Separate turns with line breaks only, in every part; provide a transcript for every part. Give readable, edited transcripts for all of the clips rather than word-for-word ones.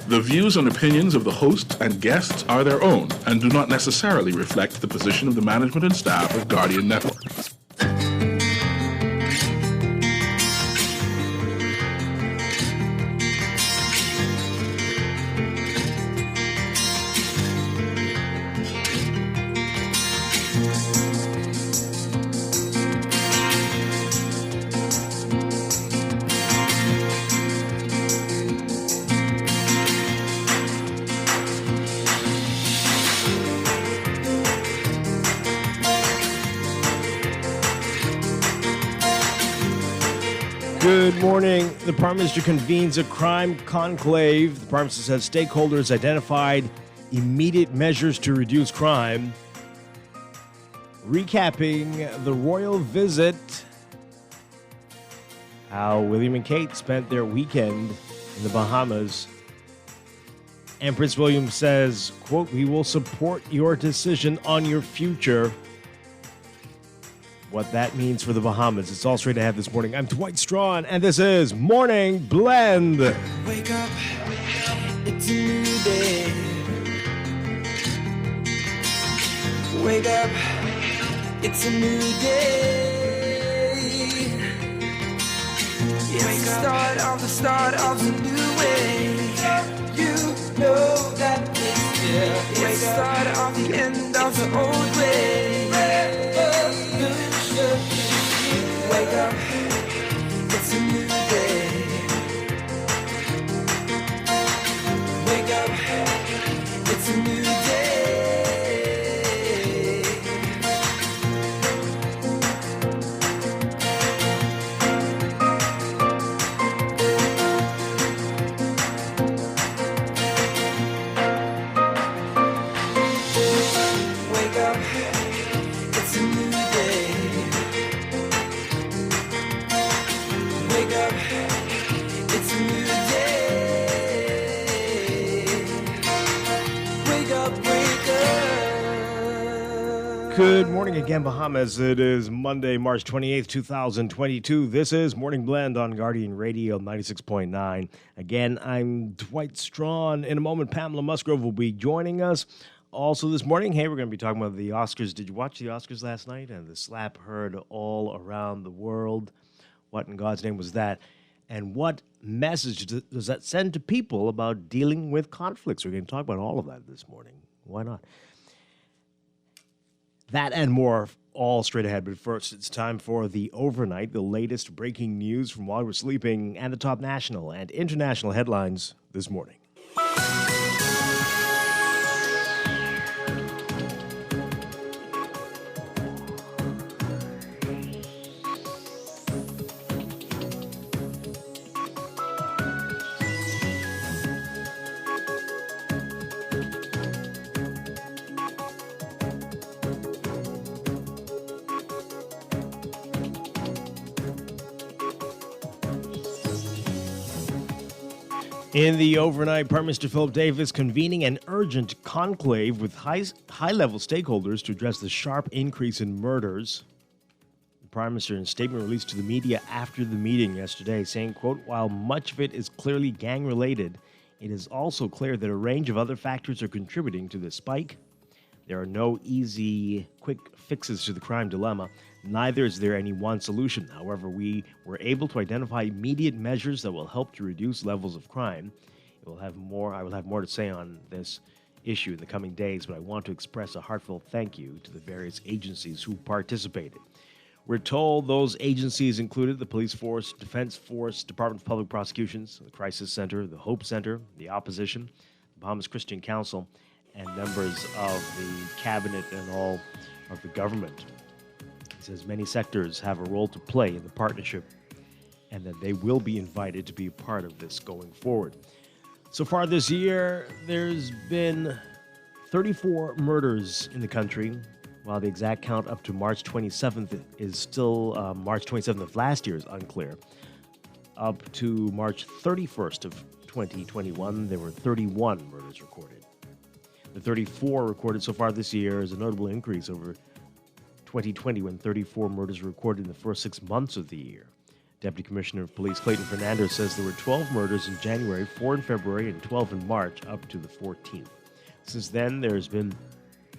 The views and opinions of the host and guests are their own and do not necessarily reflect the position of the management and staff of Guardian Network.
Good morning. The Prime Minister convenes a crime conclave. The Prime Minister says stakeholders identified immediate measures to reduce crime. Recapping the royal visit, how William and Kate spent their weekend in the Bahamas. And Prince William says, quote, "We will support your decision on your future." What that means for the Bahamas. It's all straight ahead this morning. I'm Dwight Strachan, and this is Morning Blend.
Wake up, it's a new day. Wake up, it's a new day. It's the start of a new way. You know that it's here. It's the start of the end of the old way. Wake up, it's a new day. Wake up, it's a new day. Wake up, it's a new day. Wake up, it's a new day. Wake up, wake up.
Good morning again, Bahamas. It is Monday, March 28th, 2022. This is Morning Blend on Guardian Radio 96.9. Again, I'm Dwight Strachan. In a moment, Pamela Musgrove will be joining us. Also this morning, hey, we're going to be talking about the Oscars. Did you watch the Oscars last night? And the slap heard all around the world. What in God's name was that? And what message does that send to people about dealing with conflicts? We're going to talk about all of that this morning. Why not? That and more, all straight ahead. But first, it's time for the overnight, the latest breaking news from while we're sleeping, and the top national and international headlines this morning. In the overnight, Prime Minister Philip Davis convening an urgent conclave with high-level stakeholders to address the sharp increase in murders. The Prime Minister, in a statement released to the media after the meeting yesterday, saying, quote, "While much of it is clearly gang-related, it is also clear that a range of other factors are contributing to this spike. There are no easy, quick fixes to the crime dilemma. Neither is there any one solution. However, we were able to identify immediate measures that will help to reduce levels of crime. I will have more to say on this issue in the coming days, but I want to express a heartfelt thank you to the various agencies who participated." We're told those agencies included the Police Force, Defense Force, Department of Public Prosecutions, the Crisis Center, the Hope Center, the Opposition, the Bahamas Christian Council, and members of the cabinet and all of the government. He says many sectors have a role to play in the partnership and that they will be invited to be a part of this going forward. So far this year, there's been 34 murders in the country, while the exact count up to March 27th is still, March 27th of last year is unclear. Up to March 31st of 2021, there were 31 murders recorded. The 34 recorded so far this year is a notable increase over 2020, when 34 murders were recorded in the first 6 months of the year. Deputy Commissioner of Police Clayton Fernandez says there were 12 murders in January, 4 in February, and 12 in March, up to the 14th. Since then, there's been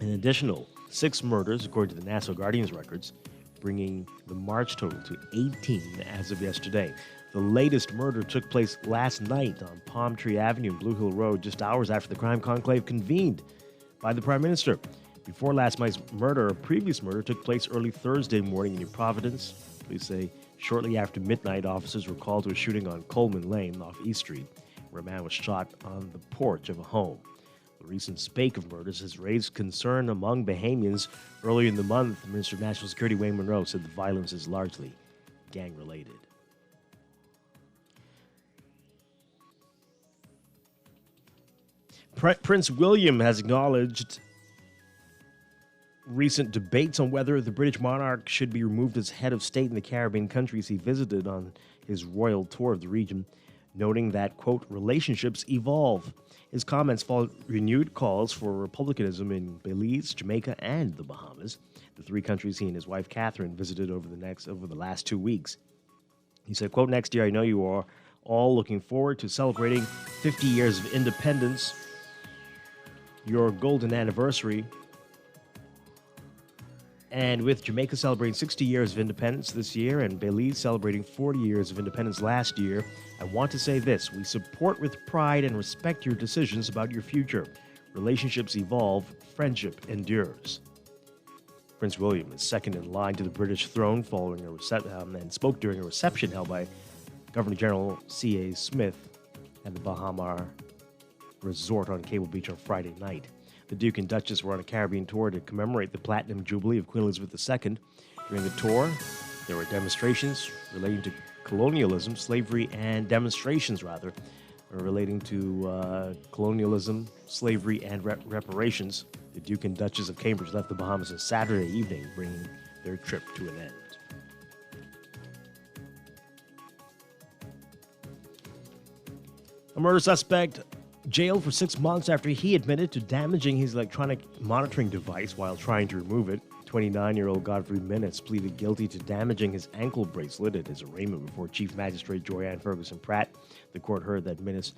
an additional 6 murders, according to the National Guardian's records, bringing the March total to 18 as of yesterday. The latest murder took place last night on Palm Tree Avenue and Blue Hill Road, just hours after the crime conclave convened by the Prime Minister. Before last night's murder, a previous murder took place early Thursday morning in New Providence. Police say shortly after midnight, officers were called to a shooting on Coleman Lane off East Street, where a man was shot on the porch of a home. The recent spate of murders has raised concern among Bahamians. Earlier in the month, Minister of National Security Wayne Monroe said the violence is largely gang-related. Prince William has acknowledged recent debates on whether the British monarch should be removed as head of state in the Caribbean countries he visited on his royal tour of the region, noting that, quote, relationships evolve. His comments followed renewed calls for republicanism in Belize, Jamaica, and the Bahamas, the 3 countries he and his wife Catherine visited over the last 2 weeks. He said, quote, next year I know you are all looking forward to celebrating 50 years of independence, your golden anniversary, and with Jamaica celebrating 60 years of independence this year and Belize celebrating 40 years of independence last year, I want to say this. We support with pride and respect your decisions about your future. Relationships evolve, friendship endures. Prince William is second in line to the British throne following and spoke during a reception held by Governor General C.A. Smith at the Bahama Resort on Cable Beach on Friday night. The Duke and Duchess were on a Caribbean tour to commemorate the Platinum Jubilee of Queen Elizabeth II. During the tour, there were demonstrations relating to colonialism, slavery, and relating to colonialism, slavery, and reparations. The Duke and Duchess of Cambridge left the Bahamas on Saturday evening, bringing their trip to an end. A murder suspect jailed for 6 months after he admitted to damaging his electronic monitoring device while trying to remove it. 29-year-old Godfrey Minnis pleaded guilty to damaging his ankle bracelet at his arraignment before Chief Magistrate Joyanne Ferguson Pratt. The court heard that Minnis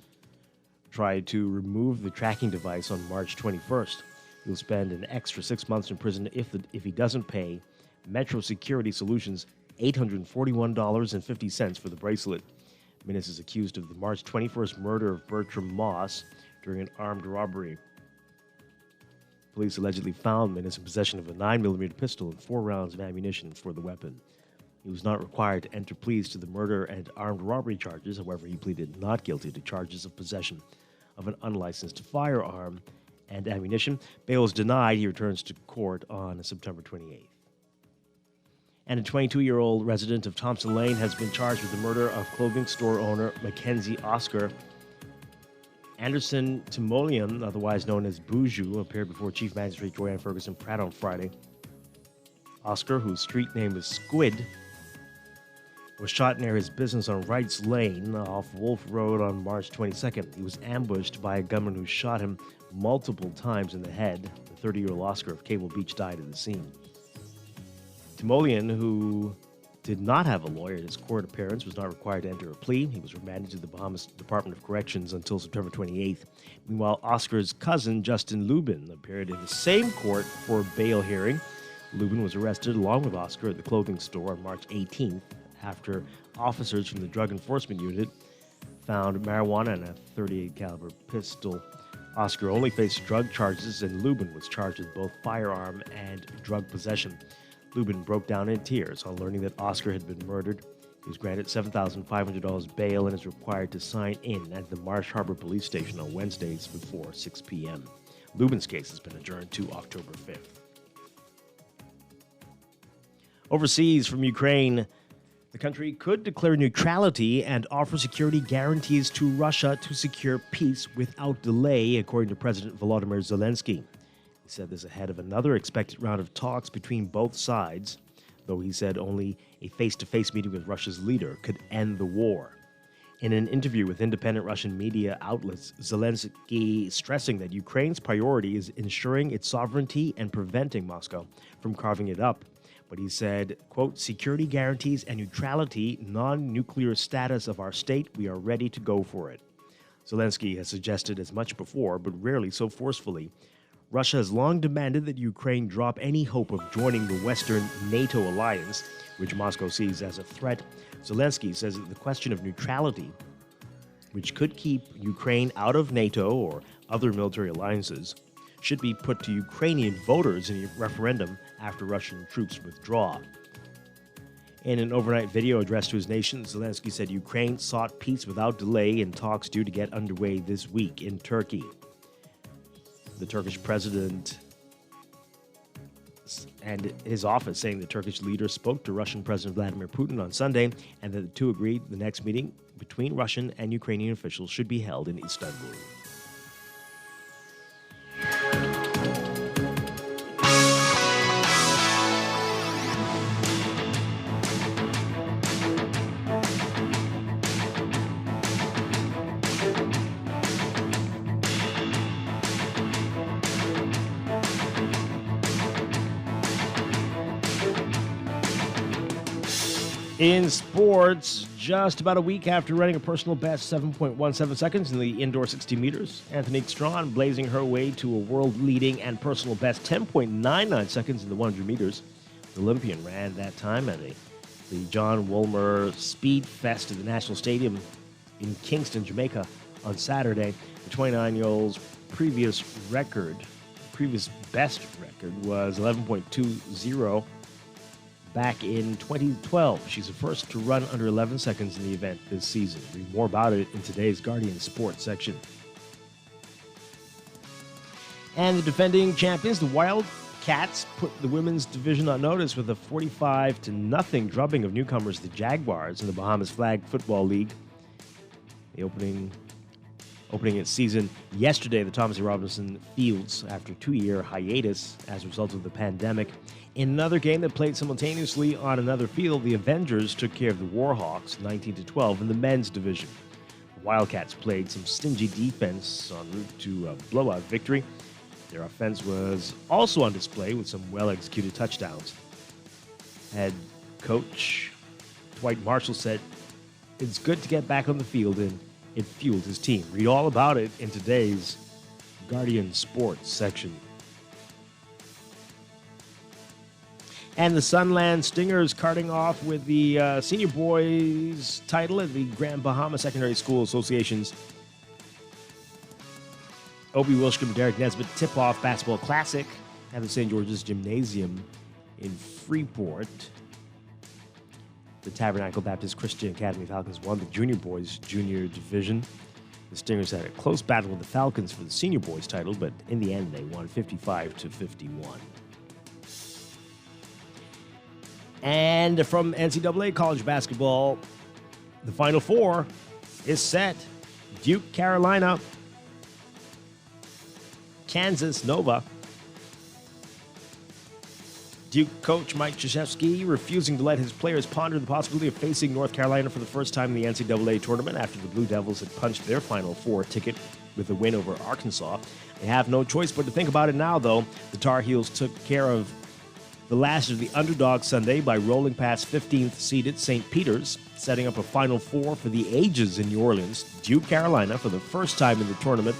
tried to remove the tracking device on March 21st. He will spend an extra 6 months in prison if he doesn't pay Metro Security Solutions $841.50 for the bracelet. Minnis is accused of the March 21st murder of Bertram Moss during an armed robbery. Police allegedly found Minnis in possession of a 9mm pistol and 4 rounds of ammunition for the weapon. He was not required to enter pleas to the murder and armed robbery charges. However, he pleaded not guilty to charges of possession of an unlicensed firearm and ammunition. Bail was denied. He returns to court on September 28th. And a 22-year-old resident of Thompson Lane has been charged with the murder of clothing store owner Mackenzie Oscar. Anderson Timoleon, otherwise known as Boujou, appeared before Chief Magistrate Joyanne Ferguson Pratt on Friday. Oscar, whose street name is Squid, was shot near his business on Wrights Lane off Wolf Road on March 22nd. He was ambushed by a gunman who shot him multiple times in the head. The 30-year-old Oscar of Cable Beach died at the scene. Timoleon, who did not have a lawyer at his court appearance, was not required to enter a plea. He was remanded to the Bahamas Department of Corrections until September 28th. Meanwhile, Oscar's cousin, Justin Lubin, appeared in the same court for a bail hearing. Lubin was arrested along with Oscar at the clothing store on March 18th after officers from the Drug Enforcement Unit found marijuana and a .38 caliber pistol. Oscar only faced drug charges, and Lubin was charged with both firearm and drug possession. Lubin broke down in tears on learning that Oscar had been murdered. He was granted $7,500 bail and is required to sign in at the Marsh Harbor Police Station on Wednesdays before 6 p.m. Lubin's case has been adjourned to October 5th. Overseas from Ukraine, the country could declare neutrality and offer security guarantees to Russia to secure peace without delay, according to President Volodymyr Zelensky. He said this ahead of another expected round of talks between both sides, though he said only a face-to-face meeting with Russia's leader could end the war. In an interview with independent Russian media outlets, Zelensky stressing that Ukraine's priority is ensuring its sovereignty and preventing Moscow from carving it up, But he said, quote, security guarantees and neutrality, non-nuclear status of our state, we are ready to go for it. Zelensky has suggested as much before, but rarely so forcefully. Russia has long demanded that Ukraine drop any hope of joining the Western NATO alliance, which Moscow sees as a threat. Zelensky says that the question of neutrality, which could keep Ukraine out of NATO or other military alliances, should be put to Ukrainian voters in a referendum after Russian troops withdraw. In an overnight video addressed to his nation, Zelensky said Ukraine sought peace without delay in talks due to get underway this week in Turkey. The Turkish president and his office saying the Turkish leader spoke to Russian President Vladimir Putin on Sunday and that the two agreed the next meeting between Russian and Ukrainian officials should be held in Istanbul. In sports, just about a week after running a personal best 7.17 seconds in the indoor 60 meters, Anthony Strachan blazing her way to a world-leading and personal best 10.99 seconds in the 100 meters. The Olympian ran that time at the John Woolmer Speed Fest at the National Stadium in Kingston, Jamaica on Saturday. The 29-year-old's previous best record was 11.20 back in 2012. She's the first to run under 11 seconds in the event this season. Read more about it in today's Guardian Sports section. And the defending champions, the Wildcats, put the women's division on notice with a 45-0 drubbing of newcomers, the Jaguars, in the Bahamas Flag Football League. The opening its season yesterday, the Thomas A. Robinson Fields, after a 2-year hiatus as a result of the pandemic. In another game that played simultaneously on another field, the Avengers took care of the Warhawks 19-12 in the men's division. The Wildcats played some stingy defense en route to a blowout victory. Their offense was also on display with some well-executed touchdowns. Head coach Dwight Marshall said, "It's good to get back on the field, and it fueled his team." Read all about it in today's Guardian Sports section. And the Sunland Stingers carting off with the senior boys title at the Grand Bahama Secondary School Association's Obie Wilshcombe Derek Nesbitt Tip-Off Basketball Classic at the St. George's Gymnasium in Freeport. The Tabernacle Baptist Christian Academy Falcons won the junior boys junior division. The Stingers had a close battle with the Falcons for the senior boys title, but in the end they won 55-51. And from NCAA college basketball, the Final Four is set. Duke, Carolina, Kansas, Nova. Duke coach Mike Krzyzewski refusing to let his players ponder the possibility of facing North Carolina for the first time in the NCAA tournament after the Blue Devils had punched their Final Four ticket with a win over Arkansas. They have no choice but to think about it now, though. The Tar Heels took care of the last of the underdog Sunday by rolling past 15th-seeded St. Peter's, setting up a Final Four for the ages in New Orleans. Duke, Carolina, for the first time in the tournament,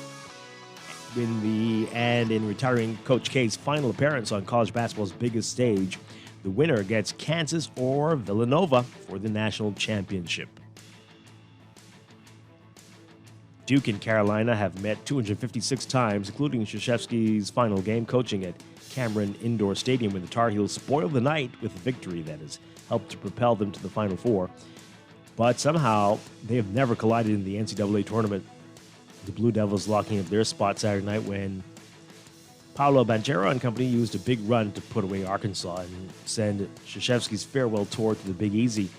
in retiring Coach K's final appearance on college basketball's biggest stage, the winner gets Kansas or Villanova for the national championship. Duke and Carolina have met 256 times, including Krzyzewski's final game coaching at Cameron Indoor Stadium, where the Tar Heels spoiled the night with a victory that has helped to propel them to the Final Four. But somehow, they have never collided in the NCAA tournament. The Blue Devils locking up their spot Saturday night when Paolo Banchero and company used a big run to put away Arkansas and send Krzyzewski's farewell tour to the Big Easy.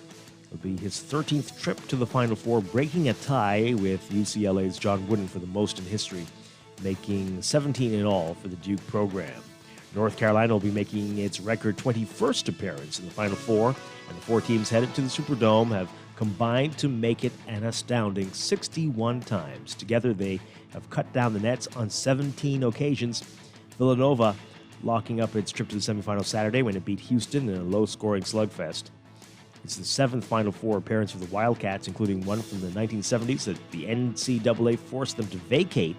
It'll be his 13th trip to the Final Four, breaking a tie with UCLA's John Wooden for the most in history, making 17 in all for the Duke program. North Carolina will be making its record 21st appearance in the Final Four, and the four teams headed to the Superdome have combined to make it an astounding 61 times. Together, they have cut down the nets on 17 occasions. Villanova locking up its trip to the semifinals Saturday when it beat Houston in a low-scoring slugfest. It's the seventh Final Four appearance for the Wildcats, including one from the 1970s that the NCAA forced them to vacate,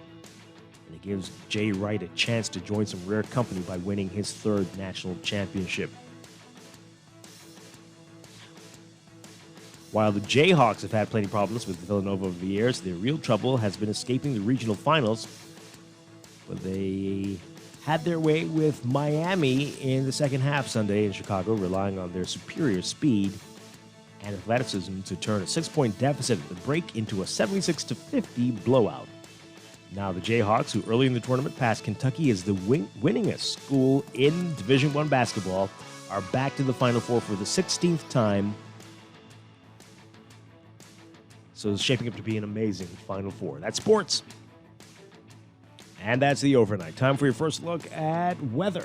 and it gives Jay Wright a chance to join some rare company by winning his third national championship. While the Jayhawks have had plenty of problems with Villanova over the years, their real trouble has been escaping the regional finals. But they had their way with Miami in the second half Sunday in Chicago, relying on their superior speed and athleticism to turn a 6-point deficit at the break into a 76-50 blowout. Now the Jayhawks, who early in the tournament passed Kentucky as the winningest school in Division I basketball, are back to the Final Four for the 16th time. So it's shaping up to be an amazing Final Four. That's sports. And that's the overnight. Time for your first look at weather.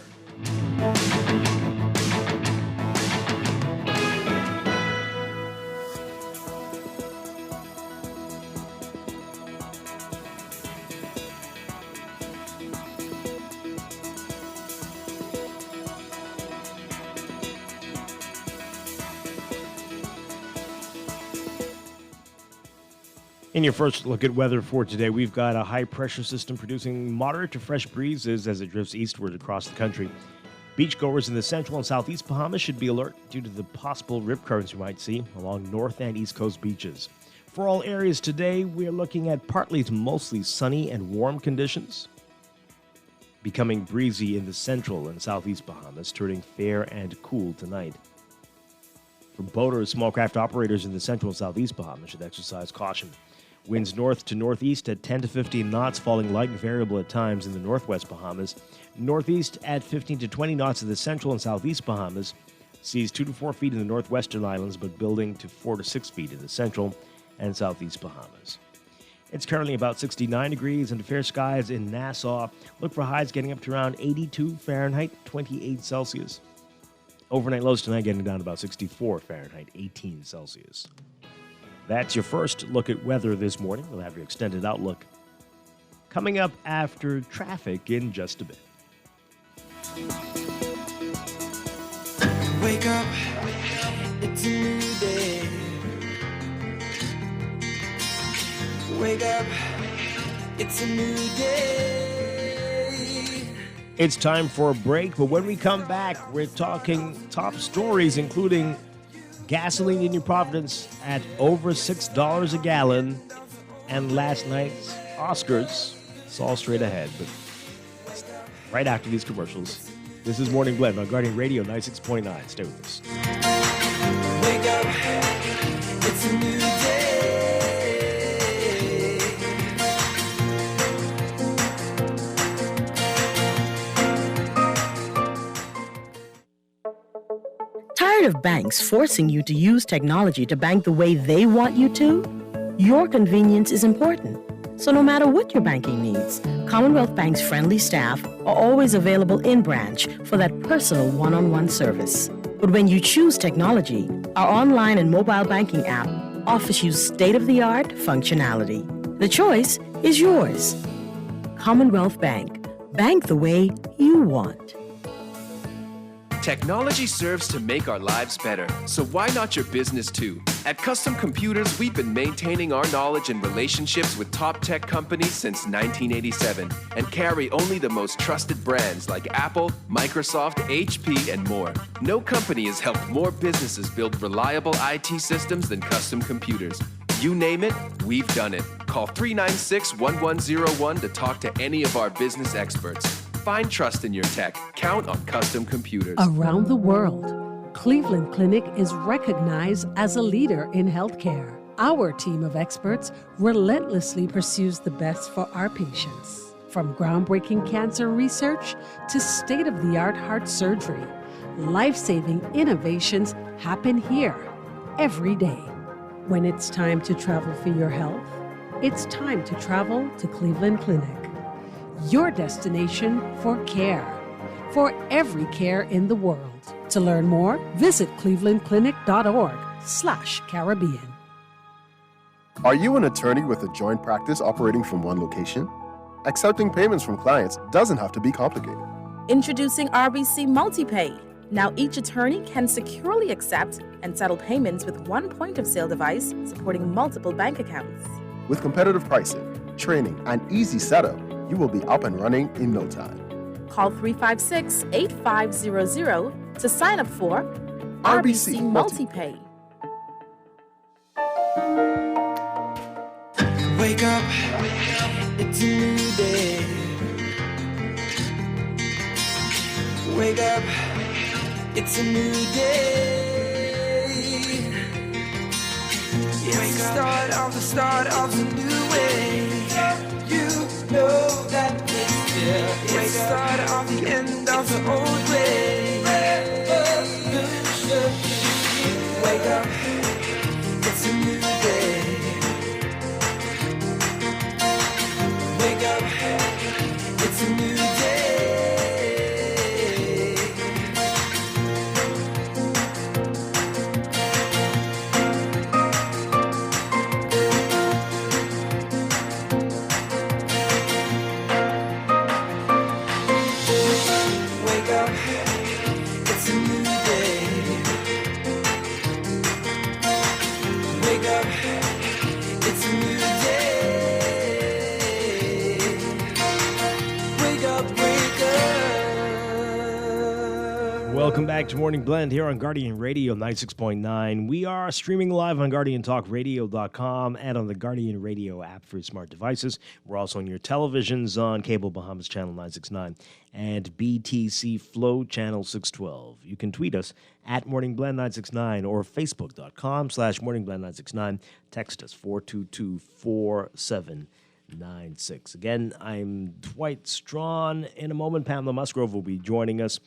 In your first look at weather for today, we've got a high-pressure system producing moderate to fresh breezes as it drifts eastward across the country. Beachgoers in the central and southeast Bahamas should be alert due to the possible rip currents you might see along north and east coast beaches. For all areas today, we're looking at partly to mostly sunny and warm conditions, becoming breezy in the central and southeast Bahamas, turning fair and cool tonight. For boaters, small craft operators in the central and southeast Bahamas should exercise caution. Winds north to northeast at 10 to 15 knots, falling light and variable at times in the northwest Bahamas. Northeast at 15 to 20 knots in the central and southeast Bahamas. Seas 2 to 4 feet in the northwestern islands, but building to 4 to 6 feet in the central and southeast Bahamas. It's currently about 69 degrees and fair skies in Nassau. Look for highs getting up to around 82 Fahrenheit, 28 Celsius. Overnight lows tonight getting down to about 64 Fahrenheit, 18 Celsius. That's your first look at weather this morning. We'll have your extended outlook coming up after traffic in just a bit.
Wake up, it's a new day. Wake up, it's a new day.
It's time for a break, but when we come back, we're talking top stories, including gasoline in New Providence at over $6 a gallon, and last night's Oscars. It's all straight ahead, but right after these commercials. This is Morning Blend on Guardian Radio 96.9. Stay with us.
Wake up, it's a new day.
Tired of banks forcing you to use technology to bank the way they want you to? Your convenience is important. So no matter what your banking needs, Commonwealth Bank's friendly staff are always available in branch for that personal one-on-one service. But when you choose technology, our online and mobile banking app offers you state-of-the-art functionality. The choice is yours. Commonwealth Bank. Bank the way you want.
Technology serves to make our lives better, so why not your business too? At Custom Computers, we've been maintaining our knowledge and relationships with top tech companies since 1987 and carry only the most trusted brands like Apple, Microsoft, HP, and more. No company has helped more businesses build reliable IT systems than Custom Computers. You name it, we've done it. Call 396-1101 to talk to any of our business experts. Find trust in your tech. Count on Custom Computers.
Around the world, Cleveland Clinic is recognized as a leader in healthcare. Our team of experts relentlessly pursues the best for our patients. From groundbreaking cancer research to state-of-the-art heart surgery, life-saving innovations happen here every day. When it's time to travel for your health, it's time to travel to Cleveland Clinic. Your destination for care, for every care in the world. To learn more, visit clevelandclinic.org/Caribbean.
Are you an attorney with a joint practice operating from one location? Accepting payments from clients doesn't have to be complicated.
Introducing RBC MultiPay. Now each attorney can securely accept and settle payments with one point-of-sale device supporting multiple bank accounts.
With competitive pricing, training, and easy setup, you will be up and running in no time.
Call 356-8500 to sign up for
RBC
MultiPay.
Wake up, it's a new day. Wake up, it's a new day. It's the start of a new way. You know that it's there. It's the start of the end of the old way. Wake up, it's a new day. Wake up, it's a new day. Wake up, it's a new day. Wake up, it's a new day. Wake up, wake up.
Welcome back to Morning Blend here on Guardian Radio 96.9. We are streaming live on GuardianTalkRadio.com and on the Guardian Radio app for smart devices. We're also on your televisions on Cable Bahamas Channel 969 and BTC Flow Channel 612. You can tweet us at MorningBlend969 or Facebook.com/MorningBlend969. Text us 422-4796. Again, I'm Dwight Strachan. In a moment, Pamela Musgrove will be joining us.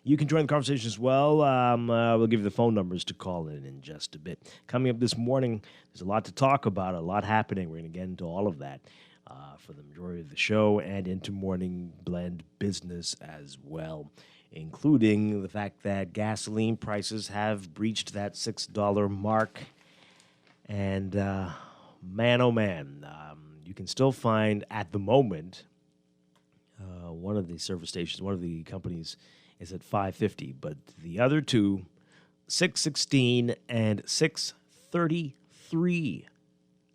You can join the conversation as well. We'll give you the phone numbers to call in just a bit. Coming up this morning, there's a lot to talk about, a lot happening. We're going to get into all of that for the majority of the show and into Morning Blend business as well, including the fact that gasoline prices have breached that $6 mark. And man, oh man, you can still find at the moment one of the service stations, one of the companies is at $5.50, but the other two, $6.16 and $6.33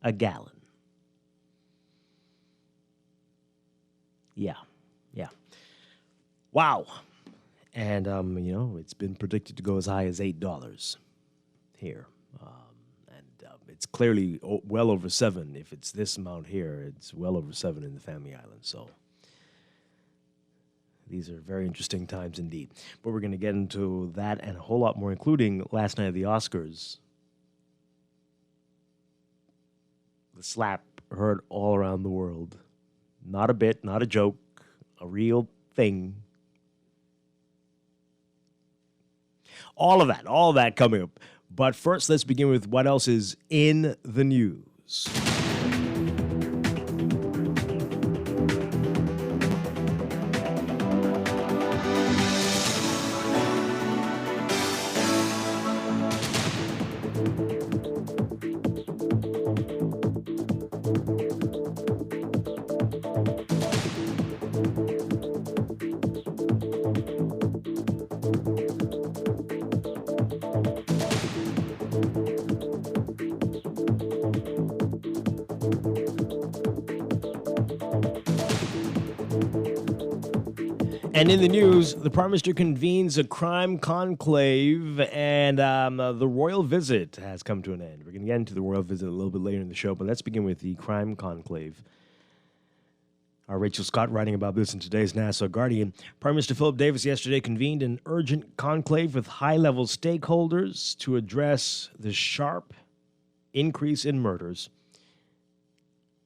a gallon. Yeah. Wow. And, it's been predicted to go as high as $8 here. It's clearly well over 7. If it's this amount here, it's well over 7 in the Family Islands. So these are very interesting times indeed. But we're going to get into that and a whole lot more, including last night at the Oscars. The slap heard all around the world. Not a bit, not a joke, a real thing. All of that coming up. But first, let's begin with what else is in the news. And in the news, the Prime Minister convenes a crime conclave, and the royal visit has come to an end. We're going to get into the royal visit a little bit later in the show, but let's begin with the crime conclave. Rachel Scott writing about this in today's Nassau Guardian. Prime Minister Philip Davis yesterday convened an urgent conclave with high-level stakeholders to address the sharp increase in murders.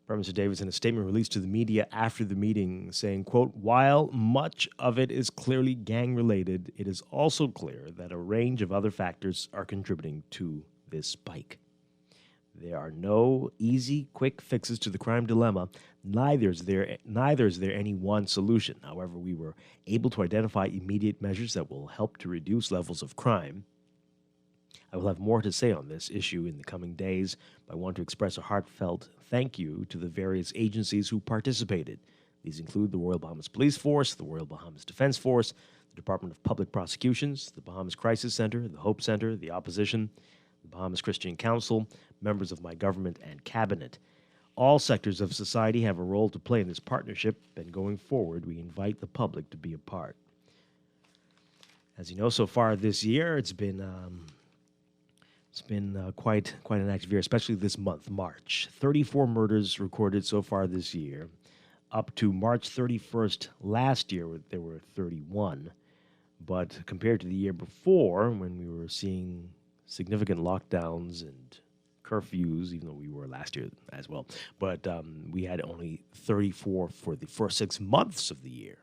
Prime Minister Davis, in a statement released to the media after the meeting, saying, quote, "While much of it is clearly gang-related, it is also clear that a range of other factors are contributing to this spike. There are no easy, quick fixes to the crime dilemma. Neither is there any one solution. However, we were able to identify immediate measures that will help to reduce levels of crime. I will have more to say on this issue in the coming days, but I want to express a heartfelt thank you to the various agencies who participated. These include the Royal Bahamas Police Force, the Royal Bahamas Defense Force, the Department of Public Prosecutions, the Bahamas Crisis Center, the Hope Center, the Opposition, the Bahamas Christian Council, members of my government and cabinet. All sectors of society have a role to play in this partnership, and going forward, we invite the public to be a part. As you know, so far this year, it's been quite an active year, especially this month, March. 34 murders recorded so far this year. Up to March 31st last year, there were 31. But compared to the year before, when we were seeing significant lockdowns and curfews, even though we were last year as well, but we had only 34 for the first 6 months of the year.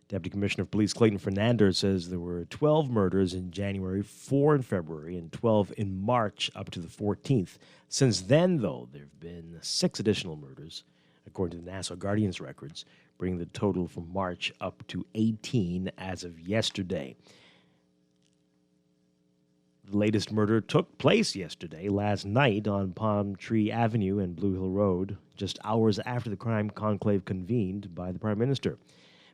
Deputy Commissioner of Police Clayton Fernandez says there were 12 murders in January, 4 in February, and 12 in March up to the 14th. Since then, though, there have been 6 additional murders, according to the Nassau Guardian's records, bringing the total from March up to 18 as of yesterday. The latest murder took place yesterday, last night, on Palm Tree Avenue and Blue Hill Road, just hours after the crime conclave convened by the Prime Minister.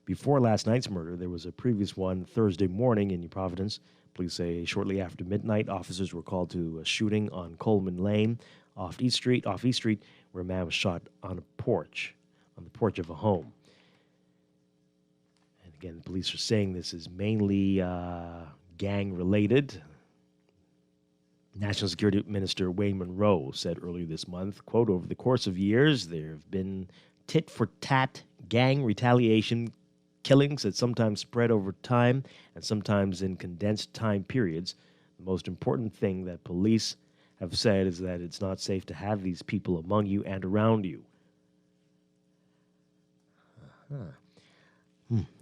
Before last night's murder, there was a previous one Thursday morning in New Providence. Police say shortly after midnight, officers were called to a shooting on Coleman Lane off East Street, where a man was shot on the porch of a home. And again, the police are saying this is mainly gang-related. National Security Minister Wayne Monroe said earlier this month, quote, "Over the course of years, there have been tit-for-tat gang retaliation killings that sometimes spread over time and sometimes in condensed time periods. The most important thing that police have said is that it's not safe to have these people among you and around you."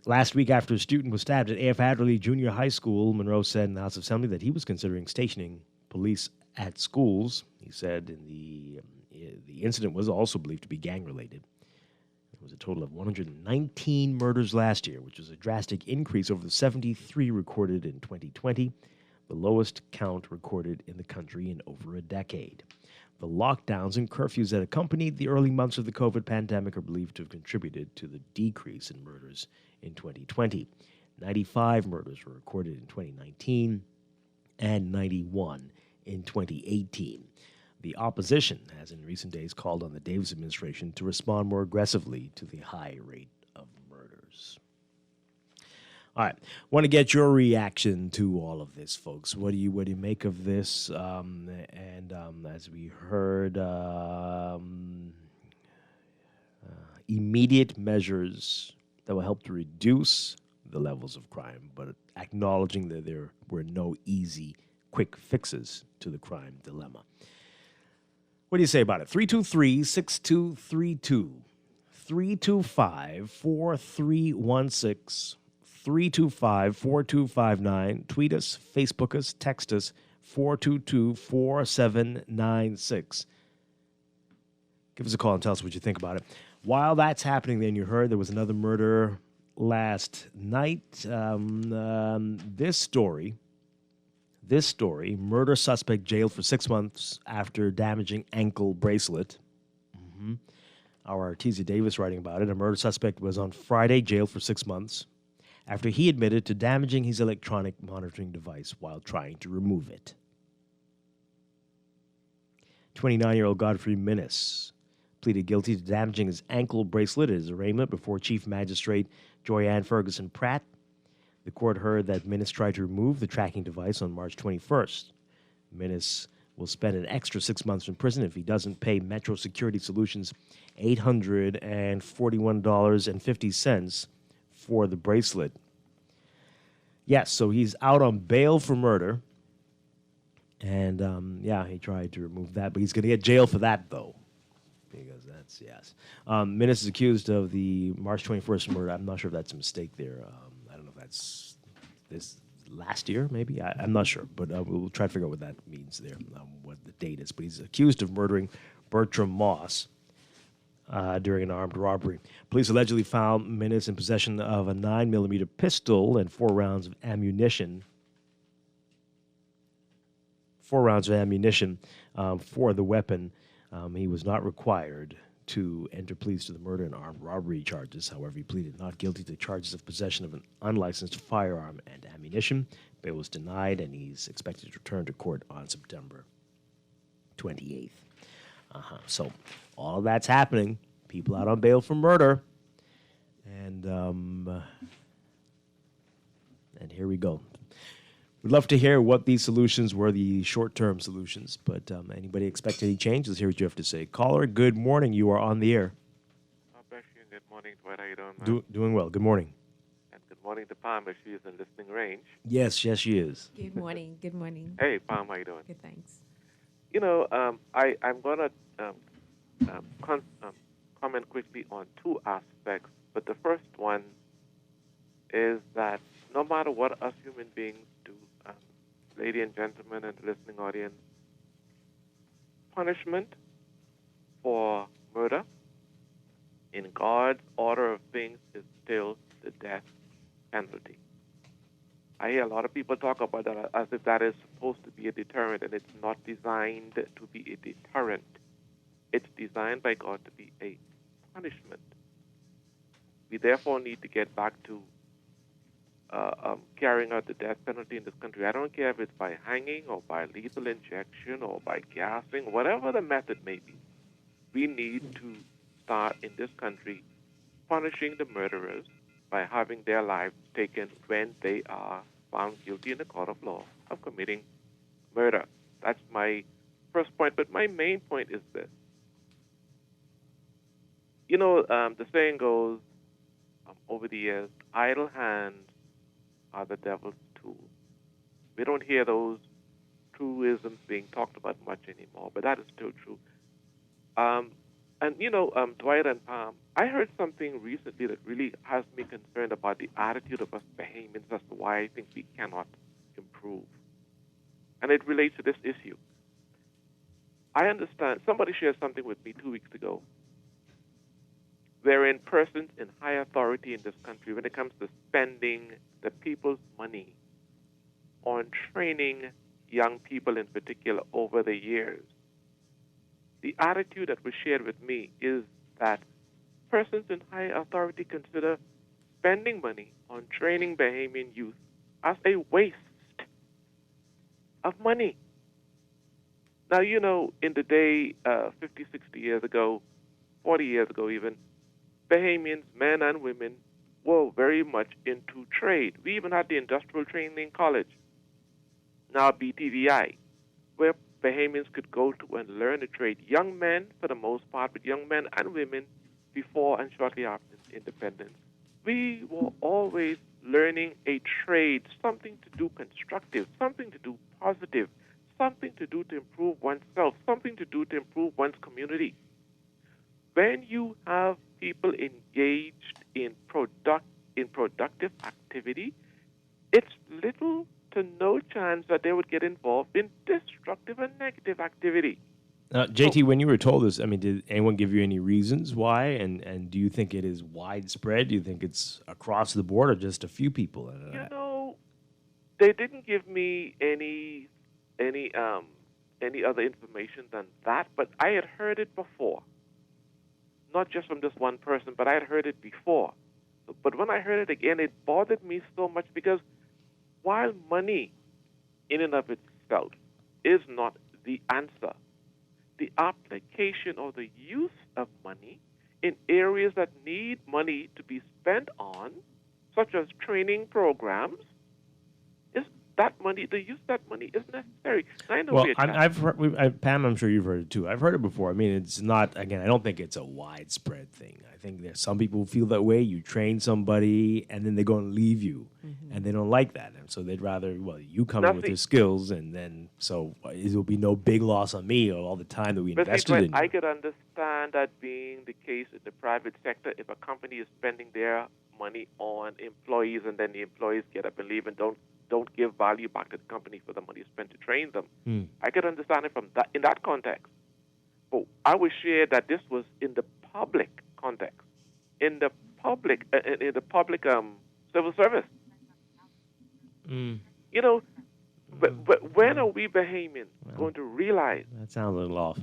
Last week, after a student was stabbed at A.F. Adderley Junior High School, Monroe said in the House of Assembly that he was considering stationing police at schools. He said the incident was also believed to be gang-related. There was a total of 119 murders last year, which was a drastic increase over the 73 recorded in 2020, the lowest count recorded in the country in over a decade. The lockdowns and curfews that accompanied the early months of the COVID pandemic are believed to have contributed to the decrease in murders in 2020. 95 murders were recorded in 2019 and 91 in 2018. The opposition has in recent days called on the Davis administration to respond more aggressively to the high rate of murders. All right, want to get your reaction to all of this, folks. What do you make of this? As we heard, immediate measures that will help to reduce the levels of crime, but acknowledging that there were no easy, quick fixes to the crime dilemma. What do you say about it? 323-6232, 325-4316, 325-4259. Tweet us, Facebook us, text us, 422-4796. Give us a call and tell us what you think about it. While that's happening, then you heard there was another murder last night. This story, murder suspect jailed for 6 months after damaging ankle bracelet. Our Artesia Davis writing about it. A murder suspect was on Friday jailed for 6 months after he admitted to damaging his electronic monitoring device while trying to remove it. 29-year-old Godfrey Minnis pleaded guilty to damaging his ankle bracelet at his arraignment before Chief Magistrate Joyanne Ferguson Pratt. The court heard that Minnis tried to remove the tracking device on March 21st. Minnis will spend an extra 6 months in prison if he doesn't pay Metro Security Solutions $841.50 for the bracelet. Yes, so he's out on bail for murder. And, he tried to remove that, but he's going to get jail for that, though. Because that's, yes. Minnis is accused of the March 21st murder. I'm not sure if that's a mistake there. I don't know if that's this last year, maybe. I'm not sure, but we'll try to figure out what that means there, what the date is. But he's accused of murdering Bertram Moss during an armed robbery. Police allegedly found Minnis in possession of a 9mm pistol and 4 rounds of ammunition. 4 rounds of ammunition for the weapon. He was not required to enter pleas to the murder and armed robbery charges. However, he pleaded not guilty to charges of possession of an unlicensed firearm and ammunition. Bail was denied, and he's expected to return to court on September 28th. So all of that's happening. People out on bail for murder. And here we go. We'd love to hear what these solutions were, the short-term solutions. But anybody expect any change? Let's hear what you have to say. Caller, good morning. You are on the air.
Good morning, Dwight. How you doing, man?
Doing well. Good morning.
And good morning to Pam, if she is in listening range.
Yes, she is.
Good morning. Good morning.
Hey, Pam, how you doing?
Good, thanks.
You know, I'm going to comment quickly on two aspects. But the first one is that no matter what us human beings do, lady and gentlemen and the listening audience, punishment for murder in God's order of things is still the death penalty. I hear a lot of people talk about that as if that is supposed to be a deterrent, and it's not designed to be a deterrent. It's designed by God to be a punishment. We therefore need to get back to carrying out the death penalty in this country. I don't care if it's by hanging or by lethal injection or by gassing, whatever the method may be. We need to start in this country punishing the murderers by having their lives taken when they are found guilty in the court of law of committing murder. That's my first point. But my main point is this. You know, the saying goes over the years, idle hands are the devil's tools. We don't hear those truisms being talked about much anymore, but that is still true. And, you know, Dwight and Pam, I heard something recently that really has me concerned about the attitude of us Bahamians as to why I think we cannot improve. And it relates to this issue. I understand, somebody shared something with me 2 weeks ago, wherein persons in high authority in this country, when it comes to spending the people's money on training young people in particular over the years, the attitude that was shared with me is that persons in high authority consider spending money on training Bahamian youth as a waste of money. Now, you know, in the day 50, 60 years ago, 40 years ago even, Bahamians, men and women, were very much into trade. We even had the Industrial Training College, now BTVI, where Bahamians could go to and learn a trade. Young men, for the most part, but young men and women before and shortly after independence. We were always learning a trade, something to do constructive, something to do positive, something to do to improve oneself, something to do to improve one's community. When you have people engaged in productive activity, it's little to no chance that they would get involved in destructive and negative activity.
JT, when you were told this, I mean, did anyone give you any reasons why? And do you think it is widespread? Do you think it's across the board or just a few people?
You know, they didn't give me any other information than that, but I had heard it before. Not just from this one person, but I had heard it before. But when I heard it again, it bothered me so much because while money in and of itself is not the answer, the application or the use of money in areas that need money to be spent on, such as training programs, is that money, the use of that money is necessary. I know
I've heard, Pam, I'm sure you've heard it too. I've heard it before. I mean, it's not, again, I don't think it's a widespread thing. I think there's some people who feel that way. You train somebody and then they go and leave you, and they don't like that. And so they'd rather, you come in with your skills, and then, so it will be no big loss on me or all the time that we invested in you.
I could understand that being the case in the private sector if a company is spending their money on employees and then the employees get up and leave and don't give value back to the company for the money spent to train them. I could understand it from that in that context. But I would share that this was in the public context, in the public civil service. You know, but when are we Bahamians going to realize
that sounds a little off?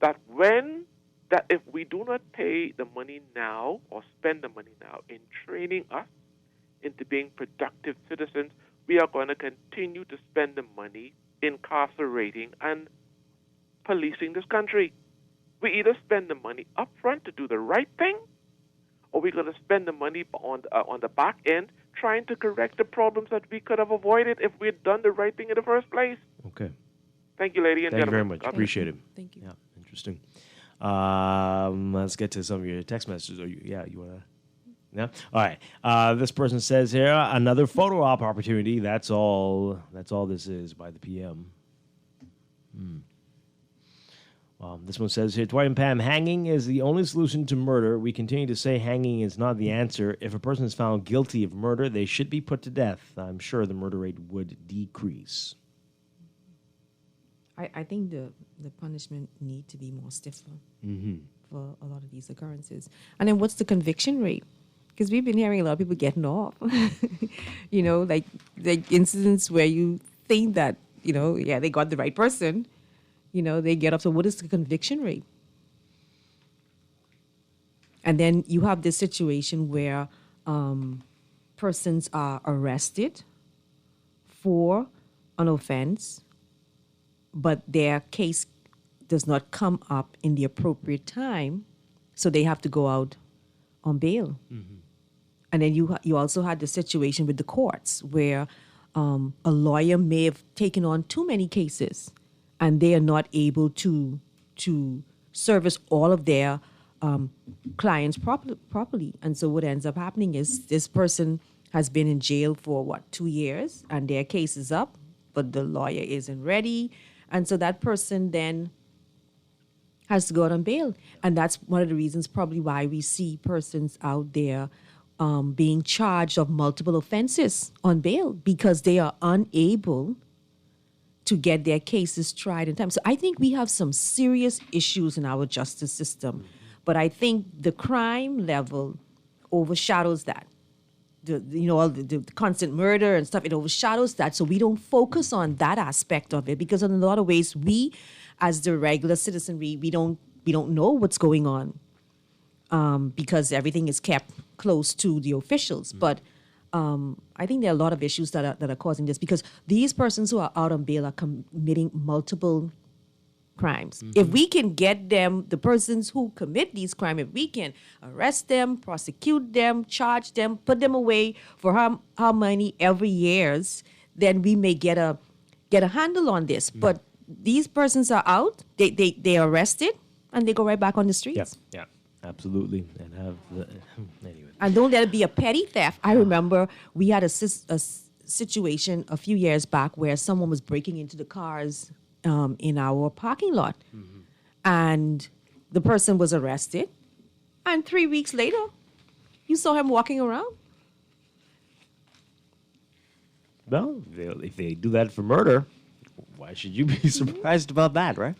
That when that if we do not pay the money now or spend the money now in training us into being productive citizens, we are going to continue to spend the money incarcerating and policing this country. We either spend the money up front to do the right thing, or we're going to spend the money on the back end trying to correct the problems that we could have avoided if we had done the right thing in the first place.
Okay.
Thank you, lady and
Thank you very
gentlemen.
much.
God bless.
Appreciate it.
Thank you.
Yeah, interesting. Let's get to some of your text messages. You want to? Yeah. All right. This person says here, another photo op opportunity. That's all this is by the PM. This one says here, Dwight and Pam, hanging is the only solution to murder. We continue to say hanging is not the answer. If a person is found guilty of murder, they should be put to death. I'm sure the murder rate would decrease.
I think the punishment need to be more stiffer for a lot of these occurrences. And then what's the conviction rate? Because we've been hearing a lot of people getting off. Like incidents where you think that, they got the right person, they get off. So what is the conviction rate? And then you have this situation where persons are arrested for an offense, but their case does not come up in the appropriate time, so they have to go out on bail. And then you also had the situation with the courts where a lawyer may have taken on too many cases, and they are not able to service all of their clients properly. And so what ends up happening is this person has been in jail for 2 years, and their case is up, but the lawyer isn't ready. And so that person then has to go out on bail. And that's one of the reasons probably why we see persons out there being charged of multiple offenses on bail, because they are unable to get their cases tried in time. So I think we have some serious issues in our justice system. But I think the crime level overshadows that. All the constant murder and stuff, it overshadows that. So we don't focus on that aspect of it, because in a lot of ways, we, as the regular citizen, we don't know what's going on, because everything is kept close to the officials. But I think there are a lot of issues that are causing this, because these persons who are out on bail are committing multiple crimes. If we can get them, the persons who commit these crimes, if we can arrest them, prosecute them, charge them, put them away for how many every years, then we may get a handle on this. But these persons are out, they are arrested, and they go right back on the streets.
Yeah, absolutely. And have anyway.
And don't let it be a petty theft. I remember we had a situation a few years back where someone was breaking into the cars in our parking lot. And the person was arrested. And 3 weeks later, you saw him walking around.
Well, if they do that for murder, why should you be surprised about that, right?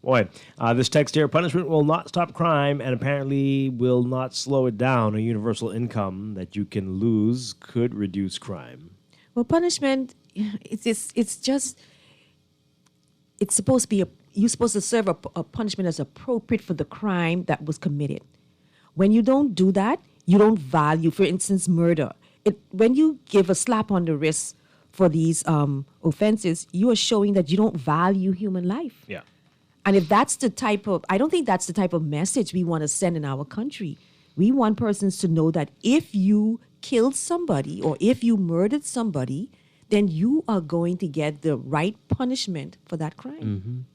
Boy, this text here, punishment will not stop crime and apparently will not slow it down. A universal income that you can lose could reduce crime.
Well, punishment, it's supposed to be you're supposed to serve a punishment that's appropriate for the crime that was committed. When you don't do that, you don't value, for instance, murder. When you give a slap on the wrist for these offenses, you are showing that you don't value human life.
Yeah.
And if that's I don't think that's the type of message we want to send in our country. We want persons to know that if you killed somebody or if you murdered somebody, then you are going to get the right punishment for that crime.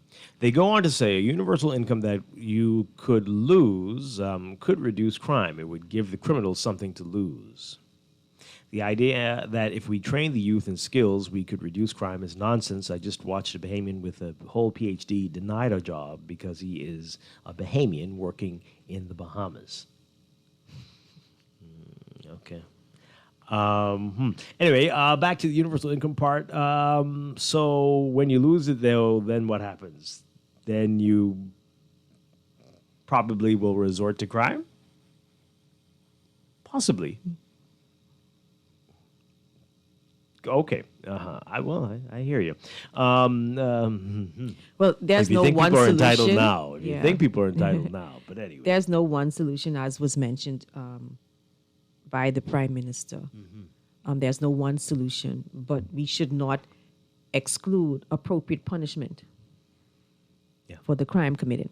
They go on to say a universal income that you could lose could reduce crime. It would give the criminals something to lose. The idea that if we train the youth in skills, we could reduce crime is nonsense. I just watched a Bahamian with a whole PhD denied a job because he is a Bahamian working in the Bahamas. Okay. Anyway, back to the universal income part. So when you lose it, though, then what happens? Then you probably will resort to crime? Possibly. Okay. I hear you.
Well, there's
if you
no
think
one
people are
solution.
entitled now. If you
Yeah.
think people are entitled now. But anyway.
There's no one solution, as was mentioned by the Prime Minister. There's no one solution, but we should not exclude appropriate punishment for the crime committed.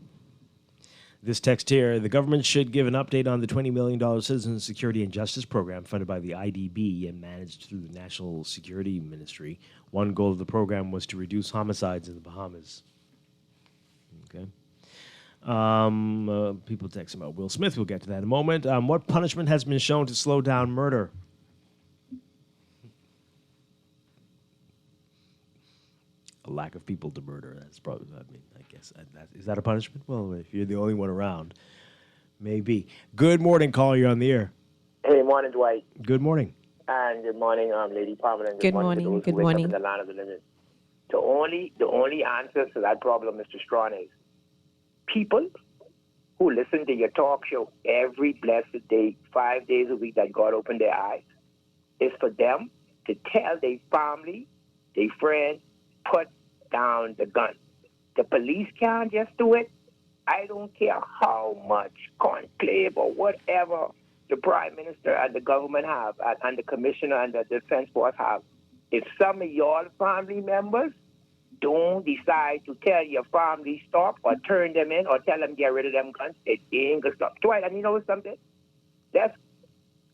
This text here, the government should give an update on the $20 million Citizen Security and Justice Program funded by the IDB and managed through the National Security Ministry. One goal of the program was to reduce homicides in the Bahamas. Okay. People text about Will Smith. We'll get to that in a moment. What punishment has been shown to slow down murder? A lack of people to murder. That's probably, I guess. Is that a punishment? Well, if you're the only one around, maybe. Good morning, caller. You're on the air.
Hey, morning, Dwight.
Good morning.
And good morning, Lady Pamela. And
Good
to
morning.
those
Good
who wake
morning.
up in the land of the living. The only answer to that problem, Mr. Strachan, is people who listen to your talk show every blessed day, 5 days a week that God opened their eyes, is for them to tell their family, their friends, put down the gun. The police can't just do it. I don't care how much conclave or whatever the Prime Minister and the government have, and the Commissioner and the Defense Force have. If some of your family members don't decide to tell your family stop or turn them in or tell them get rid of them guns, it ain't gonna stop. Dwight, and you know something? Let's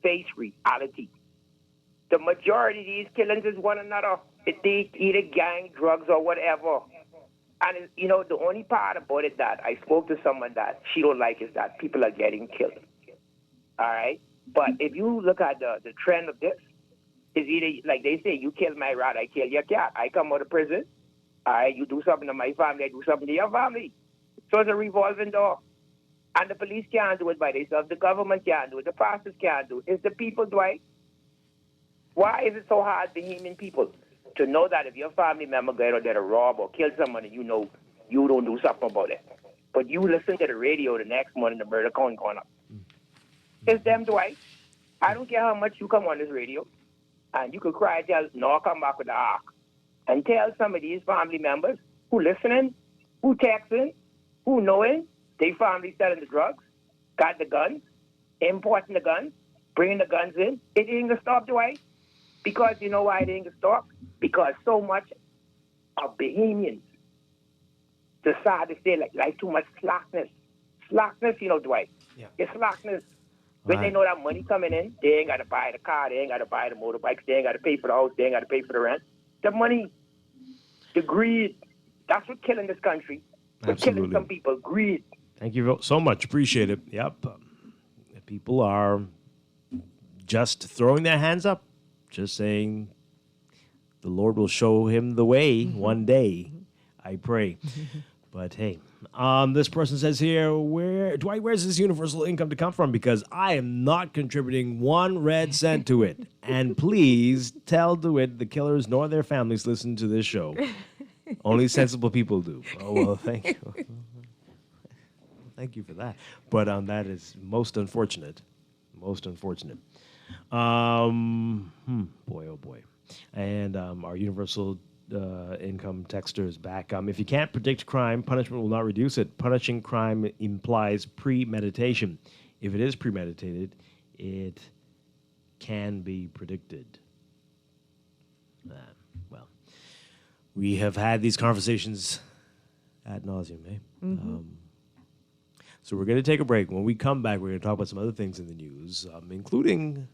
face reality. The majority of these killings is one another. They either gang, drugs, or whatever. And, you know, the only part about it that I spoke to someone that she don't like is that people are getting killed. All right? But if you look at the trend of this, it's either, like they say, you kill my rat, I kill your cat. I come out of prison. All right? You do something to my family, I do something to your family. So it's a revolving door. And the police can't do it by themselves. The government can't do it. The pastors can't do it. It's the people, Dwight. Why is it so hard for human people to know that if your family member get out there to rob or kill someone and you know you don't do something about it? But you listen to the radio the next morning, the murder count going up. It's them, Dwight. I don't care how much you come on this radio. And you could cry and tell, no, come back with the ark. And tell some of these family members who listening, who texting, who knowing, they family selling the drugs, got the guns, importing the guns, bringing the guns in. It ain't going to stop, Dwight. Because you know why it ain't going to stop? Because so much of Bahamians decide to say like too much slackness. Slackness, you know, Dwight. Yeah. It's slackness. When they know that money coming in, they ain't got to buy the car, they ain't got to buy the motorbikes, they ain't got to pay for the house, they ain't got to pay for the rent. The money, the greed, that's what's killing this country. What's killing some people, greed.
Thank you so much. Appreciate it. Yep. People are just throwing their hands up, just saying the Lord will show him the way one day, I pray. But hey, this person says here, Dwight, where's this universal income to come from? Because I am not contributing 1 red cent to it. And please tell DeWitt the killers nor their families listen to this show. Only sensible people do. Oh, well, thank you. Thank you for that. But that is most unfortunate. Most unfortunate. Boy, oh boy. And our universal income texter is back. If you can't predict crime, punishment will not reduce it. Punishing crime implies premeditation. If it is premeditated, it can be predicted. Well, we have had these conversations ad nauseum, eh? So we're going to take a break. When we come back, we're going to talk about some other things in the news, including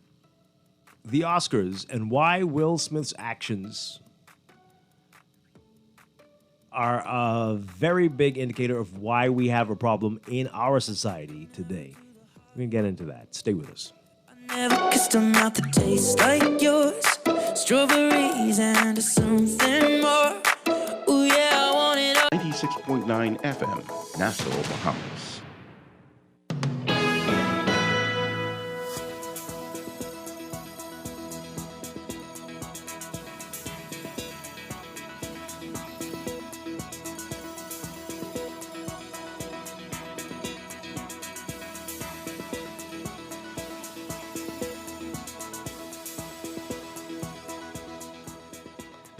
the Oscars and why Will Smith's actions are a very big indicator of why we have a problem in our society today. We're going to get into that. Stay with us.
I never kissed a mouth that tastes like yours. Strawberries and something more. Ooh, yeah, I want it all.
96.9 FM, Nassau, Bahamas.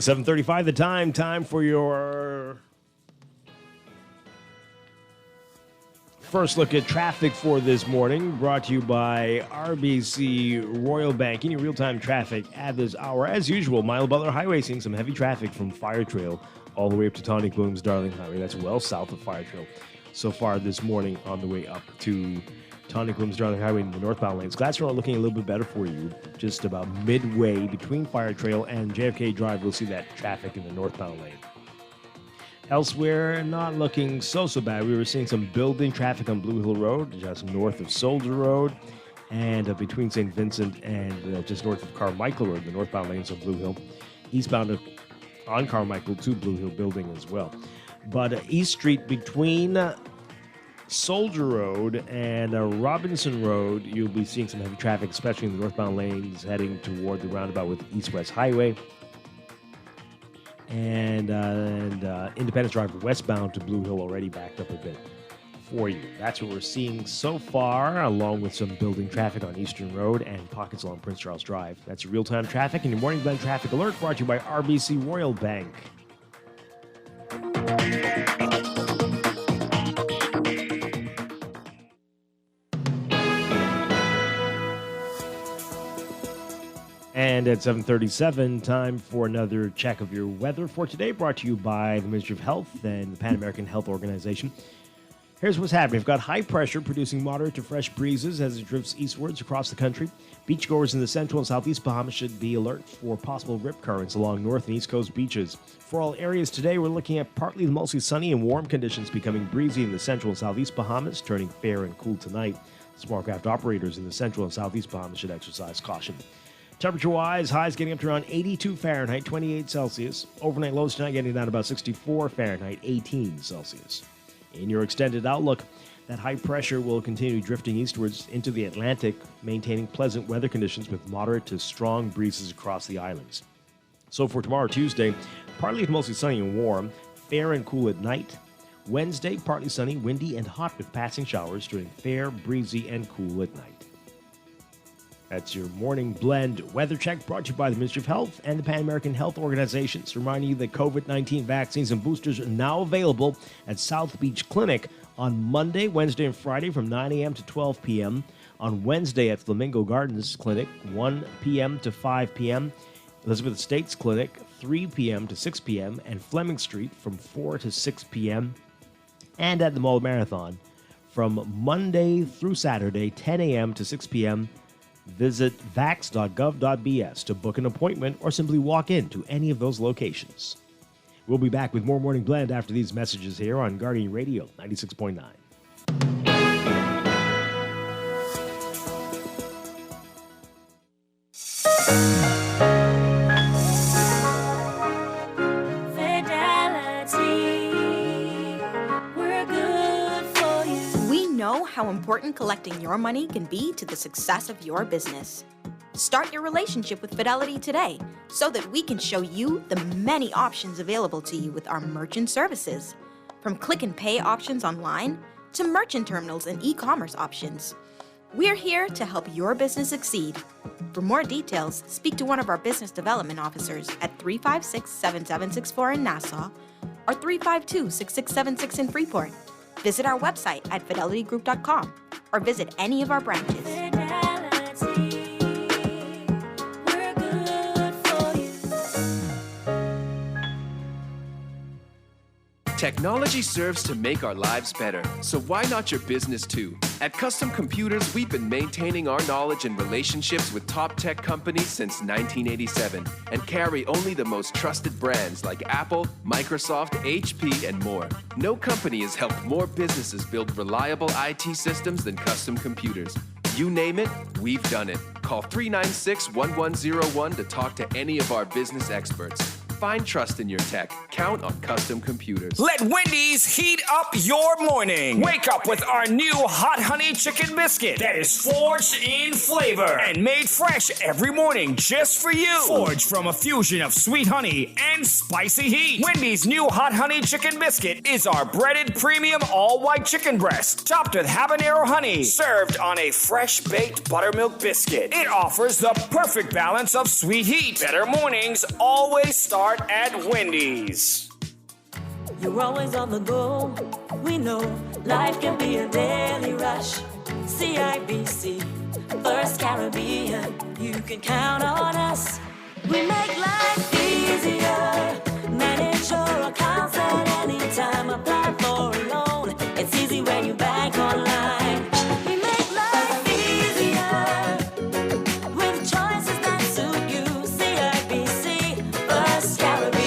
7:35 the time. Time for your first look at traffic for this morning, brought to you by RBC Royal Banking. Your real-time traffic at this hour. As usual, Mile Butler Highway seeing some heavy traffic from Fire Trail all the way up to Tawny Bloom's Darling Highway. That's well south of Fire Trail so far this morning on the way up to Tawny Bloom's Darling Highway in the northbound lanes. Glassroad looking a little bit better for you. Just about midway between Fire Trail and JFK Drive, we'll see that traffic in the northbound lane. Elsewhere, not looking so bad. We were seeing some building traffic on Blue Hill Road, just north of Soldier Road, and between St. Vincent and just north of Carmichael Road, the northbound lanes of Blue Hill. Eastbound on Carmichael to Blue Hill Building as well. But East Street between Soldier Road and Robinson Road, you'll be seeing some heavy traffic, especially in the northbound lanes heading toward the roundabout with East-West Highway. And Independence Drive westbound to Blue Hill already backed up a bit for you. That's what we're seeing so far, along with some building traffic on Eastern Road and pockets along Prince Charles Drive. That's your real-time traffic and your Morning Blend Traffic Alert brought to you by RBC Royal Bank. And at 7:37, time for another check of your weather for today, brought to you by the Ministry of Health and the Pan American Health Organization. Here's what's happening. We've got high pressure producing moderate to fresh breezes as it drifts eastwards across the country. Beachgoers in the central and southeast Bahamas should be alert for possible rip currents along north and east coast beaches. For all areas today, we're looking at partly to mostly sunny and warm conditions becoming breezy in the central and southeast Bahamas, turning fair and cool tonight. Small craft operators in the central and southeast Bahamas should exercise caution. Temperature-wise, highs getting up to around 82 Fahrenheit, 28 Celsius. Overnight lows tonight getting down to about 64 Fahrenheit, 18 Celsius. In your extended outlook, that high pressure will continue drifting eastwards into the Atlantic, maintaining pleasant weather conditions with moderate to strong breezes across the islands. So for tomorrow, Tuesday, partly to mostly sunny and warm, fair and cool at night. Wednesday, partly sunny, windy, and hot with passing showers, turning fair, breezy, and cool at night. That's your morning blend weather check brought to you by the Ministry of Health and the Pan American Health Organizations. Reminding you that COVID-19 vaccines and boosters are now available at South Beach Clinic on Monday, Wednesday, and Friday from 9 a.m. to 12 p.m. On Wednesday at Flamingo Gardens Clinic, 1 p.m. to 5 p.m. Elizabeth Estates Clinic, 3 p.m. to 6 p.m. and Fleming Street from 4 to 6 p.m. And at the Mall Marathon from Monday through Saturday, 10 a.m. to 6 p.m. Visit vax.gov.bs to book an appointment or simply walk in to any of those locations. We'll be back with more Morning Blend after these messages here on Guardian Radio 96.9.
How important collecting your money can be to the success of your business. Start your relationship with Fidelity today so that we can show you the many options available to you with our merchant services. From click and pay options online to merchant terminals and e-commerce options. We're here to help your business succeed. For more details, speak to one of our business development officers at 356-7764 in Nassau or 352-6676 in Freeport. Visit our website at fidelitygroup.com or visit any of our branches.
Technology serves to make our lives better, so why not your business too? At Custom Computers, we've been maintaining our knowledge and relationships with top tech companies since 1987 and carry only the most trusted brands like Apple, Microsoft, HP, and more. No company has helped more businesses build reliable IT systems than Custom Computers. You name it, we've done it. Call 396-1101 to talk to any of our business experts. Find trust in your tech. Count on Custom Computers.
Let Wendy's heat up your morning. Wake up with our new Hot Honey Chicken Biscuit that is forged in flavor and made fresh every morning just for you. Forged from a fusion of sweet honey and spicy heat. Wendy's new Hot Honey Chicken Biscuit is our breaded premium all-white chicken breast topped with habanero honey, served on a fresh-baked buttermilk biscuit. It offers the perfect balance of sweet heat. Better mornings always start start at Wendy's.
You're always on the go. We know life can be a daily rush. CIBC, First Caribbean, you can count on us. We make life easier. Manage your accounts at any time. Apply for a loan. It's easy when you bank online. We make life easier with choices that suit you. CIBC, First Caribbean.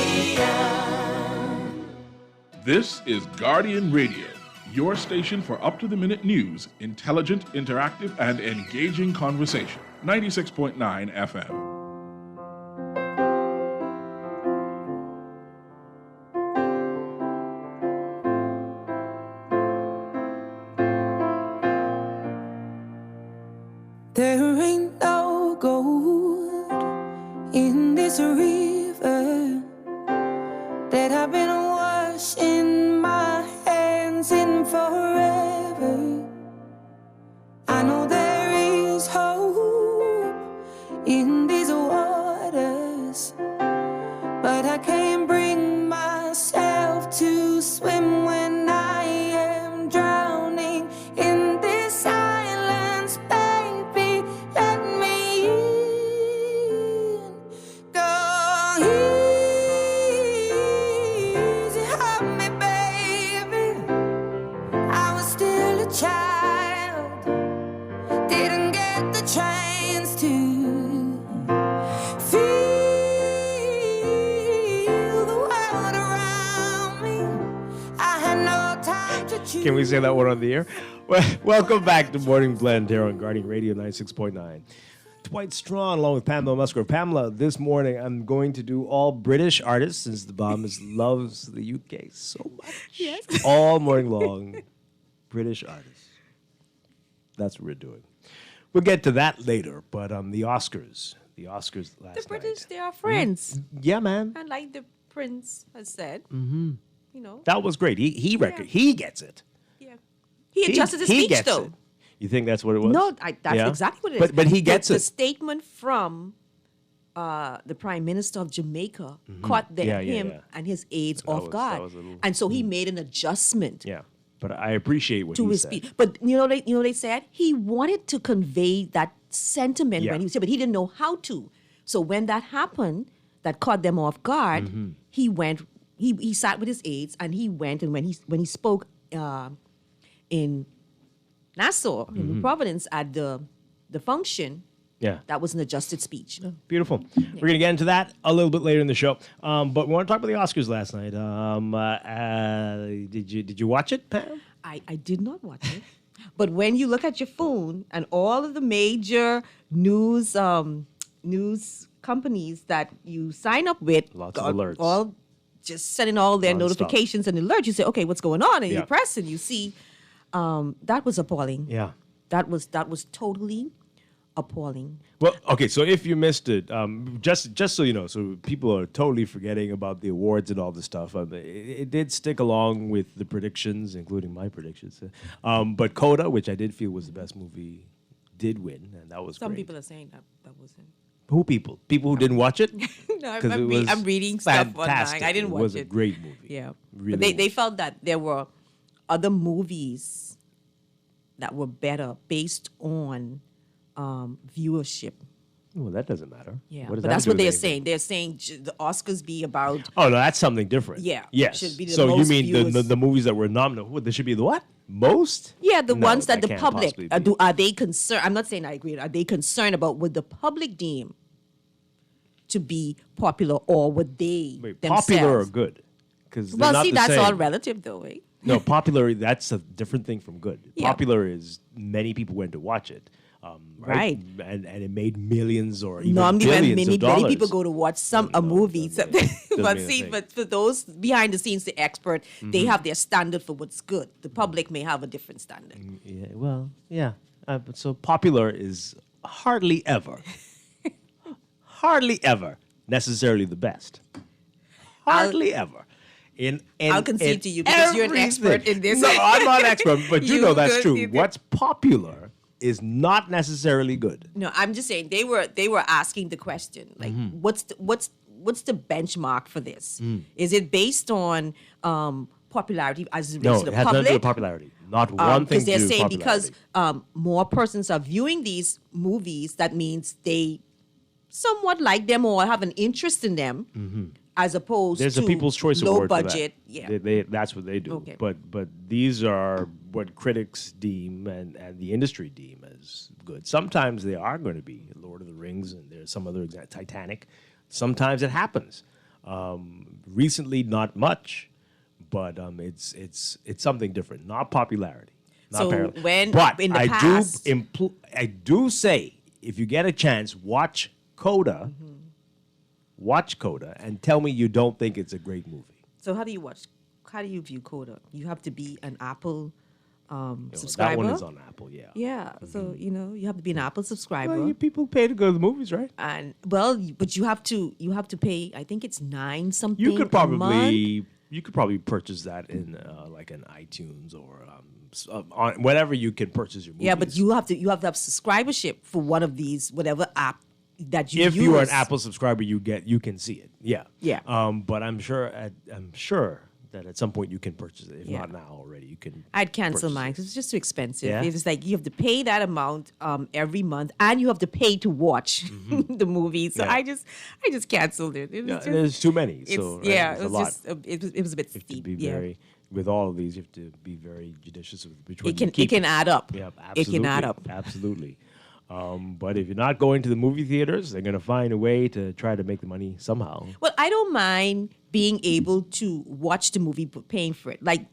This is Guardian Radio, your station for up-to-the-minute news, intelligent, interactive, and engaging conversation. 96.9 FM.
There ain't no gold in this river that I've been washing my hands in forever. I know there is hope in these waters, but I can't bring myself to swim when I am drowning in this silence. Baby, let me in. Go easy on me, baby. I was still a child, didn't get the chance to feel the world around me. I had no time to choose.
Can we say that one on the air? Well, welcome back to Morning Blend here on Guardian Radio 96.9. Dwight Strachan along with Pamela Musgrove. Pamela, this morning I'm going to do all British artists since the Bahamas loves the UK so much.
Yes.
All morning long, British artists. That's what we're doing. We'll get to that later, but the Oscars last
The
night.
British, they are friends.
Yeah, man.
And like the Prince has said,
Mm-hmm.
you know,
That was great. He gets it.
he adjusted his
he
speech
gets
though.
it. You think that's what it was?
No, that's
Yeah?
exactly what it is.
But he gets
The
it.
statement from the Prime Minister of Jamaica caught him and his aides off guard, and so he made an adjustment
Yeah, but I appreciate what
to
he
his
said.
speech. But they said he wanted to convey that sentiment
Yeah.
when he was here, but he didn't know how to. So when that happened, that caught them off guard.
Mm-hmm.
He went. He sat with his aides, and he went. And when he spoke in Nassau, in Providence, at the function,
Yeah.
that was an adjusted speech.
Beautiful. We're going to get into that a little bit later in the show. But we want to talk about the Oscars last night. Did you watch it, Pam?
I did not watch it. But when you look at your phone and all of the major news companies that you sign up with,
Lots of alerts.
all just sending all their
Non-stop.
notifications and alerts, you say, okay, what's going on? And
Yeah.
you press and you see that was appalling.
Yeah.
That was totally appalling.
Well, okay, so if you missed it, just so you know, so people are totally forgetting about the awards and all this stuff. It did stick along with the predictions, including my predictions. But Coda, which I did feel was the best movie, did win, and that was
Some
great.
people are saying that wasn't.
Who people? People who didn't watch it?
No,
'Cause it was
I'm reading stuff
fantastic.
online. I didn't watch it.
It was a great movie.
Yeah.
Really
But they felt that there were other movies that were better based on viewership.
Well, that doesn't matter.
Yeah,
What does
but
that
that's
do
what
with
they're
anything?
saying. They're saying the Oscars be about.
Oh, no, that's something different.
Yeah,
Yes.
should be the
so you
most
mean
viewers.
the movies that were nominated? What, there should be the what? Most?
Yeah, the
No,
ones that the
can't
public
possibly be.
are they concerned? I'm not saying I agree. Are they concerned about would the public deem to be popular, or would they themselves?
Popular or good? Because
Well, see, that's all relative, though, eh?
No, popular, that's a different thing from good.
Yeah.
Popular is many people went to watch it.
Right.
And it made millions or even
Normally,
billions
when many
of dollars.
people go to watch a movie, but
mean a
see,
thing.
but for those behind the scenes, the expert, they have their standard for what's good. The public may have a different standard.
Yeah, well, yeah. But so popular is hardly ever necessarily the best. Hardly ever.
I'll concede to you because you're an expert in this.
No, I'm not an expert, but you know that's true.
you-
What's popular is not necessarily good.
No, I'm just saying they were asking the question like, the benchmark for this? Is it based on popularity as it
No,
relates to
it
the
has
public?
nothing to do with popularity. Not one thing to
Because they're
do with
saying
popularity.
because more persons are viewing these movies, that means they somewhat like them or have an interest in them, as opposed
There's
to
a People's Choice
low
Award
budget.
for that.
Yeah.
That's what they do.
Okay.
But these are what critics deem and the industry deem as good. Sometimes they are going to be Lord of the Rings, and there's some other Titanic. Sometimes it happens. Recently, not much, but it's something different. Not popularity. Not
So
popularity.
when
but
in the
I
past,
I do say, if you get a chance, watch Coda. Watch Coda and tell me you don't think it's a great movie.
so how do you view Coda? You have to be an Apple
That
subscriber.
one is on Apple, yeah.
Yeah, so you have to be an Apple subscriber.
Well, people pay to go to the movies, right?
And but you have to pay. I think it's $9 something.
You could
a month.
probably purchase that in like an iTunes or on whatever you can purchase your movies.
Yeah, but you have to have subscribership for one of these whatever app that you
if
use.
you are an Apple subscriber, you can see it. Yeah,
Yeah.
But I'm sure that at some point you can purchase it. If not now already, you can.
I'd cancel
purchase
mine because it's just too expensive.
Yeah?
It's like you have to pay that amount every month, and you have to pay to watch the movie. So
Yeah.
I just canceled it. It was
Yeah,
just,
there's too many.
it's-
So right,
yeah,
it's
it
a
was
lot.
just it was a bit
You have to
steep.
be
Yeah.
very with all of these. You have to be very judicious with which one
It can
you keep.
it can add up.
Yeah,
It can add
absolutely.
up.
Absolutely. But if you're not going to the movie theaters, they're going to find a way to try to make the money somehow.
Well, I don't mind being able to watch the movie but paying for it. Like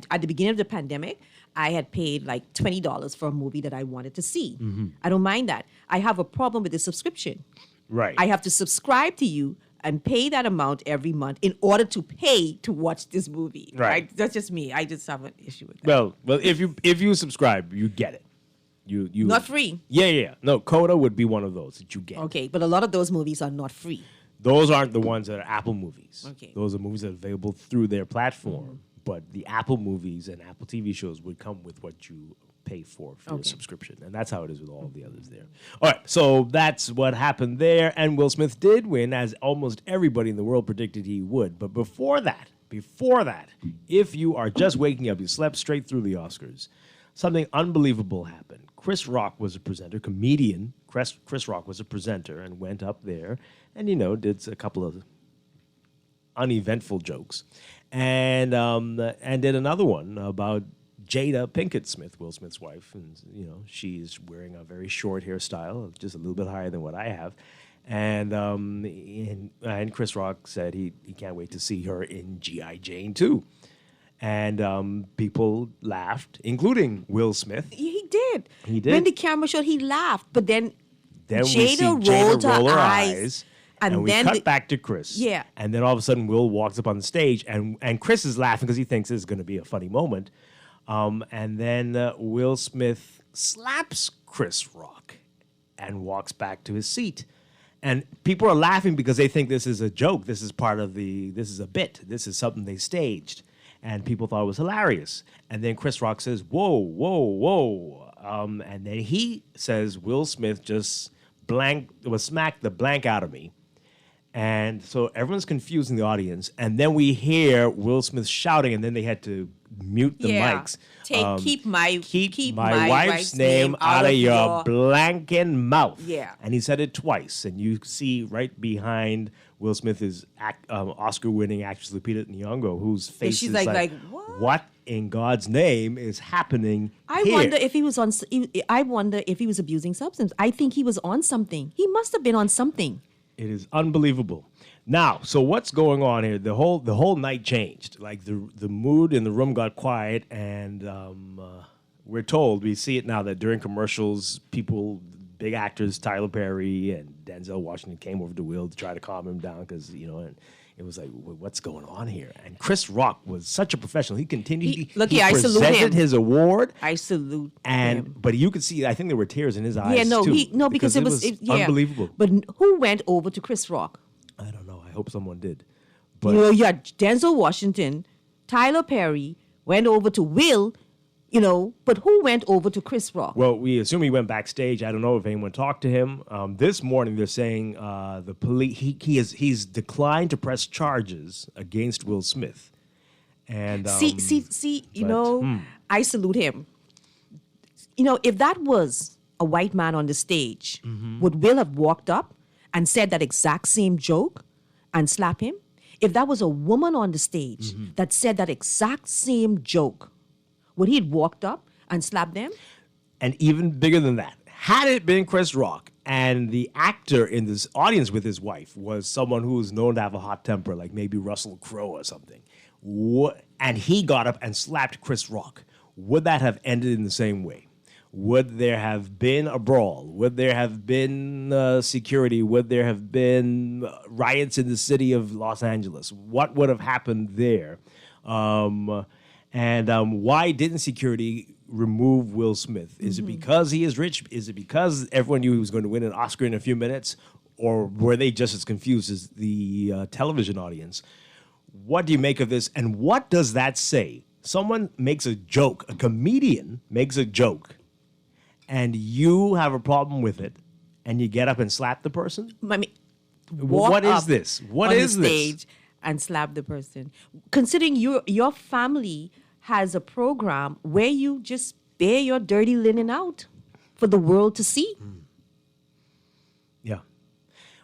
at the beginning of the pandemic, I had paid like $20 for a movie that I wanted to see. I don't mind that. I have a problem with the subscription.
Right.
I have to subscribe to you and pay that amount every month in order to pay to watch this movie.
Right.
That's just me. I just have an issue with that.
Well, if you subscribe, you get it. You
Not free.
Yeah. No, Coda would be one of those that you get.
Okay, but a lot of those movies are not free.
Those aren't the ones that are Apple movies.
Okay.
Those are movies that are available through their platform. But the Apple movies and Apple TV shows would come with what you pay for your subscription. And that's how it is with all the others there. All right, so that's what happened there. And Will Smith did win, as almost everybody in the world predicted he would. But before that, if you are just waking up, you slept straight through the Oscars, something unbelievable happened. Chris Rock was a presenter, comedian. Chris Rock was a presenter and went up there and, did a couple of uneventful jokes. And did another one about Jada Pinkett Smith, Will Smith's wife. And, she's wearing a very short hairstyle, just a little bit higher than what I have. And Chris Rock said he can't wait to see her in G.I. Jane 2. And people laughed, including Will Smith.
He did.
He did.
When the camera showed, he laughed. But then
we see
Jada
Jada
rolled
roll
her
her
eyes.
and we
then
cut back to Chris.
Yeah.
And then all of a sudden, Will walks up on the stage, and Chris is laughing because he thinks this is going to be a funny moment. And then Will Smith slaps Chris Rock and walks back to his seat. And people are laughing because they think this is a joke. This is this is a bit. This is something they staged. And people thought it was hilarious. And then Chris Rock says, whoa, whoa, whoa. And then he says, Will Smith just smacked the blank out of me. And so everyone's confused in the audience. And then we hear Will Smith shouting, and then they had to mute the mics.
Keep my
wife's name out of your blanking mouth.
Yeah.
And he said it twice. And you see right behind Will Smith is Oscar-winning actress Lupita Nyong'o, whose face
she's
is
like,
what in God's name is happening
I
here?
wonder if he was abusing substance. I think he was on something. He must have been on something.
It is unbelievable. Now, so what's going on here? The whole night changed. Like the mood in the room got quiet, and we're told, we see it now, that during commercials, big actors, Tyler Perry and Denzel Washington came over to Will to try to calm him down because, and it was like, what's going on here? And Chris Rock was such a professional. He continued.
I salute him.
Presented his award.
I salute him.
But you could see, I think there were tears in his eyes,
too. Because it was
unbelievable.
But who went over to Chris Rock?
I don't know. I hope someone did. But
You had Denzel Washington, Tyler Perry went over to Will. But who went over to Chris Rock?
Well, we assume he went backstage. I don't know if anyone talked to him. This morning, they're saying the police he's declined to press charges against Will Smith. And
I salute him. If that was a white man on the stage, would Will have walked up and said that exact same joke and slap him? If that was a woman on the stage that said that exact same joke, would he have walked up and slapped them?
And even bigger than that, had it been Chris Rock and the actor in this audience with his wife was someone who was known to have a hot temper, like maybe Russell Crowe or something, and he got up and slapped Chris Rock, would that have ended in the same way? Would there have been a brawl? Would there have been security? Would there have been riots in the city of Los Angeles? What would have happened there? Why didn't security remove Will Smith? Is it because he is rich? Is it because everyone knew he was going to win an Oscar in a few minutes? Or were they just as confused as the television audience? What do you make of this? And what does that say? Someone makes a joke, a comedian makes a joke, and you have a problem with it, and you get up and slap the person?
I mean,
what is this? What is this?
Stage and slap the person. Considering your family has a program where you just bear your dirty linen out for the world to see.
Yeah.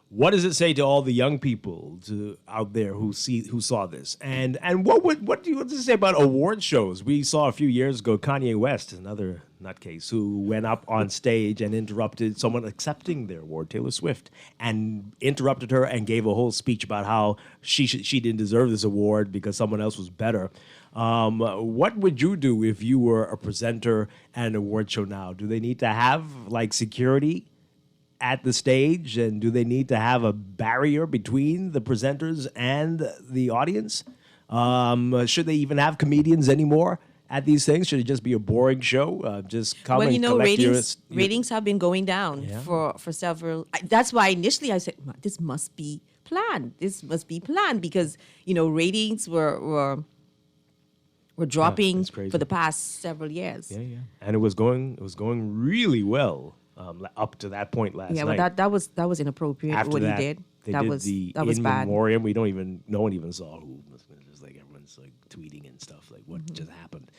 What does it say to all the young people out there who saw this? And what does it say about award shows? We saw a few years ago Kanye West, another nutcase, who went up on stage and interrupted someone accepting their award, Taylor Swift, and interrupted her and gave a whole speech about how she didn't deserve this award because someone else was better. What would you do if you were a presenter at an award show now? Do they need to have security at the stage, and do they need to have a barrier between the presenters and the audience? Should they even have comedians anymore at these things? Should it just be a boring show? Just come and collect
ratings have been going down for several. That's why initially I said this must be planned. This must be planned because ratings were dropping for the past several years.
Yeah, and it was going really well. Up to that point last night.
Yeah, but that was inappropriate.
After
what
that,
he did.
That
was
in
bad.
memoriam. No one even saw who. Just like everyone's tweeting and stuff like what just happened.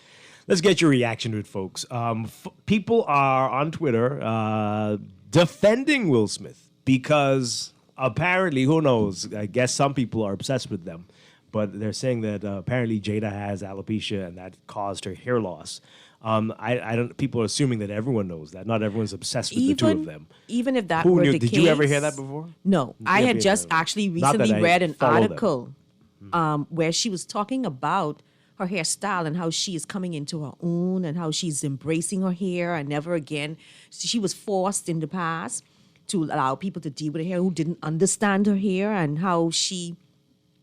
Let's get your reaction to it, folks. People are on Twitter defending Will Smith because apparently, who knows? I guess some people are obsessed with them, but they're saying that apparently Jada has alopecia and that caused her hair loss. I don't. People are assuming that everyone knows that. Not everyone's obsessed with the two of them.
Even if that were the case.
Did you ever hear that before?
No, I had just actually recently read an article where she was talking about her hairstyle and how she is coming into her own and how she's embracing her hair and never again. She was forced in the past to allow people to deal with her hair who didn't understand her hair, and how she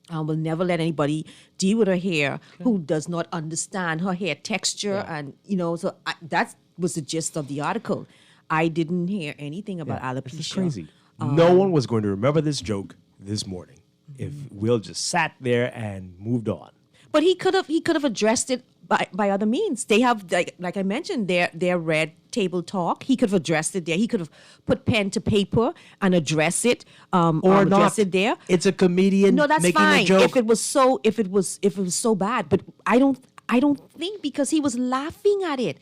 will never let anybody deal with her hair who does not understand her hair texture. And, so that was the gist of the article. I didn't hear anything about alopecia.
This is crazy. No one was going to remember this joke this morning if Will just sat there and moved on.
But he could have addressed it by other means. They have, like I mentioned, their red table talk. He could have addressed it there. He could have put pen to paper and address it, or
not.
Address it there.
It's a comedian.
No, that's
making
fine.
A joke.
If it was so bad, but I don't think because he was laughing at it.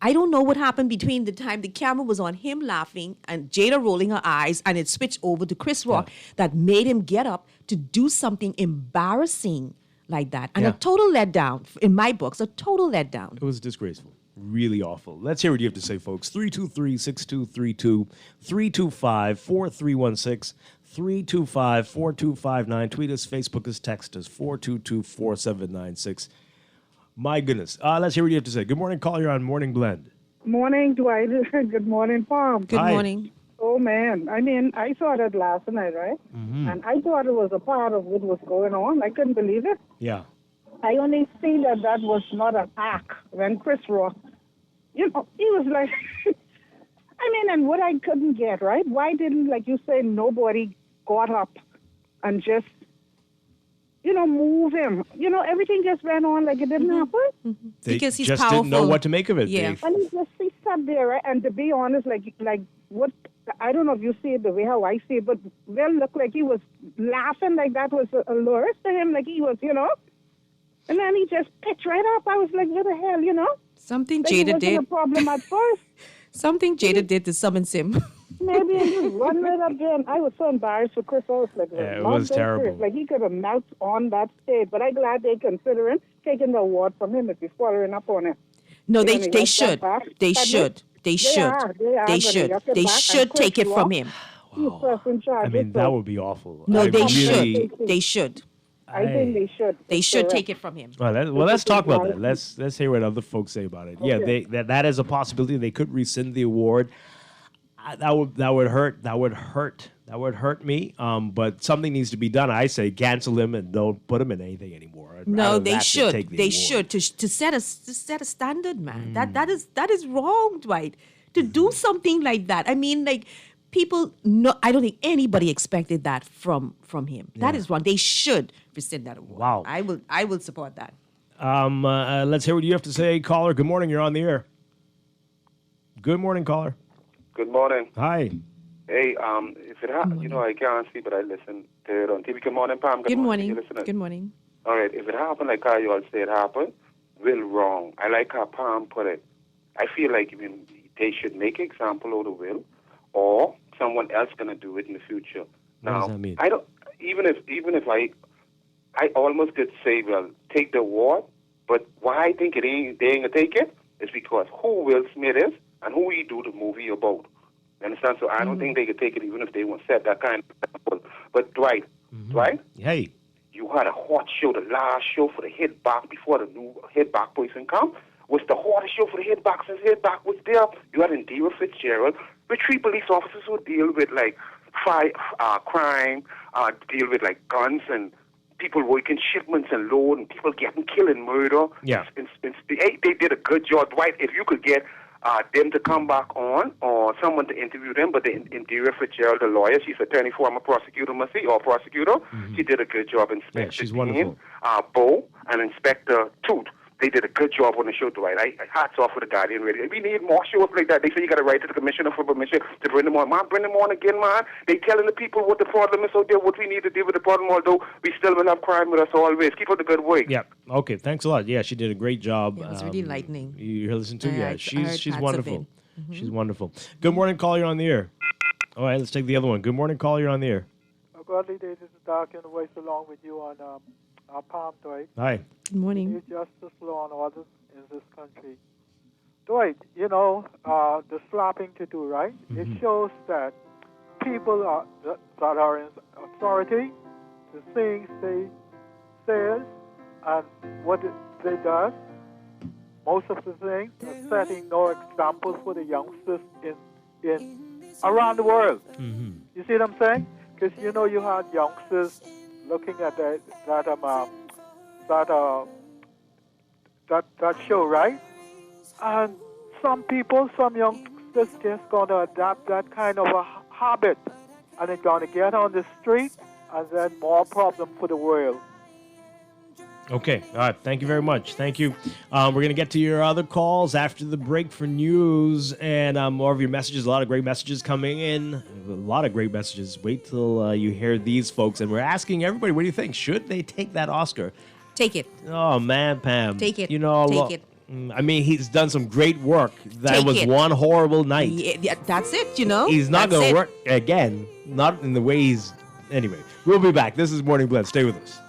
I don't know what happened between the time the camera was on him laughing and Jada rolling her eyes and it switched over to Chris Rock that made him get up to do something embarrassing like that. And a total letdown, in my books, a total letdown.
It was disgraceful. Really awful. Let's hear what you have to say, folks. 323-6232, 325-4316, 325-4259. Tweet us, Facebook us, text us, 422-4796. My goodness. Let's hear what you have to say. Good morning, caller. You're on Morning Blend.
Morning, Dwight. Good morning, Palm.
Good morning.
Oh, man. I mean, I saw that last night, right?
Mm-hmm.
And I thought it was a part of what was going on. I couldn't believe it.
Yeah.
I only see that was not an act when Chris Rock, he was like, I mean, and what I couldn't get, right? Why didn't, like you say, nobody got up and just move him. Everything just went on like it didn't happen.
They
Because he's
just
powerful.
didn't know what to make of it.
Yeah.
Dave.
And he sat there, right? And to be honest, like what, I don't know if you see it the way how I see it, but Will looked like he was laughing like that was a lure to him, like he was, And then he just picked right up. I was like, what the hell,
Something
like
Jada
it wasn't
did.
a problem at first.
Something Jada did to summon him.
Maybe he just run right up there. And I was so embarrassed for Chris. I was like,
Yeah, it
not
was
so
terrible.
Chris. Like he could have melted on that stage. But I'm glad they considering taking the award from him if he's following up on it.
No, they
When he
they
went
should.
back.
They
Pardon?
should. They should.
are. They
They
gonna
should.
yuck it
They
back. And
should
Chris
take it from
Rock,
him.
he's pressing
I
charges.
mean, that would be awful.
No,
I
they
really-
should. They should.
I think they should.
They should
Correct.
take it from him.
Well, let's talk about that. Let's hear what other folks say about it. Yeah,
Okay.
that is a possibility. They could rescind the award. That would hurt. That would hurt me. But something needs to be done. I say cancel him and don't put him in anything anymore. I'd
No,
rather
they
that than
should.
take the
They
award.
should to set a standard, man. That is wrong, Dwight. To do something like that. I mean, like people. No, I don't think anybody expected that from him. That
Yeah.
is wrong. They should rescind that award.
Wow.
I will support that.
Let's hear what you have to say, caller. Good morning. You're on the air. Good morning, caller.
Good morning.
Hi.
Hey, if it happens, I can't see, but I listen to it on TV. Good morning, Pam.
Good morning.
You listening?
Good morning.
All right, if it happened like how you all say it happened, Will wrong. I like how Pam put it. I feel like they should make an example out of Will, or someone else gonna do it in the future.
What does that mean?
I don't. Even if I almost could say, well, take the award, but why I think they ain't gonna take it is because who Will Smith is and who he do the movie about. You understand? So I don't think they could take it even if they want to set that kind of example. But Dwight,
Hey.
you had a hot show, the last show for the head back before the new head back person come. Was the hottest show for the head back since head back was there. You had Indira Fitzgerald with 3 police officers who deal with like crime, deal with like guns and people working shipments and load and people getting killed and murder.
Yeah.
They did a good job. Dwight, if you could get them to come back on or someone to interview them, but Indira Fitzgerald, the lawyer, she's attorney, former prosecutor, must say, or prosecutor, she did a good job. Inspector
she's
Dean,
wonderful.
Bo, and Inspector Toot. They did a good job on the show, Dwight. Hats off for the Guardian Radio. We need more shows like that. They say you got to write to the commissioner for permission to bring them on. Man, bring them on again, man. They telling the people what the problem is out there, what we need to deal with the problem, although we still will have crime with us always. Keep up the good work.
Yeah. Okay. Thanks a lot. Yeah, she did a great job.
It was really enlightening.
You listened to?
I
Yeah,
heard
she's
parts of
wonderful.
it.
She's wonderful. Good morning, caller. You're on the air. All right, let's take the other one. Good morning, caller. You're on the air.
Godly day, this is Dark in the voice along with you on our Palm, Dwight.
Hi.
Good morning.
We need justice, law, and order in this country. Dwight, the slapping to do, right? It shows that people that are in authority, the things they say and what they do, most of the things are setting no example for the youngsters in around the world. You see what I'm saying? Because you had youngsters looking at that show, right? And some youngsters just gonna adapt that kind of a habit, and they're gonna get on the street, and then more problem for the world.
Okay. All right. Thank you very much. Thank you. We're going to get to your other calls after the break for news and more of your messages. A lot of great messages coming in. A lot of great messages. Wait till you hear these folks. And we're asking everybody, what do you think? Should they take that Oscar?
Take it.
Oh, man, Pam.
Take it.
Take
it.
I mean, he's done some great work. That
Take
was
it.
one horrible night.
Yeah, that's it,
He's not
That's
going to
it.
work again. Not in the way he's... Anyway, we'll be back. This is Morning Blend. Stay with us.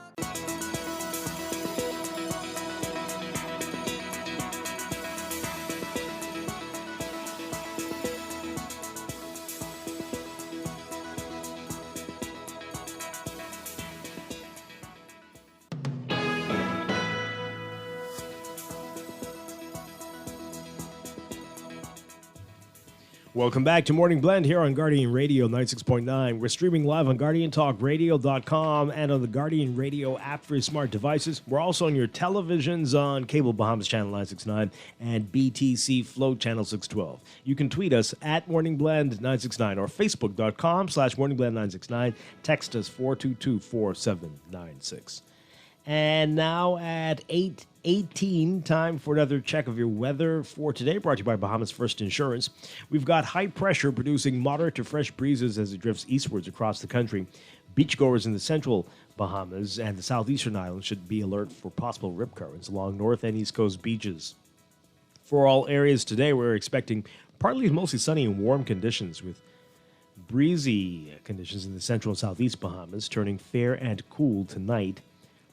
Welcome back to Morning Blend here on Guardian Radio 96.9. We're streaming live on GuardianTalkRadio.com and on the Guardian Radio app for your smart devices. We're also on your televisions on Cable Bahamas Channel 969 and BTC Flow Channel 612. You can tweet us at Morning Blend 969 or Facebook.com/Morning Blend 969. Text us 422-4796. And now at 8:18, time for another check of your weather for today, brought to you by Bahamas First Insurance. We've got high pressure producing moderate to fresh breezes as it drifts eastwards across the country. Beachgoers in the central Bahamas and the southeastern islands should be alert for possible rip currents along north and east coast beaches. For all areas today, we're expecting partly to mostly sunny and warm conditions with breezy conditions in the central and southeast Bahamas, turning fair and cool tonight.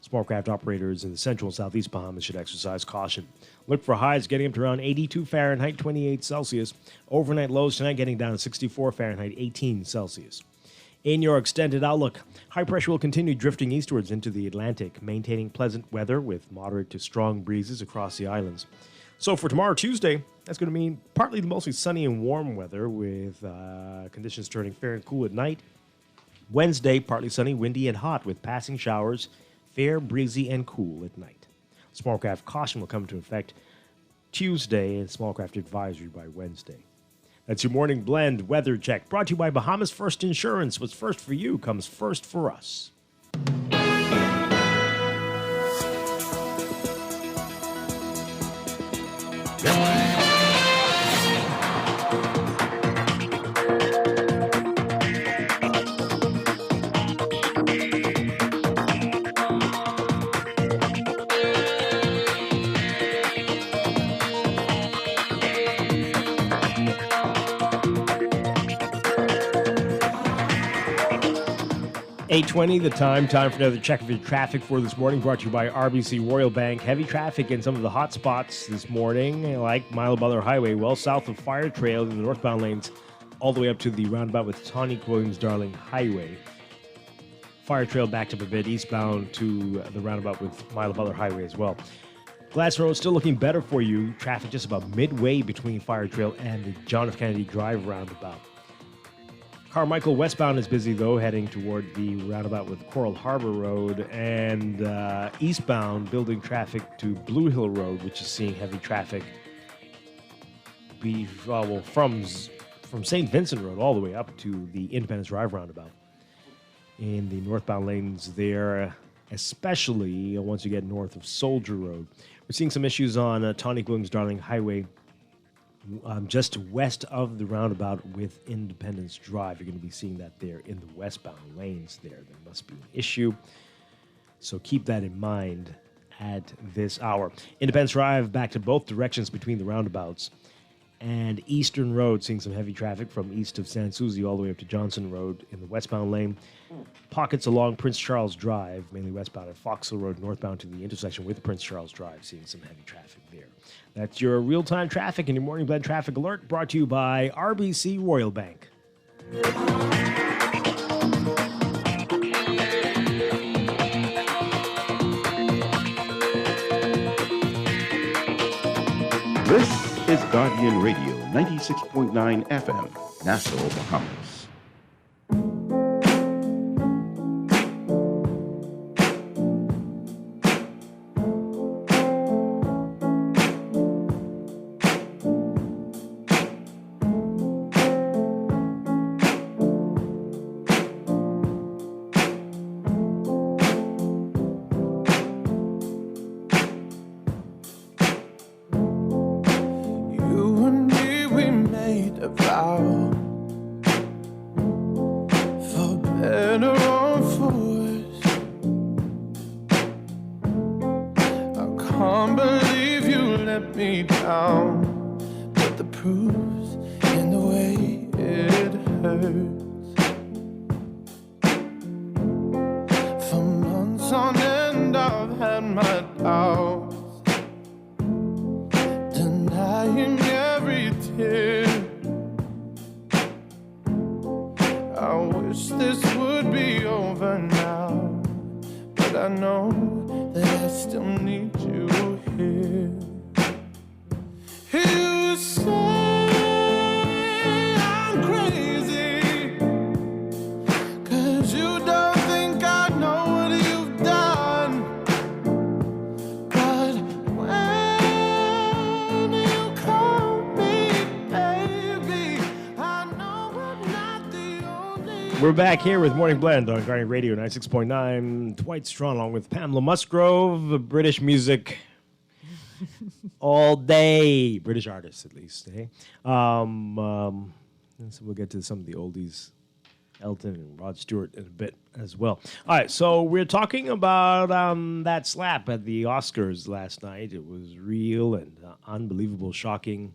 Small craft operators in the central and southeast Bahamas should exercise caution. Look for highs getting up to around 82 Fahrenheit, 28 Celsius. Overnight lows tonight getting down to 64 Fahrenheit, 18 Celsius. In your extended outlook, high pressure will continue drifting eastwards into the Atlantic, maintaining pleasant weather with moderate to strong breezes across the islands. So for tomorrow, Tuesday, that's going to mean partly to mostly sunny and warm weather with conditions turning fair and cool at night. Wednesday, partly sunny, windy, and hot with passing showers. Fair, breezy, and cool at night. Small craft caution will come into effect Tuesday and small craft advisory by Wednesday. That's your morning blend weather check, brought to you by Bahamas First Insurance. What's first for you comes first for us. 8:20, the time for another check of your traffic for this morning, brought to you by RBC Royal Bank. Heavy traffic in some of the hot spots this morning, like Mile Butler Highway, well south of Fire Trail in the northbound lanes, all the way up to the roundabout with Tawny Williams Darling Highway. Fire Trail backed up a bit eastbound to the roundabout with Mile Butler Highway as well. Glass Road still looking better for you. Traffic just about midway between Fire Trail and the John F. Kennedy Drive roundabout. Carmichael westbound is busy, though, heading toward the roundabout with Coral Harbor Road, and eastbound building traffic to Blue Hill Road, which is seeing heavy traffic from St. Vincent Road all the way up to the Independence Drive roundabout. In the northbound lanes there, especially once you get north of Soldier Road. We're seeing some issues on Tawny Williams Darling Highway, just west of the roundabout with Independence Drive. You're going to be seeing that there in the westbound lanes there. There must be an issue. So keep that in mind at this hour. Independence Drive back to both directions between the roundabouts. And Eastern Road seeing some heavy traffic from east of San Souci all the way up to Johnson Road in the westbound lane. Pockets along Prince Charles Drive, mainly westbound, at Fox Hill Road northbound to the intersection with Prince Charles Drive, seeing some heavy traffic there. That's your real-time traffic and your Morning Blend Traffic Alert, brought to you by RBC Royal Bank.
This is Guardian Radio, 96.9 FM, Nassau, Bahamas.
We're back here with Morning Blend on Guardian Radio 96.9. Dwight Strachan along with Pamela Musgrove, British music all day. British artists, at least. Eh? So we'll get to some of the oldies, Elton and Rod Stewart in a bit as well. All right, so we're talking about that slap at the Oscars last night. It was real and unbelievable, shocking.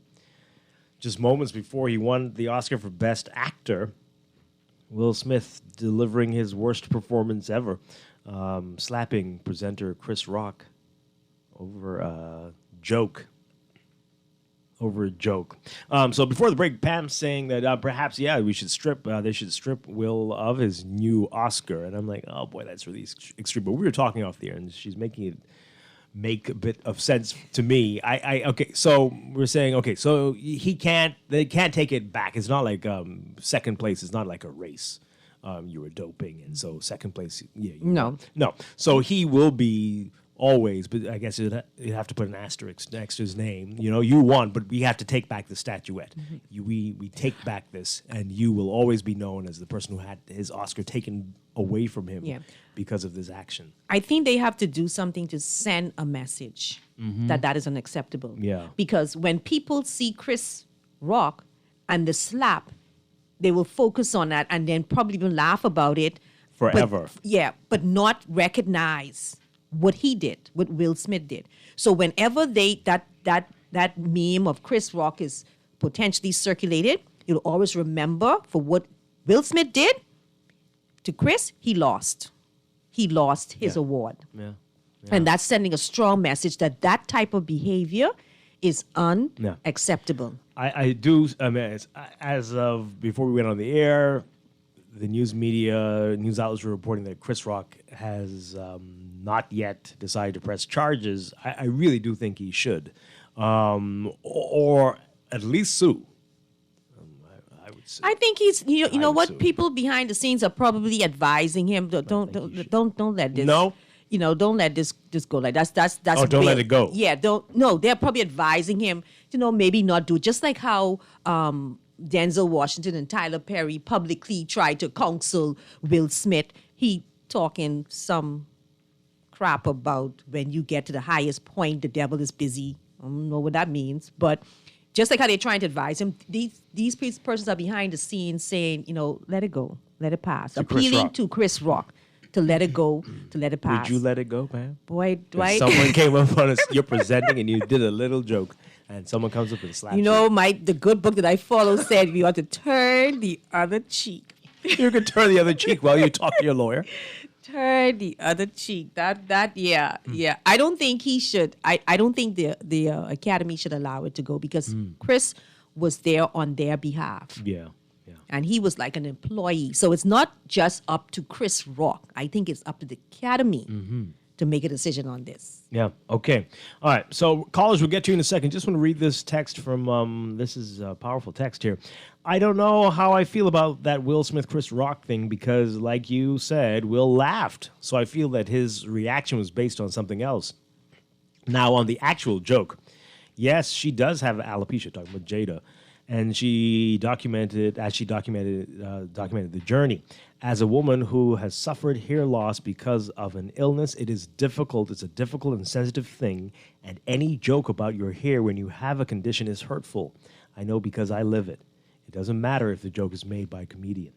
Just moments before he won the Oscar for Best Actor, Will Smith delivering his worst performance ever, slapping presenter Chris Rock over a joke. So before the break, Pam's saying that perhaps, we should they should strip Will of his new Oscar. And I'm like, oh boy, that's really extreme. But we were talking off the air, and she's making it make a bit of sense to me. Okay, so we're saying, so they can't take it back. It's not like second place is not like a race. You were doping, and so second place, no. So he will be always, but I guess you'd have to put an asterisk next to his name. You won, but we have to take back the statuette. We take back this, and you will always be known as the person who had his Oscar taken away from him because of this action.
I think they have to do something to send a message that is unacceptable.
Yeah.
Because when people see Chris Rock and the slap, they will focus on that and then probably even laugh about it.
Forever.
But not recognize what he did, what Will Smith did. So whenever that meme of Chris Rock is potentially circulated, you'll always remember for what Will Smith did to Chris, he lost. He lost his award.
Yeah.
And that's sending a strong message that type of behavior is unacceptable.
I do. I mean, as of before we went on the air, the news outlets were reporting that Chris Rock has not yet decided to press charges. I really do think he should, or at least sue. I would say.
I think he's. You know what? Sue. People behind the scenes are probably advising him. Don't let this.
No.
Don't let this go like that's.
Oh, don't let it go.
Yeah, don't. No, they're probably advising him. Maybe not do it. Just like how Denzel Washington and Tyler Perry publicly tried to counsel Will Smith. He talking some crap about when you get to the highest point, the devil is busy. I don't know what that means, but just like how they're trying to advise him, these persons are behind the scenes saying, let it go, let it pass, appealing to Chris Rock to let it go, to let it pass.
Would you let it go, man?
Boy, Dwight.
Someone came up on us, you're presenting and you did a little joke. And someone comes up and slaps you.
The good book that I follow said you ought to turn the other cheek.
You can turn the other cheek while you talk to your lawyer.
Turn the other cheek. Yeah. I don't think he should. I don't think the Academy should allow it to go because Chris was there on their behalf.
Yeah.
And he was like an employee. So it's not just up to Chris Rock. I think it's up to the Academy to make a decision on this.
Yeah, okay. All right, so callers, we'll get to you in a second. Just want to read this text from, this is a powerful text here. I don't know how I feel about that Will Smith-Chris Rock thing because, like you said, Will laughed. So I feel that his reaction was based on something else. Now, on the actual joke, yes, she does have alopecia, talking about Jada. And she documented the journey. As a woman who has suffered hair loss because of an illness, it is difficult. It's a difficult and sensitive thing. And any joke about your hair when you have a condition is hurtful. I know because I live it. It doesn't matter if the joke is made by a comedian.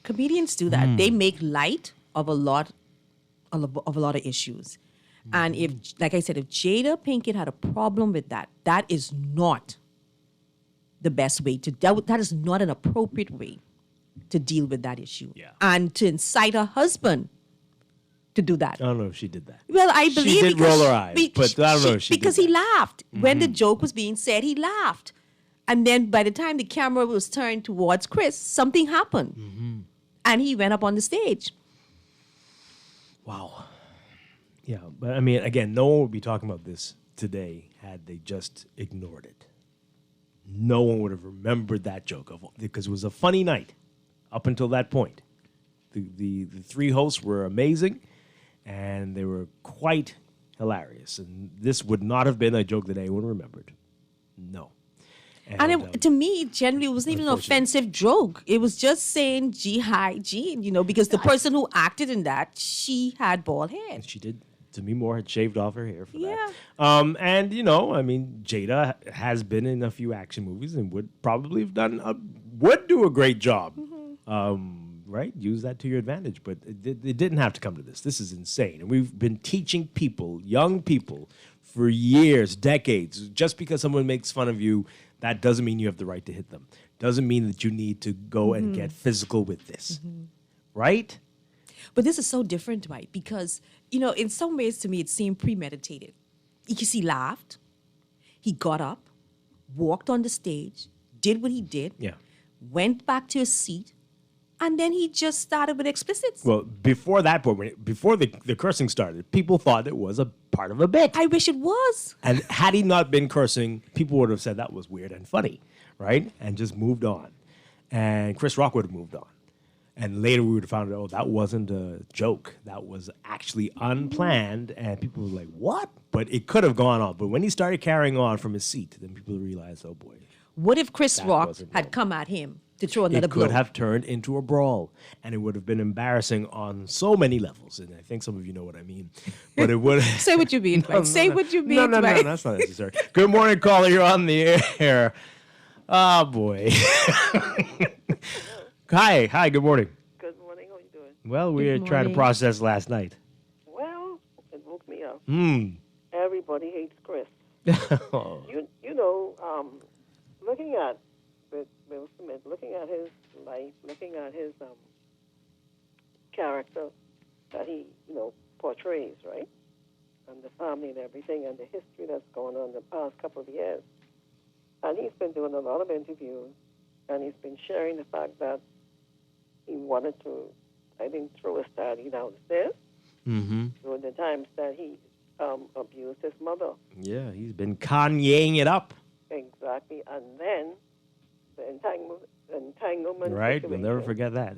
Comedians do that. They make light of a lot of issues. And if, like I said, if Jada Pinkett had a problem with that, that is not the best way to deal with. That is not an appropriate way to deal with that issue.
Yeah.
And to incite her husband to do that.
I don't know if she did that.
Well, I believe
she did roll her eyes, but I don't know if she
because
did
he laughed when the joke was being said. He laughed, and then by the time the camera was turned towards Chris, something happened, and he went up on the stage.
Wow. Yeah, but I mean, again, no one would be talking about this today had they just ignored it. No one would have remembered that joke because it was a funny night up until that point. The three hosts were amazing, and they were quite hilarious. And this would not have been a joke that anyone remembered. No.
And to me, generally, it wasn't even an offensive joke. It was just saying G hi G, because the person who acted in that, she had bald hair.
She did. Demi Moore had shaved off her hair for
Yeah.
that. And, Jada has been in a few action movies and would probably have would do a great job. Right? Use that to your advantage. But it didn't have to come to this. This is insane. And we've been teaching people, young people, for years, decades. Just because someone makes fun of you, that doesn't mean you have the right to hit them. Doesn't mean that you need to go and get physical with this. Right?
But this is so different, Dwight, because, in some ways to me it seemed premeditated. Because he laughed, he got up, walked on the stage, did what he did, went back to his seat, and then he just started with explicits.
Well, before that point, before the cursing started, people thought it was a part of a bit.
I wish it was.
And had he not been cursing, people would have said that was weird and funny, right? And just moved on. And Chris Rock would have moved on. And later we would have found out, that wasn't a joke. That was actually unplanned. And people were like, what? But it could have gone on. But when he started carrying on from his seat, then people realized, oh boy.
What if Chris Rock had come at him to throw another blow?
It could have turned into a brawl. And it would have been embarrassing on so many levels. And I think some of you know what I mean. But it would have...
Say what you mean, Dwight. Say what you mean,
No,
Dwight.
that's not necessary. Good morning, caller. You're on the air. Oh, boy. Hi, good morning.
Good morning, how are you doing?
Well, we were trying to process last night.
Well, it woke me up. Everybody hates Chris. Looking at Will Smith, looking at his life, looking at his character that he, portrays, right? And the family and everything, and the history that's going on the past couple of years. And he's been doing a lot of interviews, and he's been sharing the fact that he wanted to, throw a study downstairs during the times that he abused his mother.
Yeah, he's been Kanyeing it up.
Exactly. And then the entanglement
Right,
situation.
we'll never forget that.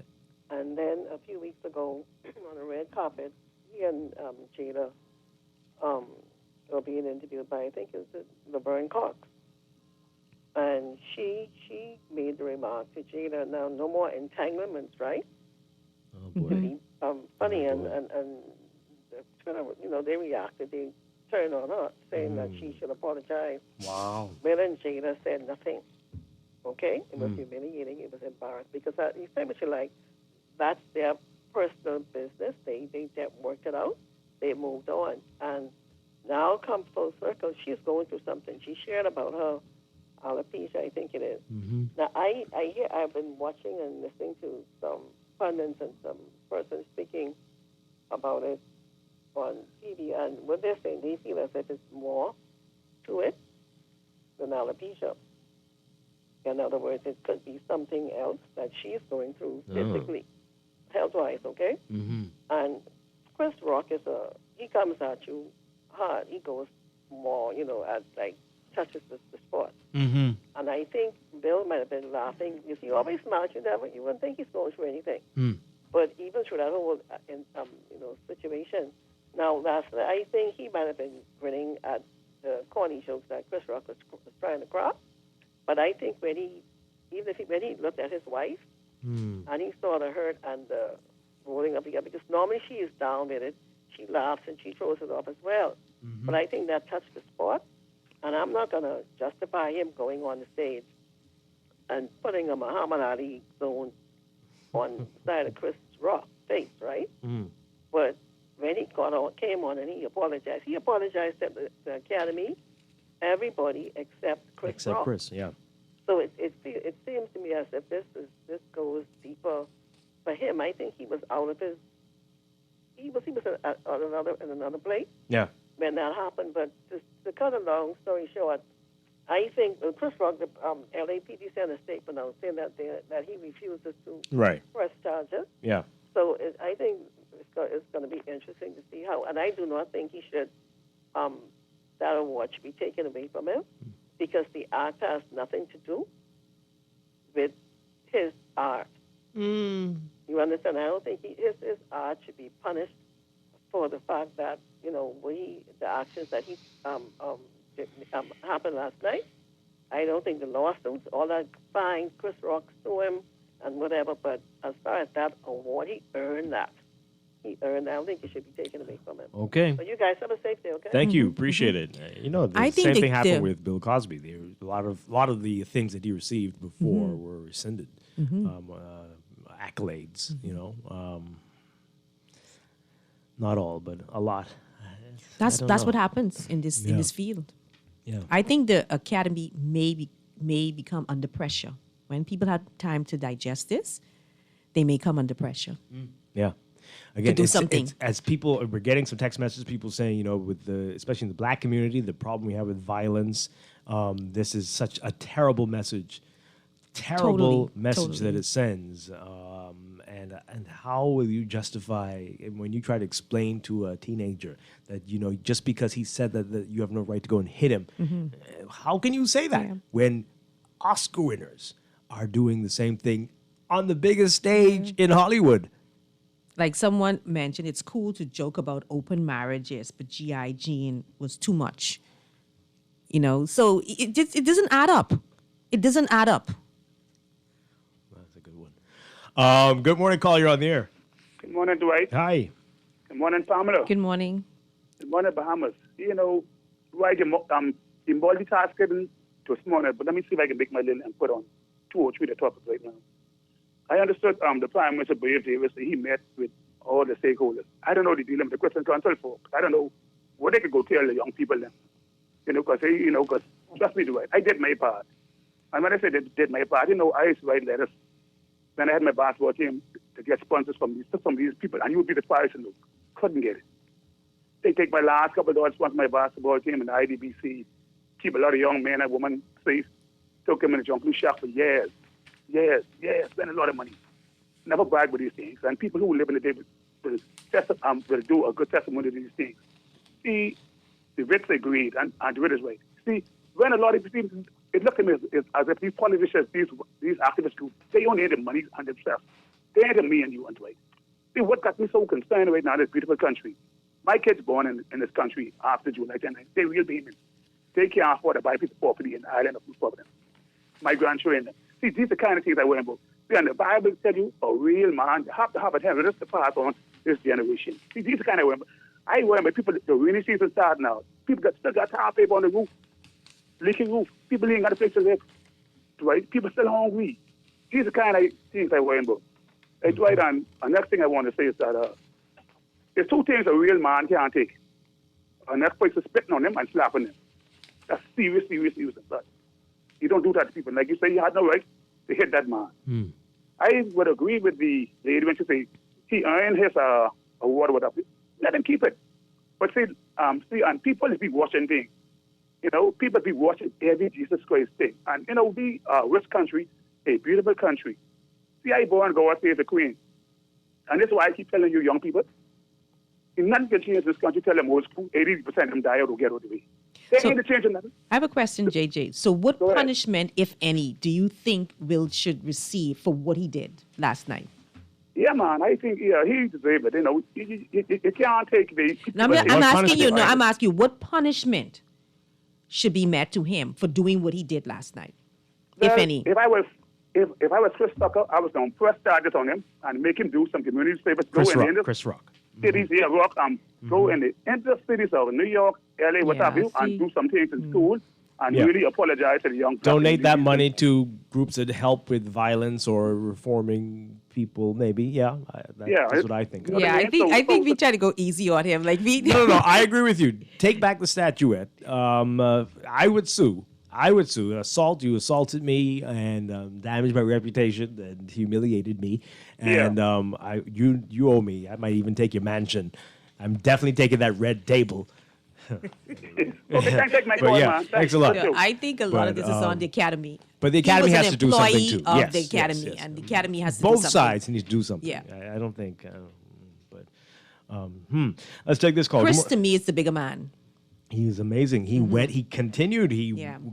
And then a few weeks ago, on a red carpet, he and Jada were being interviewed by, I think it was Laverne Cox. And she made the remark to Jada, now no more entanglements, right?
Oh, boy.
Really, funny, and they reacted. They turned on her, saying that she should apologize.
Wow.
Bill and Jada said nothing. Okay? It was humiliating. It was embarrassing. Because you say what you like, that's their personal business. They worked it out. They moved on. And now come full circle, she's going through something. She shared about her alopecia, I think it is. Now, I've been watching and listening to some pundits and some persons speaking about it on TV, and what they're saying, they feel as if it's more to it than alopecia. In other words, it could be something else that she's going through physically, health-wise, okay? And Chris Rock he comes at you hard. He goes more, touches the sport. And I think Bill might have been laughing because he always smiles. You wouldn't think he's going through anything. But even through that whole situation, now last night, I think he might have been grinning at the corny jokes that Chris Rock was trying to crack. But I think when he looked at his wife and he saw the hurt and the rolling up together, because normally she is down with it, she laughs and she throws it off as well. But I think that touched the sport. And I'm not going to justify him going on the stage and putting a Muhammad Ali zone on the side of Chris Rock's face, right? But when he came on and he apologized to the Academy, everybody except Chris Rock.
Except Chris, yeah.
So it seems to me as if this goes deeper for him. I think he was out of his. He was in another place.
Yeah.
When that happened, but to cut a long story short, I think Chris Rock, the LAPD sent a statement out saying that he refuses to press charges.
Yeah.
So I think it's going to be interesting to see how. And I do not think he should. That award should be taken away from him because the art has nothing to do with his art. You understand? I don't think his art should be punished for the fact that the actions that he happened last night. I don't think the lawsuits, all that fine, Chris Rock sue him and whatever, but as far as that award, he earned that. He earned that. I don't think it should be taken away from him.
Okay.
But you guys have a safe day, okay?
Thank you. Appreciate it. The
I think
same thing
the-
happened with Bill Cosby. There a lot of the things that he received before
Mhm.
were rescinded.
Mhm.
Accolades, not all, but a lot.
That's
I don't
what
know.
happens in this field.
Yeah.
I think the academy may become under pressure when people have time to digest this. They may come under pressure.
Yeah. Again,
do something.
as people, we're getting some text messages, people saying, with especially in the black community, the problem we have with violence, this is such a terrible message. Terrible message that it sends. And how will you justify when you try to explain to a teenager that, just because he said that you have no right to go and hit him, how can you say that when Oscar winners are doing the same thing on the biggest stage in Hollywood?
Like someone mentioned, it's cool to joke about open marriages, but G.I. Jane was too much. So it doesn't add up. It doesn't add up.
That's a good one. Good morning, caller. You're on the air.
Good morning, Dwight.
Hi.
Good morning, Pamela.
Good morning.
Good morning, Bahamas. Dwight, I'm multitasking this morning, but let me see if I can make my little input on 2 or 3 of the topics right now. I understood the Prime Minister Brave Davis, he met with all the stakeholders. I don't know the deal with the Christian Council for. I don't know what they could go tell the young people then. Because trust me, Dwight, I did my part. And when I say did my part, I used to write letters. Then I had my basketball team to get sponsors from these people, and you would be the person who couldn't get it. They take my last couple of dollars, sponsor my basketball team in the IDBC, keep a lot of young men and women safe, took them in the jungle shack for years, spend a lot of money. Never brag with these things. And people who live in the day will do a good testimony to these things. See, the Brits agreed, and the British right. See, when a lot of people, it looked at me as if these politicians, these activist groups, they only need the money and themselves. They ain't me and you and Dwight. See, what got me so concerned right now in this beautiful country, my kids born in this country after July 10th, they real payments. They can't afford to buy a piece of property in the island of Providence. My grandchildren. See, these are the kind of things I worry about. See, and the Bible tells you a real man, you have to have a inheritance to pass on this generation. See, these are the kind of worry about. I worry about people, the rainy season starting now. People still got tar paper on the roof, leaking roof. People ain't got a place to live. Right? People still hungry. These are the kind of things I worry about. Dwight, and the next thing I want to say is that there's 2 things a real man can't take. And that's place is spitting on them and slapping them. That's serious. But you don't do that to people. Like you say, you had no right to hit that man. I would agree with the lady when she say he earned his award or whatever. Let him keep it. But see, and people be watching things. People be watching every Jesus Christ thing. And, we are a rich country, a beautiful country. See, I born God save the Queen. And this is why I keep telling you young people, nothing can change this country. Tell them old school, 80% of them die out or get out of the way. They ain't changing nothing.
I have a question, JJ. So what punishment, if any, do you think Will should receive for what he did last night?
Yeah, man, I think he deserves it. You can't take the...
No, I'm asking you. No, I'm asking you, what punishment should be met to him for doing what he did last night, if any?
If I was Chris Tucker, I was going to press charges on him and make him do some community service.
Chris Rock.
Cities here, go in the intercities of New York, LA, what have you, and do some things in school and really apologize to the young people.
Donate that money to groups that help with violence or reforming people, maybe. That's what I think.
Yeah, I think we try to go easy on him.
No, I agree with you. Take back the statuette. I would sue. Assault, you assaulted me and damaged my reputation and humiliated me. And you owe me. I might even take your mansion. I'm definitely taking that red table.
Okay, thanks, my call, man.
Thanks a lot.
I think a lot of this is on the academy.
But the academy has to do something too.
Of the academy, and the academy has to do
both
something.
sides need to do something.
Yeah.
I don't think. Let's take this call.
Chris, to me, is the bigger man.
He was amazing. He went. He continued.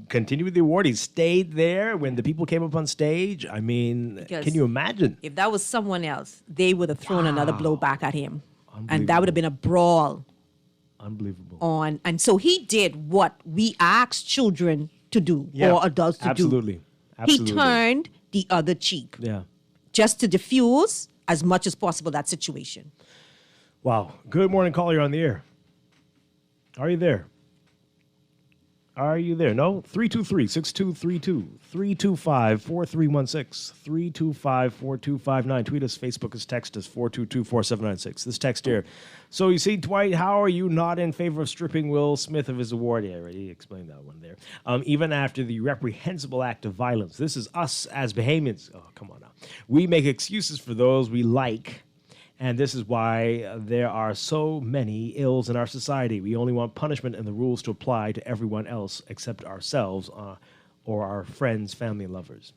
Continued with the award. He stayed there when the people came up on stage. I mean,
Because
can you imagine?
If that was someone else, they would have thrown another blow back at him, and that would have been a brawl.
Unbelievable.
And so he did what we asked children to do
Yeah,
or adults to
absolutely.
do.
Absolutely.
He turned the other cheek
Yeah.
just to diffuse as much as possible that situation.
Wow. Good morning, caller. You're on the air. Are you there? Are you there? No? 323-6232. 325-4316. 325-4259. Tweet us, Facebook us, text us, 422-4796. This text here. So you see, Dwight, how are you not in favor of stripping Will Smith of his award? Yeah, I already explained that one there. Even after the reprehensible act of violence. This is us as Bahamians. Oh, come on now. We make excuses for those we like. And this is why there are so many ills in our society. We only want punishment and the rules to apply to everyone else except ourselves or our friends, family, and lovers.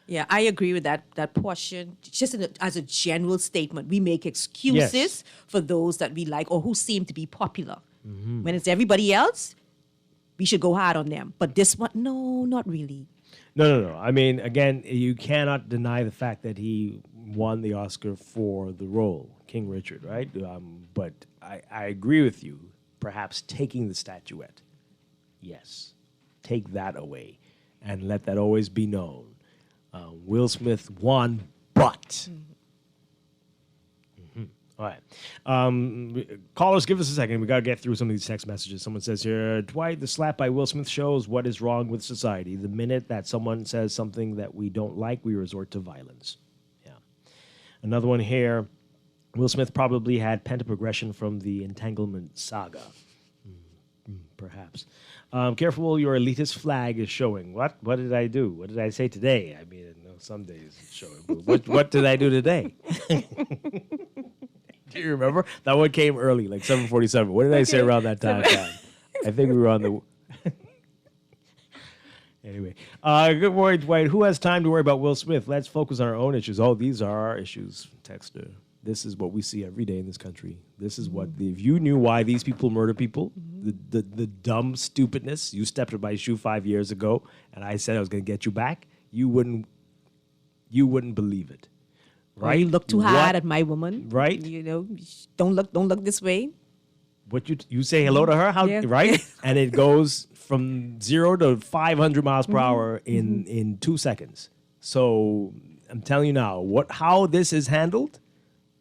Yeah, I agree with that portion. Just as a general statement, we make excuses for those that we like or who seem to be popular.
Mm-hmm.
When it's everybody else, we should go hard on them. But this one, no, not really.
No. I mean, again, you cannot deny the fact that he won the Oscar for the role, King Richard, right? But I agree with you. Perhaps taking the statuette, yes, take that away and let that always be known. Will Smith won, but... All right. Callers, give us a second. We got to get through some of these text messages. Someone says here, Dwight, the slap by Will Smith shows what is wrong with society. The minute that someone says something that we don't like, we resort to violence. Yeah. Another one here, Will Smith probably had pent-up aggression from the entanglement saga. Perhaps. Careful, your elitist flag is showing. What? What did I do? What did I say today? I mean, some days it's showing. But what did I do today? Do you remember? That one came early, like 7:47. What did I say around that time? I think we were on the... Anyway. Good morning, Dwight. Who has time to worry about Will Smith? Let's focus on our own issues. Oh, these are our issues, Texter. This is what we see every day in this country. This is what... If you knew why these people murder people, the dumb stupidness, you stepped in my shoe 5 years ago, and I said I was going to get you back, you wouldn't believe it.
Or
Right?
you look too hard at my woman.
Right?
You know, don't look this way.
What you say hello to her? How
Yeah.
right? And it goes from 0 to 500 miles per hour in 2 seconds. So I'm telling you now, how this is handled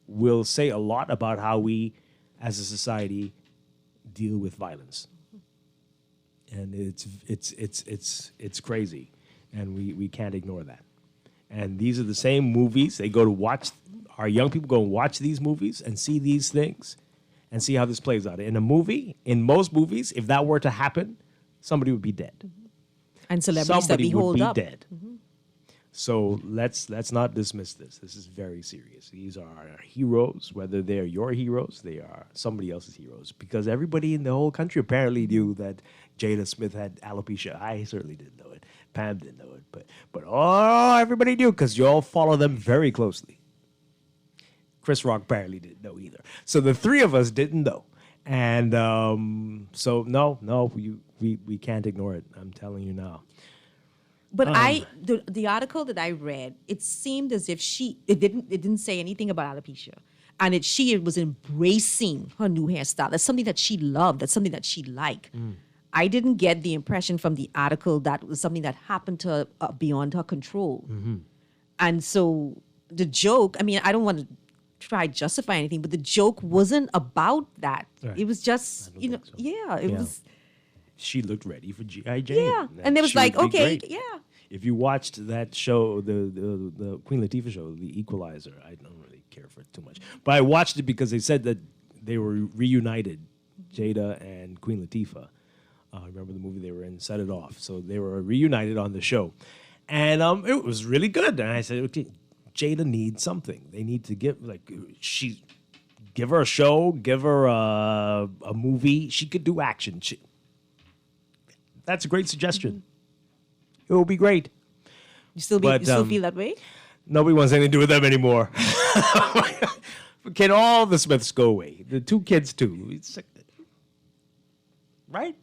will say a lot about how we, as a society, deal with violence. And it's crazy, and we can't ignore that. And these are the same movies. They go to watch, our young people go and watch these movies and see these things and see how this plays out. In a movie, in most movies, if that were to happen, somebody would be dead.
And celebrities
Somebody
that we
would
hold
be
up.
dead. So let's not dismiss this. This is very serious. These are our heroes, whether they're your heroes, they are somebody else's heroes. Because everybody in the whole country apparently knew that Jada Smith had alopecia. I certainly didn't know it. Pam didn't know it. But everybody knew because you all follow them very closely. Chris Rock apparently didn't know either. So the three of us didn't know. And so no, we can't ignore it. I'm telling you now.
But the article that I read, it seemed as if it didn't say anything about alopecia, and she was embracing her new hairstyle. That's something that she loved. That's something that she liked. I didn't get the impression from the article that it was something that happened to her beyond her control. And so the joke, I mean, I don't want to try to justify anything, but the joke wasn't about that.
Right.
It was just, it was.
She looked ready for G.I. Jane.
Yeah, and it was
she
like,
would be
okay,
great.
yeah.
If you watched that show, the Queen Latifah show, The Equalizer, I don't really care for it too much. But I watched it because they said that they were reunited, Jada and Queen Latifah. I remember the movie they were in, Set It Off. So they were reunited on the show. And it was really good. And I said, okay, Jada needs something. They need to give her a show, give her a movie. She could do action. That's a great suggestion. It will be great.
You still feel that way?
Nobody wants anything to do with them anymore. Can all the Smiths go away? The two kids too. It's like, right?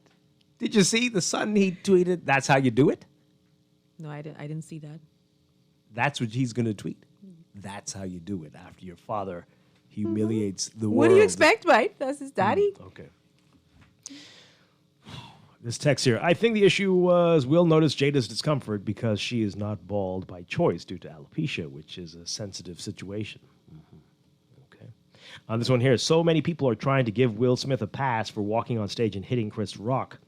Did you see the son? He tweeted, "That's how you do it."
No, I didn't see that.
That's what he's going to tweet. That's how you do it after your father humiliates the world.
What do you expect, right? That's his daddy.
Okay. This text here. I think the issue was Will noticed Jada's discomfort because she is not bald by choice due to alopecia, which is a sensitive situation. Okay. This one here. So many people are trying to give Will Smith a pass for walking on stage and hitting Chris Rock.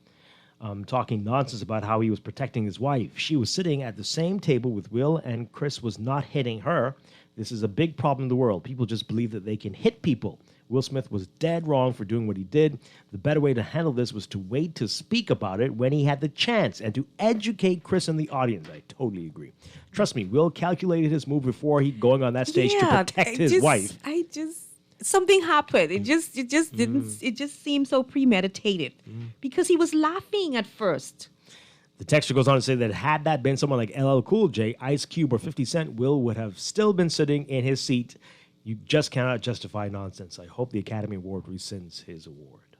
Talking nonsense about how he was protecting his wife. She was sitting at the same table with Will, and Chris was not hitting her. This is a big problem in the world. People just believe that they can hit people. Will Smith was dead wrong for doing what he did. The better way to handle this was to wait to speak about it when he had the chance and to educate Chris and the audience. I totally agree. Trust me, Will calculated his move before he going on that stage to protect his wife.
Something happened. It just didn't. It just seemed so premeditated because he was laughing at first.
The texter goes on to say that had that been someone like LL Cool J, Ice Cube, or 50 Cent, Will would have still been sitting in his seat. You just cannot justify nonsense. I hope the Academy Award rescinds his award.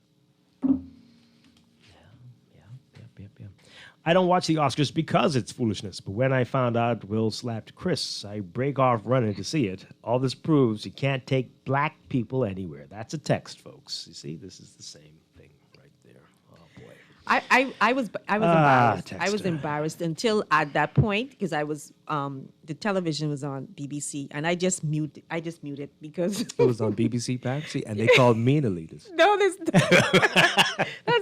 Yeah. I don't watch the Oscars because it's foolishness, but when I found out Will slapped Chris, I break off running to see it. All this proves you can't take black people anywhere. That's a text, folks. You see, this is the same thing right there. Oh, boy.
I was embarrassed. I was embarrassed until at that point because I was the television was on BBC and I just muted because
it was on BBC Patsy and they called me an elitist.
No, that's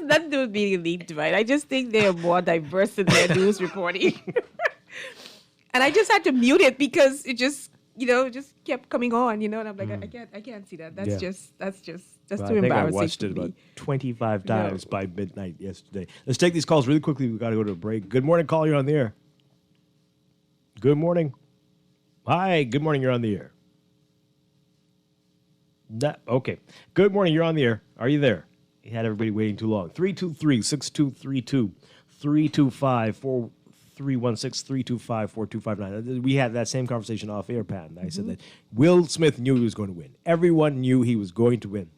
nothing to do with being elite, Dwight. I just think they are more diverse in their news reporting, and I just had to mute it because it just kept coming on, and I'm like I can't see that. That's just too embarrassing.
I watched it about 25 times by midnight yesterday. Let's take these calls really quickly. We've got to go to a break. Good morning, caller. You're on the air. Good morning. Hi. Good morning. You're on the air. Okay. Good morning. You're on the air. Are you there? You had everybody waiting too long. 323-6232. 325-4316. 325-4259. We had that same conversation off air, Pat. I said that Will Smith knew he was going to win. Everyone knew he was going to win.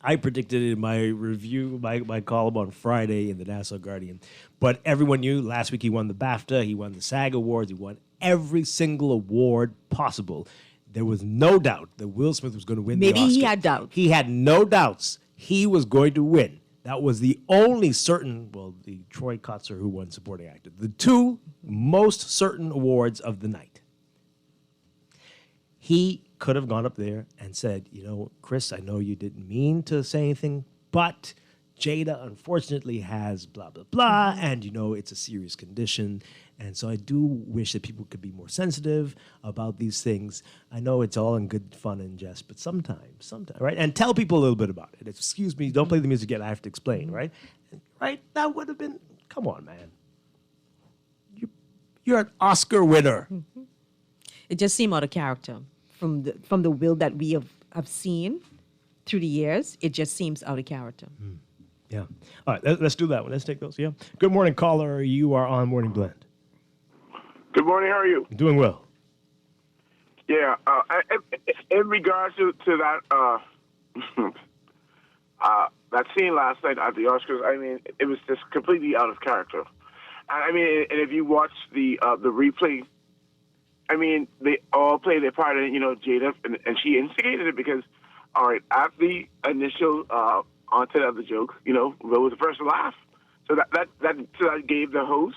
I predicted it in my review, my column on Friday in the Nassau Guardian. But everyone knew last week he won the BAFTA, he won the SAG Awards, he won every single award possible. There was no doubt that Will Smith was going to win the Oscar.
Maybe he had doubts.
He had no doubts he was going to win. That was the only certain, the Troy Kotsur who won supporting actor, the two most certain awards of the night. He could have gone up there and said, Chris, I know you didn't mean to say anything, but Jada unfortunately has blah, blah, blah, and it's a serious condition. And so I do wish that people could be more sensitive about these things. I know it's all in good fun and jest, but sometimes, right? And tell people a little bit about it. Excuse me, don't play the music yet, I have to explain, right? Right? That would have been, come on, man. You're an Oscar winner.
Mm-hmm. It just seemed out of character. From the Will that we have seen through the years, it just seems out of character.
Yeah. All right, let's do that one. Let's take those, yeah. Good morning, caller. You are on Morning Blend.
Good morning. How are you?
Doing well.
Yeah. In regards to that that scene last night at the Oscars, I mean, it was just completely out of character. I mean, and if you watch the replay, I mean, they all play their part in, Jada, and she instigated it because, all right, at the initial onset of the joke, Will was the first to laugh. So that gave the host,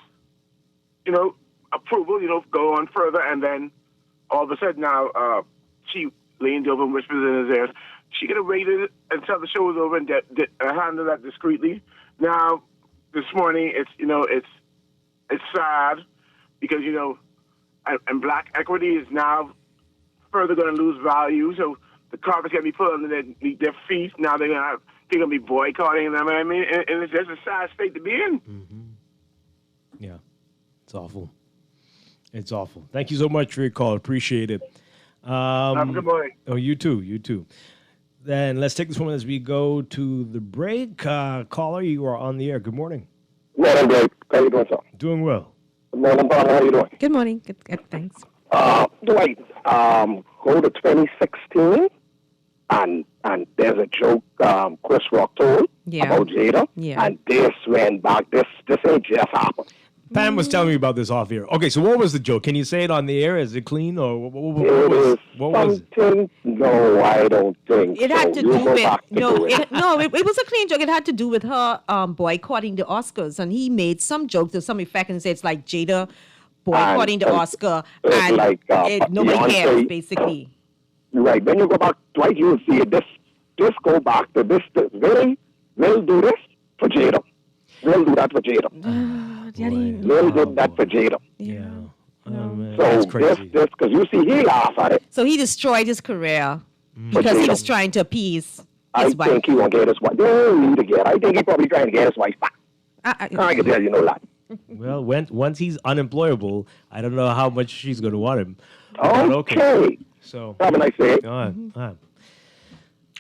approval, go on further, and then all of a sudden now she leaned over and whispered in his ear. She could have waited until the show was over and handled that discreetly. Now, this morning, it's sad because, and black equity is now further going to lose value. So the carpet's going to be put under their feet. Now they're going to be boycotting them. I mean, and it's just a sad state to be in.
Mm-hmm. Yeah, it's awful. It's awful. Thank you so much for your call. Appreciate it.
Have a good morning.
Oh, you too. Then let's take this one as we go to the break. Caller, you are on the air. Good morning.
Morning, Blake. How you doing, sir?
Doing well.
Good morning, Bob. How you doing?
Good morning. Good thanks.
Dwight, go to 2016, and there's a joke Chris Rock told about Jada, and this went back. This ain't just happened.
Pam was telling me about this off air. Okay, so what was the joke? Can you say it on the air? Is it clean or what was it?
No, I don't think
It had
so.
to
You
do
go
with
back to do it.
it was a clean joke. It had to do with her boycotting the Oscars, and he made some joke to some effect and said it's like Jada boycotting the Oscar, and nobody
Beyonce,
cares basically.
Right. When you go back, Dwight, you'll see it. This go back to this. We'll do this for Jada. We'll do that for Jada. We'll do that for Jada.
Yeah.
So this, because you see, he laughed at it.
So he destroyed his career because he was trying to appease his wife.
I think he won't get his wife. They don't need to get. I think he's probably trying to get his wife back. I can tell you no lie.
Well, once he's unemployable, I don't know how much she's going to want him.
Okay.
So,
how can I say it?
Go on.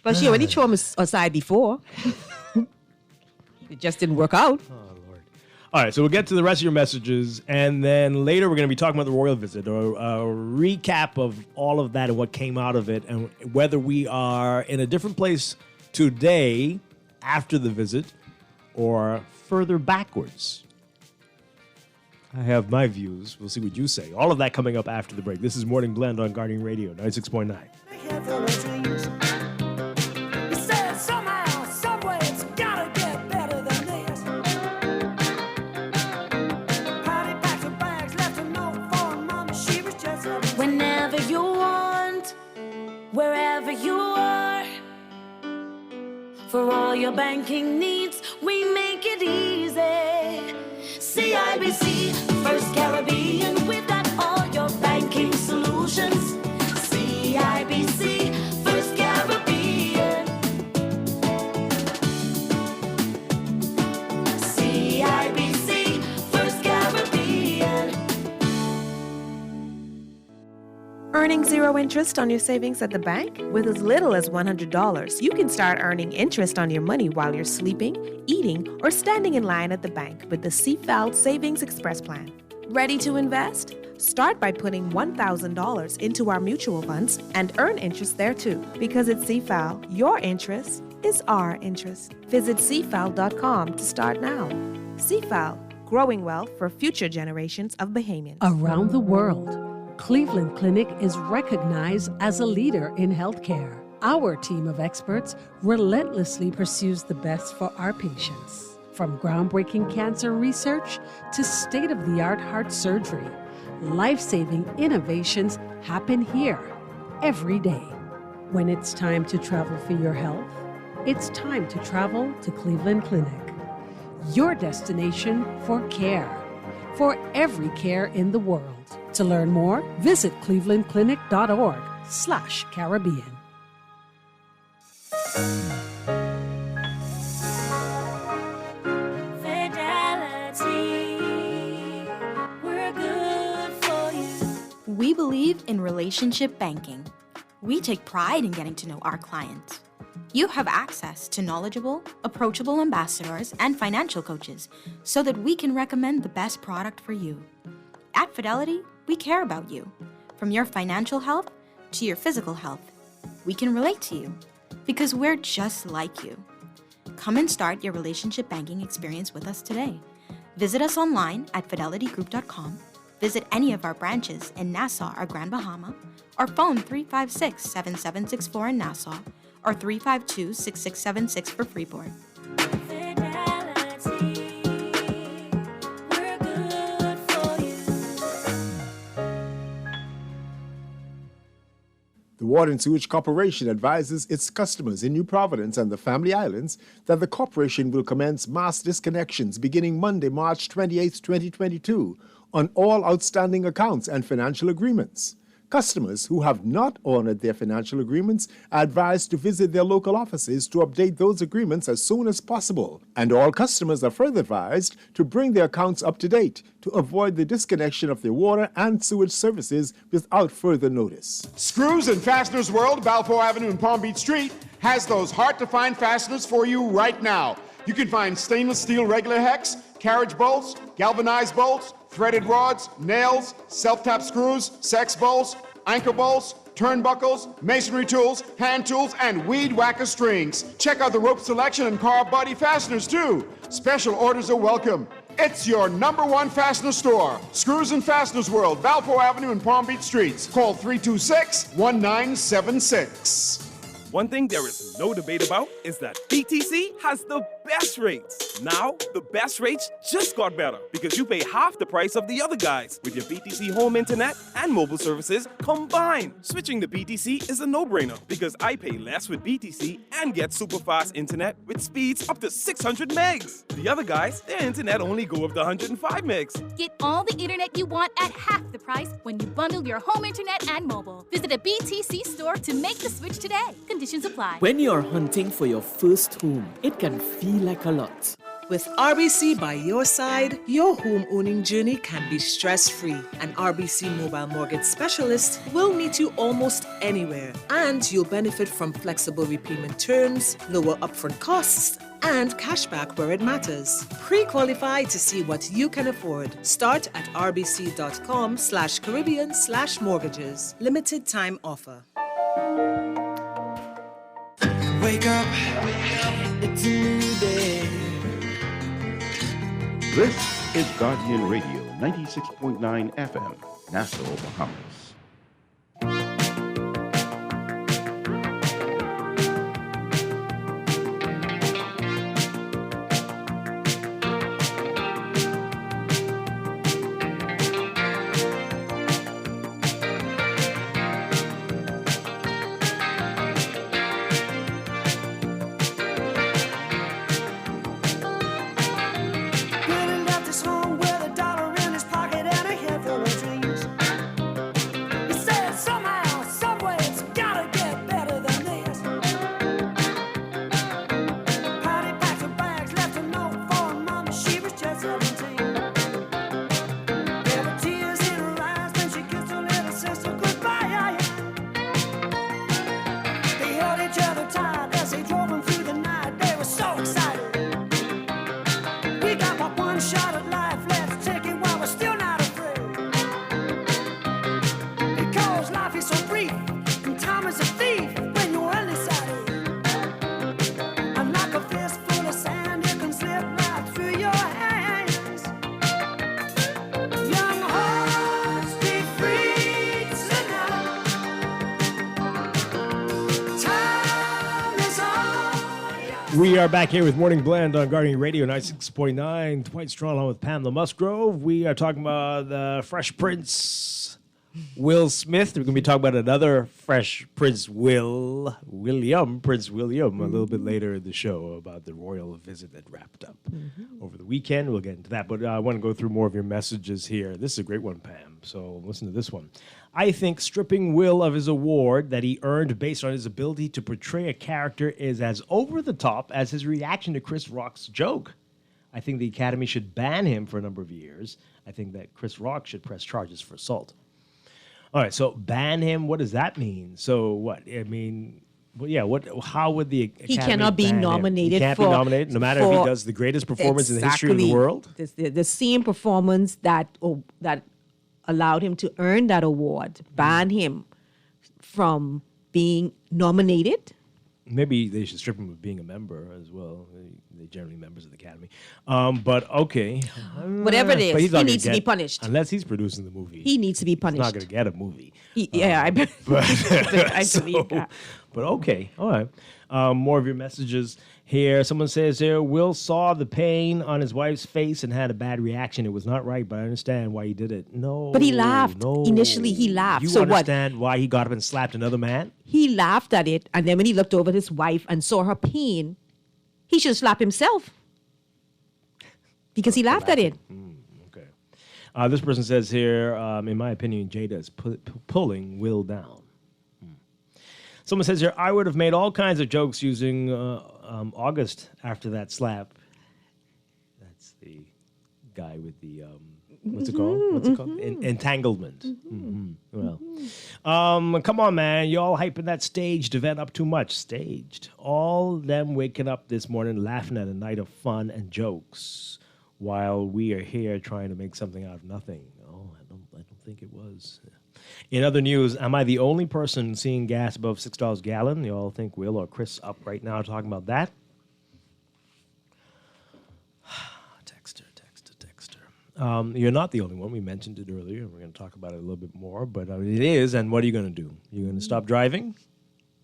But she already threw him aside before. It just didn't work out.
All right, so we'll get to the rest of your messages, and then later we're going to be talking about the royal visit, or a recap of all of that and what came out of it, and whether we are in a different place today after the visit or further backwards. I have my views. We'll see what you say. All of that coming up after the break. This is Morning Blend on Guardian Radio, 96.9.
Whenever you want, wherever you are, for all your banking needs, we make it easy. CIBC, First Caribbean, we've got all your banking solutions. CIBC, First Caribbean. CIBC, First Caribbean.
Earning zero interest on your savings at the bank? With as little as $100, you can start earning interest on your money while you're sleeping, eating, or standing in line at the bank with the CFAL Savings Express Plan. Ready to invest? Start by putting $1,000 into our mutual funds and earn interest there too. Because at CFAL, your interest is our interest. Visit CFAL.com to start now. CFAL, growing wealth for future generations of Bahamians.
Around the world, Cleveland Clinic is recognized as a leader in healthcare. Our team of experts relentlessly pursues the best for our patients. From groundbreaking cancer research to state-of-the-art heart surgery, life-saving innovations happen here every day. When it's time to travel for your health, it's time to travel to Cleveland Clinic. Your destination for care, for every care in the world. To learn more, visit clevelandclinic.org/Caribbean.
Fidelity, we're good for you.
We believe in relationship banking. We take pride in getting to know our clients. You have access to knowledgeable, approachable ambassadors and financial coaches so that we can recommend the best product for you. At Fidelity, we care about you. From your financial health to your physical health, we can relate to you because we're just like you. Come and start your relationship banking experience with us today. Visit us online at fidelitygroup.com. Visit any of our branches in Nassau or Grand Bahama, or phone 356-7764 in Nassau or 352-6676 for Freeport.
The Water and Sewage Corporation advises its customers in New Providence and the Family Islands that the corporation will commence mass disconnections beginning Monday, March 28, 2022, on all outstanding accounts and financial agreements. Customers who have not honored their financial agreements are advised to visit their local offices to update those agreements as soon as possible. And all customers are further advised to bring their accounts up to date to avoid the disconnection of their water and sewage services without further notice.
Screws and Fasteners World, Balfour Avenue and Palm Beach Street, has those hard-to-find fasteners for you right now. You can find stainless steel regular hex, carriage bolts, galvanized bolts, threaded rods, nails, self-tap screws, sex bolts, anchor bolts, turnbuckles, masonry tools, hand tools, and weed whacker strings. Check out the rope selection and car body fasteners too. Special orders are welcome. It's your #1 fastener store. Screws and Fasteners World, Valpo Avenue and Palm Beach Streets. Call 326-1976.
One thing there is no debate about is that BTC has the best rates. Now, the best rates just got better because you pay half the price of the other guys with your BTC home internet and mobile services combined. Switching to BTC is a no-brainer because I pay less with BTC and get super fast internet with speeds up to 600 megs. The other guys, their internet only go up to 105 megs.
Get all the internet you want at half the price when you bundle your home internet and mobile. Visit a BTC store to make the switch today. Conditions apply.
When you're hunting for your first home, it can feel like a lot.
With RBC by your side, your home owning journey can be stress-free. An RBC mobile mortgage specialist will meet you almost anywhere, and you'll benefit from flexible repayment terms, lower upfront costs, and cashback where it matters. Pre-qualify to see what you can afford. Start at rbc.com/Caribbean/mortgages. Limited time offer.
Wake up, it's a new day.
This is Guardian Radio, 96.9 FM, Nassau, Bahamas.
We are back here with Morning Blend on Guardian Radio 96.9. Dwight Strachan with Pamela Musgrove. We are talking about the Fresh Prince, Will Smith. We're going to be talking about another Fresh Prince, Prince William, a little bit later in the show about the royal visit that wrapped up over the weekend. We'll get into that, but I want to go through more of your messages here. This is a great one, Pam, so listen to this one. I think stripping Will of his award that he earned based on his ability to portray a character is as over the top as his reaction to Chris Rock's joke. I think the Academy should ban him for a number of years. I think that Chris Rock should press charges for assault. All right, so ban him, what does that mean? So what? I mean, well, yeah, how would the Academy
He cannot be
ban him?
nominated.
He can't be nominated, no matter if he does the greatest performance in the history of the world?
The same performance that allowed him to earn that award, ban him from being nominated.
Maybe they should strip him of being a member as well. They're generally members of the Academy. But okay.
Whatever it is,
But he's not
he
gonna
needs to be punished.
Unless he's producing the movie.
He needs to be punished.
He's not going to get a movie.
I believe that.
But okay, all right. More of your messages here. Someone says here, Will saw the pain on his wife's face and had a bad reaction. It was not right, but I understand why he did it. No.
But he laughed.
No.
Initially, he laughed.
You
So what?
understand why he got up and slapped another man?
He laughed at it, and then when he looked over at his wife and saw her pain, he should slap himself because he laughed at it.
This person says here, in my opinion, Jada is pulling Will down. Someone says here, I would have made all kinds of jokes using August after that slap. That's the guy with the, what's it called? Entanglement. Well, come on, man. You all hyping that staged event up too much. Staged. All them waking up this morning laughing at a night of fun and jokes while we are here trying to make something out of nothing. Oh, I don't think it was. In other news, am I the only person seeing gas above $6 a gallon? You all think Will or Chris up right now talking about that? Texter. You're not the only one. We mentioned it earlier. We're going to talk about it a little bit more, but it is. And what are you going to do? You're going to stop driving?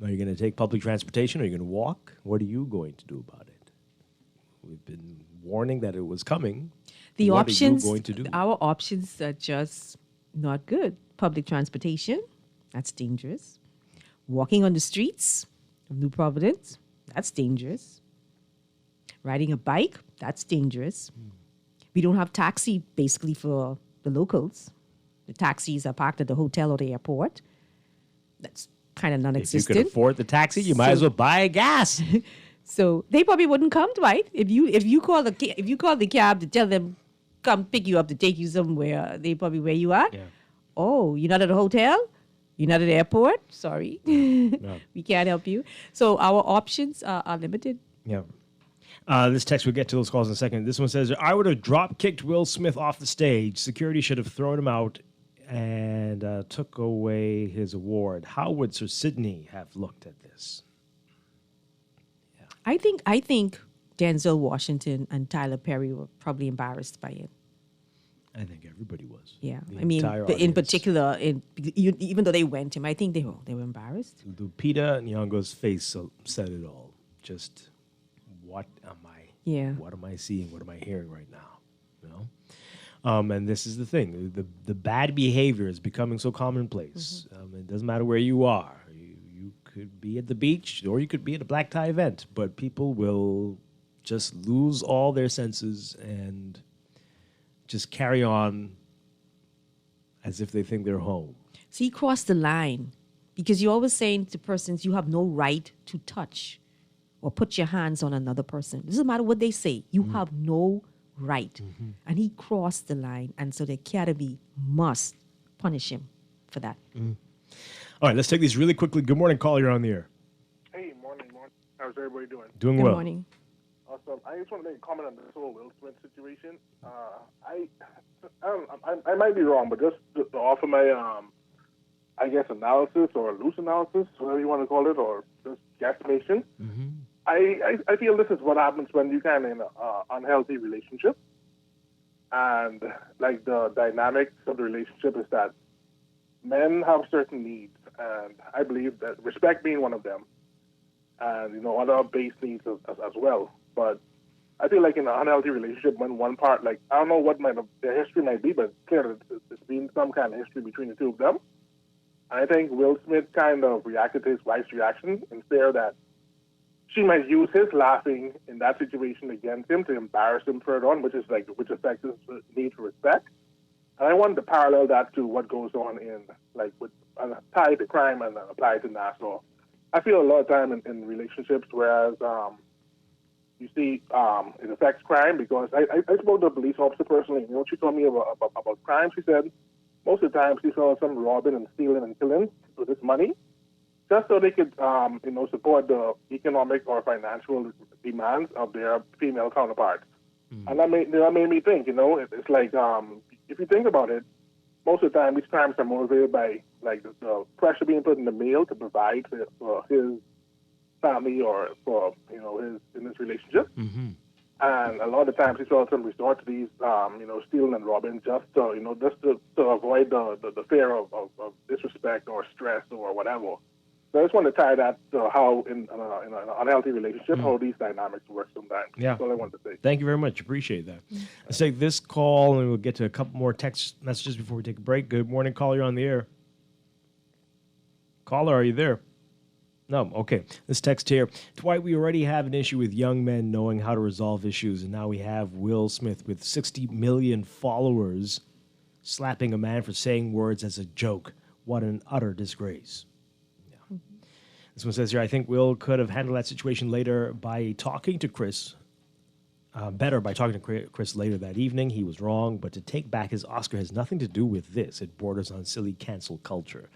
Are you going to take public transportation? Are you going to walk? What are you going to do about it? We've been warning that it was coming.
The
what
options,
are you going to do?
Our options are just not good. Public transportation, that's dangerous. Walking on the streets of New Providence, that's dangerous. Riding a bike, that's dangerous. We don't have taxi basically for the locals. The taxis are parked at the hotel or the airport. That's kind of non-existent.
If you can afford the taxi, you might as well buy gas.
So they probably wouldn't come, Dwight. If you call the cab to tell them come pick you up to take you somewhere, they probably where you at.
Yeah.
Oh, you're not at a hotel? You're not at the airport? Sorry.
No.
We can't help you. So our options are limited.
Yeah. This text, we'll get to those calls in a second. This one says, I would have drop-kicked Will Smith off the stage. Security should have thrown him out and took away his award. How would Sir Sidney have looked at this?
I think Denzel Washington and Tyler Perry were probably embarrassed by it.
I think everybody was.
Yeah,
The
I mean,
entire
in
audience.
particular, even though they went him, I think they were embarrassed.
Lupita Nyong'o's face said it all. Just, what am I seeing? What am I hearing right now? You know? And this is the thing. The bad behavior is becoming so commonplace. It doesn't matter where you are. You could be at the beach or you could be at a black tie event, but people will just lose all their senses and just carry on as if they think they're home.
So he crossed the line because you're always saying to persons, you have no right to touch or put your hands on another person. It doesn't matter what they say. You have no right. And he crossed the line. And so the Academy must punish him for that.
All right, let's take these really quickly. Good morning, caller. You're on the air.
Hey, morning. How's everybody doing?
Doing
Good
well.
morning.
Awesome. I just want to make a comment on this whole Will Smith situation. I might be wrong, but just to offer my, I guess, analysis or loose analysis, whatever you want to call it, or just guesstimation. I feel this is what happens when you kind of in an unhealthy relationship. And, like, the dynamics of the relationship is that men have certain needs, and I believe that respect being one of them, and, you know, other base needs as well. But I feel like in an unhealthy relationship, when one part, like, I don't know what their history might be, but clearly there's been some kind of history between the two of them. And I think Will Smith kind of reacted to his wife's reaction in fear that she might use his laughing in that situation against him to embarrass him further on, which affects his need for respect. And I wanted to parallel that to what goes on in, like, with tie to crime and apply it to Nassau. I feel a lot of time in relationships, whereas you see it affects crime, because I spoke to a police officer personally. You know, she told me about crime. She said most of the time she saw some robbing and stealing and killing with this money, just so they could, support the economic or financial demands of their female counterparts. And that made me think, you know, it's like, if you think about it, most of the time these crimes are motivated by, like, the pressure being put in the male to provide for his family or for, you know, in this relationship. And a lot of times he saw them resort to these, stealing and robbing just to avoid the fear of disrespect or stress or whatever. So I just want to tie that to how in an unhealthy relationship, how these dynamics work sometimes.
Yeah.
That's all I wanted to say.
Thank you very much. Appreciate that. Let's take this call, and we'll get to a couple more text messages before we take a break. Good morning, caller. You're on the air. Caller, are you there? No. Okay. This text here. Dwight, we already have an issue with young men knowing how to resolve issues, and now we have Will Smith with 60 million followers slapping a man for saying words as a joke. What an utter disgrace. This one says here, I think Will could have handled that situation later by talking to Chris. Better by talking to Chris later that evening. He was wrong, but to take back his Oscar has nothing to do with this. It borders on silly cancel culture.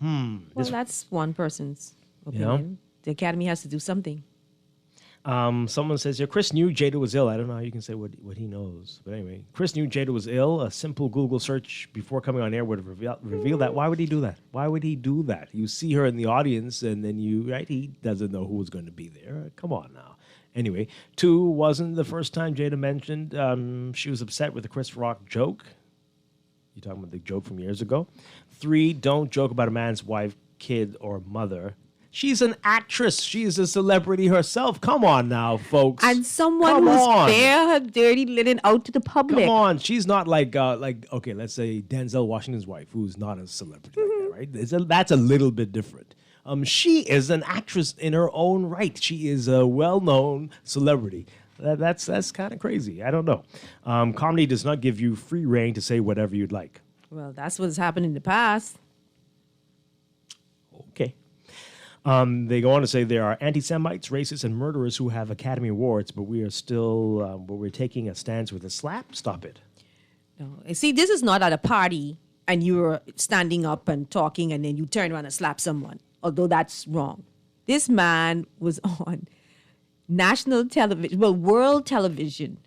Well, that's one person's opinion. The Academy has to do something.
Someone says here, Chris knew Jada was ill. I don't know how you can say what he knows. But anyway, Chris knew Jada was ill. A simple Google search before coming on air would have revealed that. Why would he do that? Why would he do that? You see her in the audience, and then he doesn't know who was going to be there. Come on now. Anyway, 2, wasn't the first time Jada mentioned she was upset with the Chris Rock joke. You talking about the joke from years ago? 3, don't joke about a man's wife, kid, or mother. She's an actress. She's a celebrity herself. Come on now, folks.
And someone who's bare her dirty linen out to the public.
Come on. She's not like okay, let's say Denzel Washington's wife, who's not a celebrity like that, right? That's a little bit different. She is an actress in her own right. She is a well-known celebrity. That's kind of crazy. I don't know. Comedy does not give you free reign to say whatever you'd like.
Well, that's what's happened in the past.
Okay. They go on to say there are anti-Semites, racists, and murderers who have Academy Awards, but we are still, but we're taking a stance with a slap. Stop it.
No. See, this is not at a party and you're standing up and talking and then you turn around and slap someone, although that's wrong. This man was on national television, well, world television,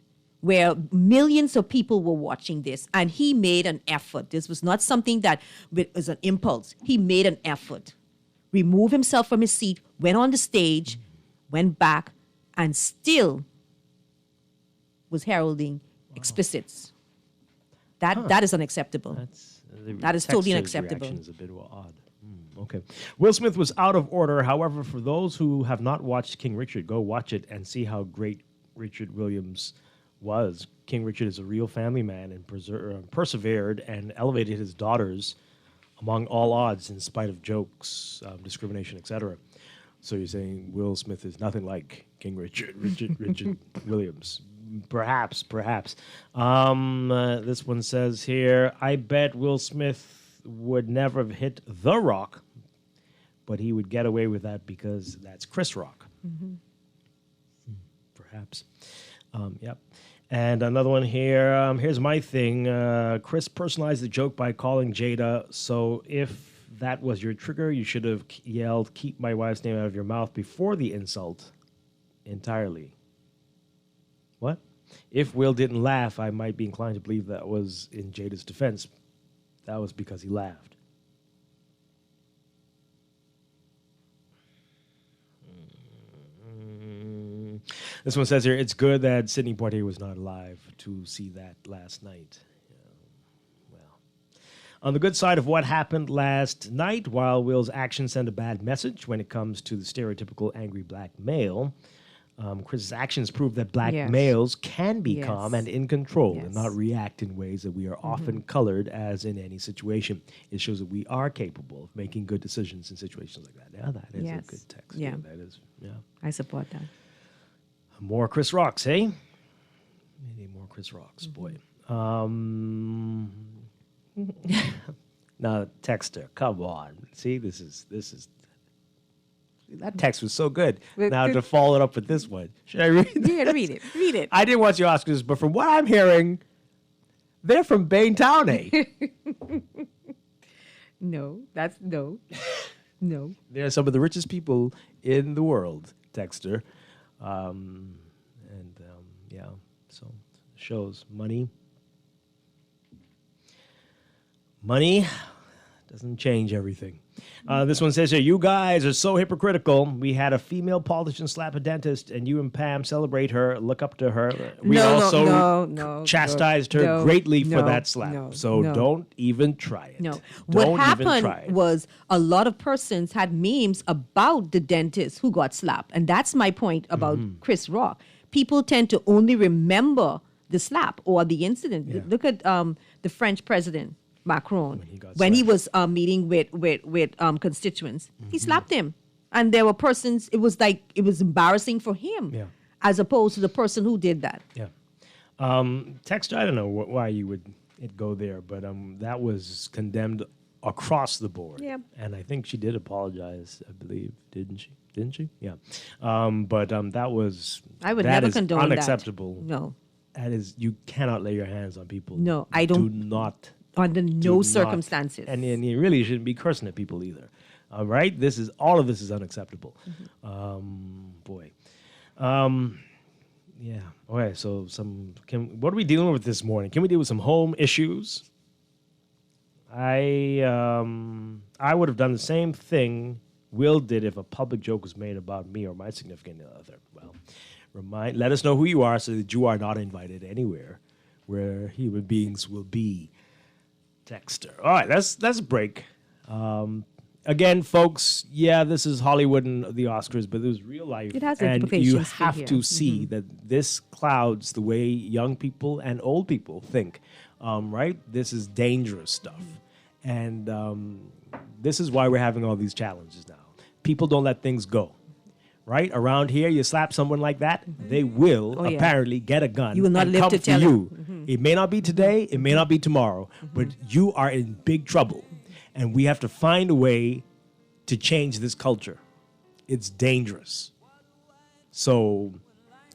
where millions of people were watching this, and he made an effort. This was not something that was an impulse. He made an effort. Removed himself from his seat, went on the stage, went back, and still was heralding explicits. That is unacceptable. That is totally unacceptable.
Reaction is a bit odd. Okay. Will Smith was out of order. However, for those who have not watched King Richard, go watch it and see how great Richard Williams was. King Richard is a real family man and persevered and elevated his daughters among all odds in spite of jokes, discrimination, etc. So you're saying Will Smith is nothing like King Richard Williams. Perhaps. This one says here, I bet Will Smith would never have hit The Rock, but he would get away with that because that's Chris Rock.
Mm-hmm.
Perhaps. Yep. And another one here. Here's my thing. Chris personalized the joke by calling Jada. So if that was your trigger, you should have yelled, keep my wife's name out of your mouth before the insult entirely. What? If Will didn't laugh, I might be inclined to believe that was in Jada's defense. That was because he laughed. This one says here, it's good that Sidney Poitier was not alive to see that last night. Well, on the good side of what happened last night, while Will's actions send a bad message when it comes to the stereotypical angry black male, Chris's actions prove that black males can be calm and in control and not react in ways that we are often colored as in any situation. It shows that we are capable of making good decisions in situations like that. Yeah, that is a good text.
Yeah.
That is,
I support that.
More Chris Rocks, eh? Maybe more Chris Rocks, boy. Now, texter, come on. See, this is that text was so good. Now to follow it up with this one. Should I read it?
Yeah, read it. Read it.
I didn't want you to ask this, but from what I'm hearing, they're from Baintown, eh?
No.
They're some of the richest people in the world, texter. So shows money doesn't change everything. This one says here, you guys are so hypocritical. We had a female politician slap a dentist, and you and Pam celebrate her, look up to her. We also chastised her greatly for that slap. Don't even try it.
No. What happened was a lot of persons had memes about the dentist who got slapped. And that's my point about Chris Rock. People tend to only remember the slap or the incident. Yeah. Look at the French president, Macron, when he was meeting with constituents. He slapped him. And there were persons, it was embarrassing for him as opposed to the person who did that.
Yeah. Text, I don't know why you would go there, but that was condemned across the board.
Yeah.
And I think she did apologize, I believe, didn't she? Yeah. But that was
I would never condone
unacceptable.
That. No.
That is, you cannot lay your hands on people.
No, I don't.
Do not.
Under no circumstances.
And you really shouldn't be cursing at people either. All right? All of this is unacceptable. Boy. Yeah. Okay, so what are we dealing with this morning? Can we deal with some home issues? I would have done the same thing Will did if a public joke was made about me or my significant other. Well, Let us know who you are so that you are not invited anywhere where human beings will be. Texter. All right, let's break. Again, folks, yeah, this is Hollywood and the Oscars, but it was real life.
It has
and
implications
you
for
have
here.
to see that this clouds the way young people and old people think, right? This is dangerous stuff. And this is why we're having all these challenges now. People don't let things go. Right? Around here, you slap someone like that, they will apparently get a gun
You will not
and
live
come
to
for
tell
you.
it.
It may not be today, it may not be tomorrow, but you are in big trouble. And we have to find a way to change this culture. It's dangerous. So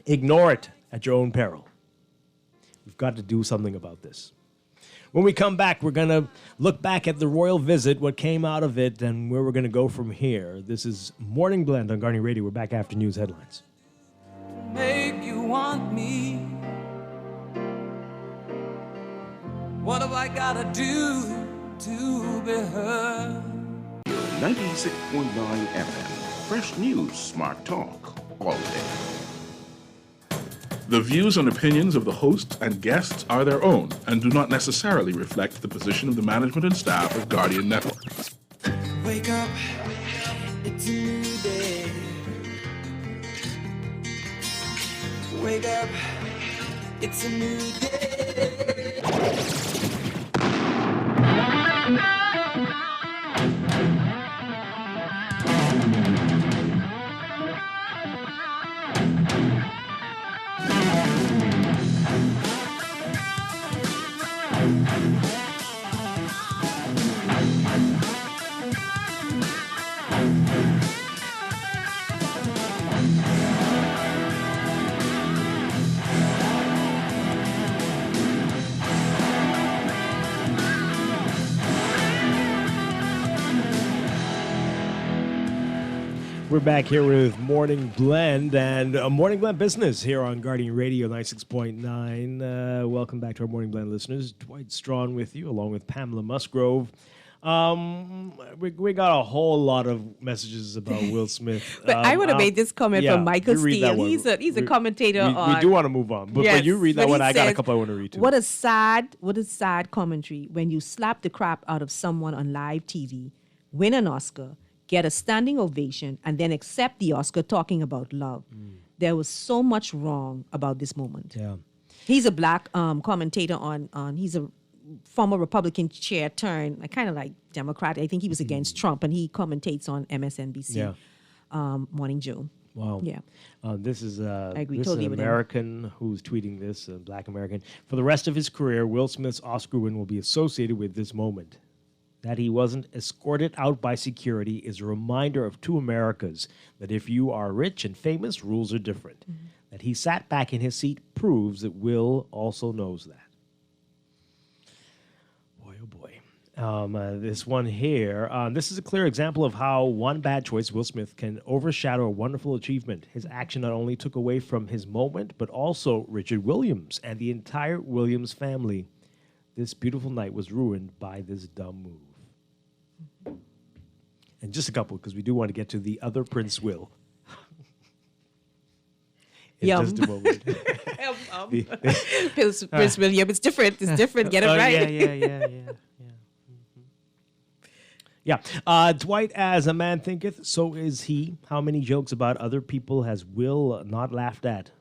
ignore it at your own peril. We've got to do something about this. When we come back, we're going to look back at the royal visit, what came out of it, and where we're going to go from here. This is Morning Blend on Guardian Radio. We're back after news headlines.
Make you want me. What have I gotta do to be heard?
96.9 FM. Fresh news, smart talk, all day.
The views and opinions of the hosts and guests are their own and do not necessarily reflect the position of the management and staff of Guardian Network.
Wake up, it's a new day. Wake up, it's a new day.
We're back here with Morning Blend and Morning Blend Business here on Guardian Radio 96.9. Welcome back to our Morning Blend listeners. Dwight Strachan with you, along with Pamela Musgrove. We got a whole lot of messages about Will Smith.
But I would have made this comment from Michael Steele. He's a commentator on.
We do want to move on, but you read that one. I got a couple I want to read too.
What a sad commentary when you slap the crap out of someone on live TV, win an Oscar, get a standing ovation, and then accept the Oscar talking about love. There was so much wrong about this moment.
Yeah.
He's a black commentator on he's a former Republican chair turned kind of like Democrat. I think he was against Trump, and he commentates on MSNBC Morning Joe.
Wow.
Yeah.
This is
I agree
this
totally
is an
with him.
American who's tweeting this, a black American. For the rest of his career, Will Smith's Oscar win will be associated with this moment. That he wasn't escorted out by security is a reminder of two Americas, that if you are rich and famous, rules are different. That he sat back in his seat proves that Will also knows that. Boy, oh boy. This one here, this is a clear example of how one bad choice, Will Smith, can overshadow a wonderful achievement. His action not only took away from his moment, but also Richard Williams and the entire Williams family. This beautiful night was ruined by this dumb move. And just a couple, because we do want to get to the other Prince Will. In just a moment.
Prince William, it's different. It's different. Get it right.
Yeah. Dwight, as a man thinketh, so is he. How many jokes about other people has Will not laughed at,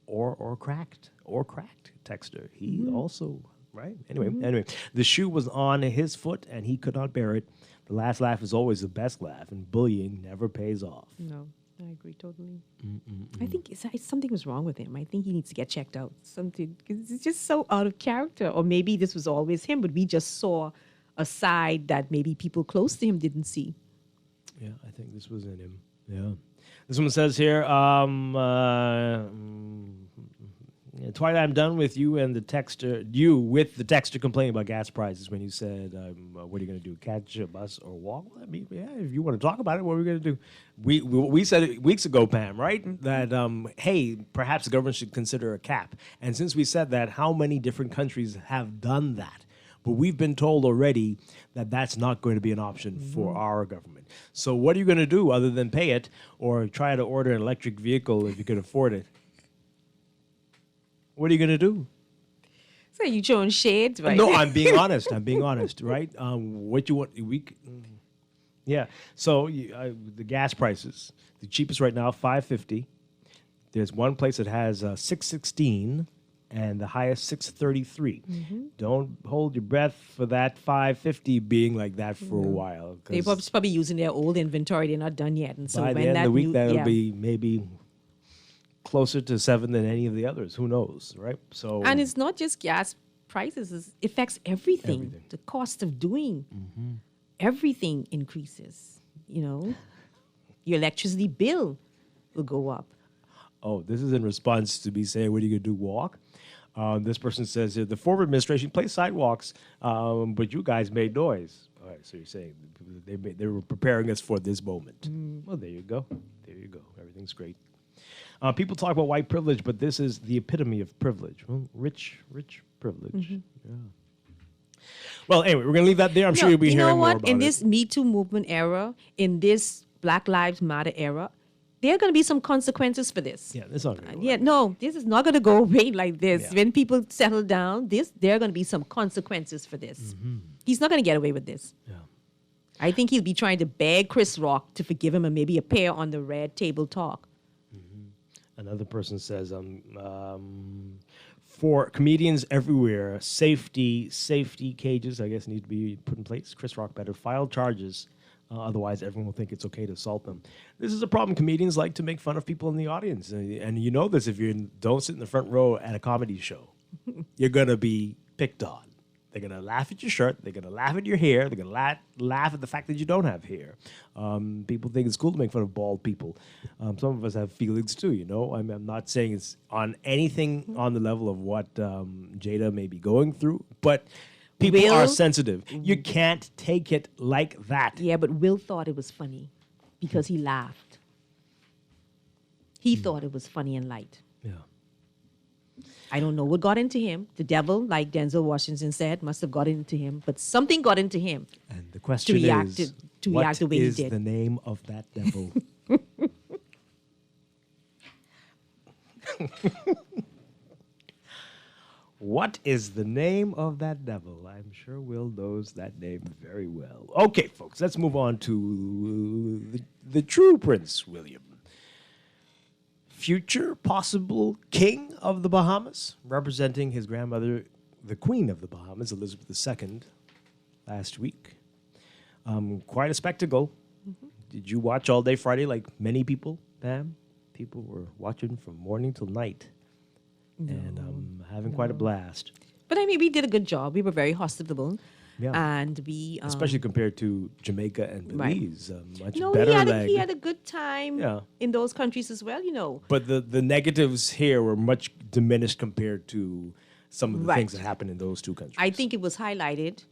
or cracked, Texter? He also, right? Anyway, the shoe was on his foot, and he could not bear it. The last laugh is always the best laugh, and bullying never pays off.
No, I agree totally. I think something was wrong with him. I think he needs to get checked out. Something, because it's just so out of character. Or maybe this was always him, but we just saw a side that maybe people close to him didn't see.
Yeah, I think this was in him. Yeah. This one says here, Twilight, I'm done with you and the texter. You with the texter complaining about gas prices when you said, "What are you going to do? Catch a bus or walk?" Well, I mean, yeah. If you want to talk about it, what are we going to do? We said it weeks ago, Pam, right? That hey, perhaps the government should consider a cap. And since we said that, how many different countries have done that? But we've been told already that that's not going to be an option for our government. So what are you going to do other than pay it or try to order an electric vehicle if you can afford it? What are you going to do?
So you throwing shades, right?
No, I'm being honest. Right? What you want? Yeah. So the gas prices, the cheapest right now, $5.50. There's one place that has $6.16, and the highest $6.33. Don't hold your breath for that $5.50 being like that for a while.
They're probably using their old inventory. They're not done yet, and so
by
when
the end
that
of the week,
new,
that'll be maybe closer to $7 than any of the others. Who knows, right? So,
and it's not just gas prices; it affects everything. The cost of doing everything increases. Your electricity bill will go up.
Oh, this is in response to me saying, what are you going to do, walk? This person says here, the former administration placed sidewalks, but you guys made noise. All right, so you're saying they were preparing us for this moment. Well, there you go. There you go. Everything's great. People talk about white privilege, but this is the epitome of privilege. Well, rich privilege. Yeah. Well, anyway, we're going to leave that there. I'm sure you'll be hearing more about it.
In this Me Too movement era, in this Black Lives Matter era, there are going to be some consequences for this.
Yeah, this is not going to
this is not going to go away like this.
Yeah.
When people settle down, there are going to be some consequences for this. He's not going to get away with this.
Yeah.
I think he'll be trying to beg Chris Rock to forgive him and maybe appear on the Red Table Talk.
Another person says, for comedians everywhere, safety cages, I guess, need to be put in place. Chris Rock better file charges. Otherwise, everyone will think it's okay to assault them. This is a problem. Comedians like to make fun of people in the audience. And you know this if you don't sit in the front row at a comedy show. You're going to be picked on. They're going to laugh at your shirt. They're going to laugh at your hair. They're going to laugh at the fact that you don't have hair. People think it's cool to make fun of bald people. Some of us have feelings too, I'm not saying it's on anything on the level of what Jada may be going through, but people are sensitive. You can't take it like that.
Yeah, but Will thought it was funny because he laughed. He thought it was funny and light.
Yeah.
I don't know what got into him. The devil, like Denzel Washington said, must have got into him. But something got into him.
And the question
to react
the way
he did.
What is the name of that devil? What is the name of that devil? I'm sure Will knows that name very well. Okay, folks, let's move on to the true Prince William. Future possible king of the Bahamas, representing his grandmother, the Queen of the Bahamas, Elizabeth II, last week. Quite a spectacle. Did you watch all day Friday like many people, Pam? People were watching from morning till night. And having quite a blast.
But I mean, we did a good job. We were very hospitable.
Yeah.
And we...
especially compared to Jamaica and Belize.
Right.
Much better
he had a good time in those countries as well,
But the negatives here were much diminished compared to some of the things that happened in those two countries.
I think it was highlighted.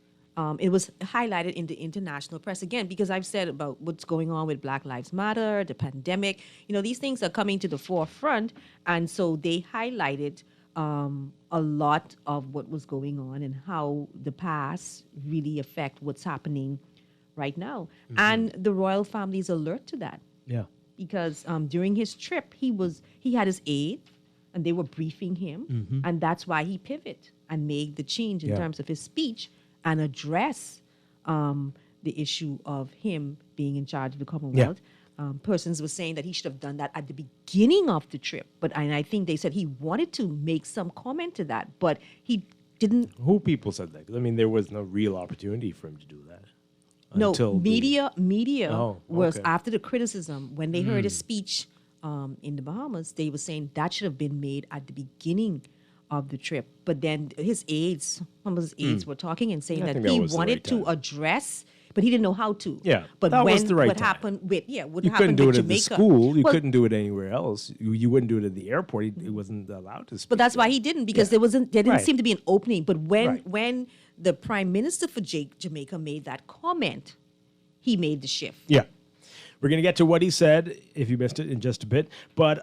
It was highlighted in the international press, again, because I've said about what's going on with Black Lives Matter, the pandemic. These things are coming to the forefront. And so they highlighted a lot of what was going on and how the past really affect what's happening right now. And the royal family is alert to that.
Yeah.
Because during his trip, he had his aide, and they were briefing him. And that's why he pivoted and made the change in terms of his speech and address the issue of him being in charge of the Commonwealth. Persons were saying that he should have done that at the beginning of the trip. And I think they said he wanted to make some comment to that, but he didn't.
Who people said that? 'Cause, I mean, there was no real opportunity for him to do that.
No, media was
okay.
after the criticism. When they heard his speech in the Bahamas, they were saying that should have been made at the beginning of the trip. But then some of his aides were talking and saying that he wanted to address, but he didn't know how to.
Yeah,
but
that was the right
what
time.
happened with
you
happened
couldn't do
with
it
Jamaica.
at the school. You couldn't do it anywhere else. You wouldn't do it at the airport. He wasn't allowed to speak.
But that's why he didn't, because there didn't seem to be an opening. But when
Right.
the Prime Minister for Jamaica made that comment, he made the shift.
Yeah. We're going to get to what he said, if you missed it, in just a bit. But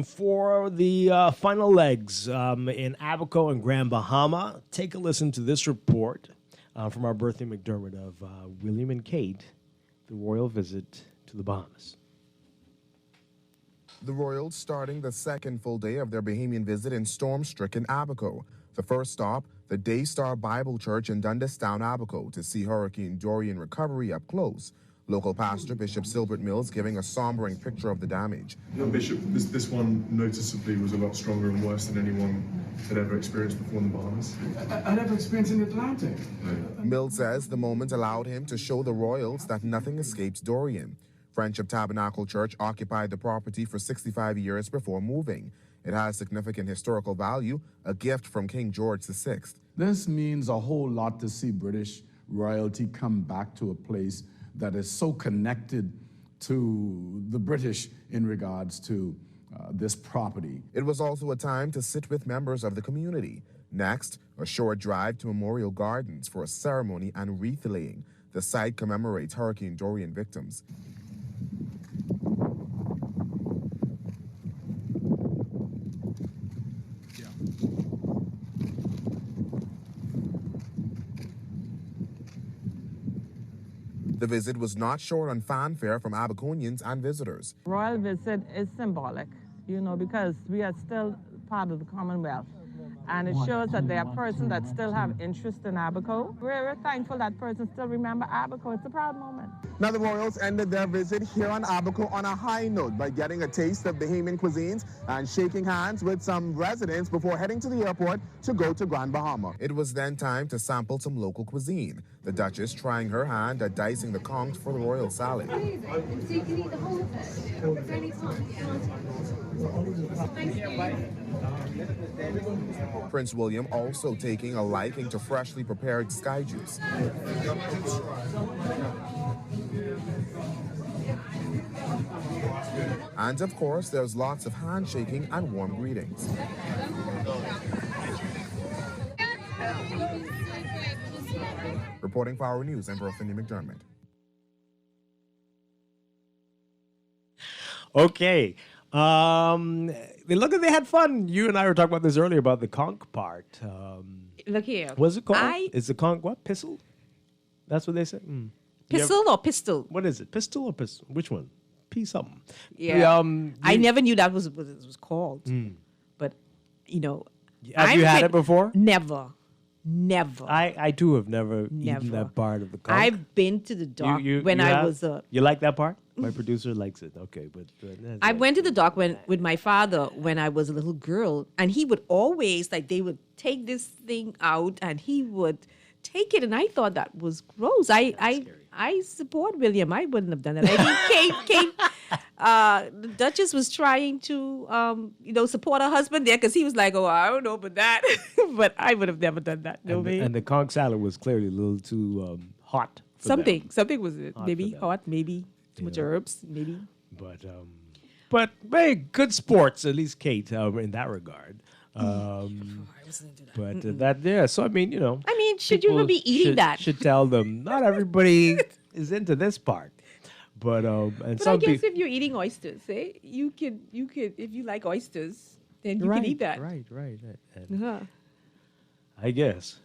for the final legs in Abaco and Grand Bahama, take a listen to this report from our Bertha McDermott of William and Kate, the royal visit to the Bahamas.
The royals starting the second full day of their Bahamian visit in storm-stricken Abaco. The first stop, the Daystar Bible Church in Dundastown, Abaco, to see Hurricane Dorian recovery up close. Local pastor Bishop Silbert Mills giving a sombering picture of the damage.
Bishop, this one noticeably was a lot stronger and worse than anyone had ever experienced before in the Bahamas.
I never experienced in the Atlantic.
Mills says the moment allowed him to show the royals that nothing escapes Dorian. Friendship Tabernacle Church occupied the property for 65 years before moving. It has significant historical value, a gift from King George VI.
This means a whole lot to see British royalty come back to a place that is so connected to the British in regards to this property.
It was also a time to sit with members of the community. Next, a short drive to Memorial Gardens for a ceremony and wreath laying. The site commemorates Hurricane Dorian victims. The visit was not short on fanfare from Abaconians and visitors.
Royal visit is symbolic, because we are still part of the Commonwealth. And it shows that there are persons that still have interest in Abaco. We're thankful that persons still remember Abaco. It's a proud moment.
Now the royals ended their visit here on Abaco on a high note by getting a taste of Bahamian cuisines and shaking hands with some residents before heading to the airport to go to Grand Bahama. It was then time to sample some local cuisine. The Duchess trying her hand at dicing the conch for the royal salad.
So you can eat the whole of it. Is there any time? Thank you.
Prince William also taking a liking to freshly prepared sky juice. And of course, there's lots of handshaking and warm greetings. Reporting for Our News, Emperor Finney McDermott.
Okay. They had fun. You and I were talking about this earlier about the conch part.
Look here.
What's it called? Is the conch what? Pistol? That's what they say?
Pistol or pistol?
What is it? Pistol or pistol? Which one? P something.
Yeah. I never knew that was what it was called. But,
Have you had it before?
Never.
I too have never eaten that part of the conch.
I've been to the dock when I was a...
You like that part? My producer likes it. Okay, but
I went to the dock with my father when I was a little girl, and he would always they would take this thing out, and he would take it, and I thought that was gross. I support William. I wouldn't have done that. I think the Duchess was trying to support her husband there because he was like, oh, I don't know about that, but I would have never done that. No way.
And the conch salad was clearly a little too hot.
Something was it? Maybe hot, maybe. Too much herbs, maybe.
But hey, good sports, at least Kate, in that regard.
I wasn't into that.
But yeah. So I mean,
should you be eating that?
Should tell them not everybody is into this part. But and
some I guess if you're eating oysters, you could if you like oysters, then you can eat that.
Right. I guess.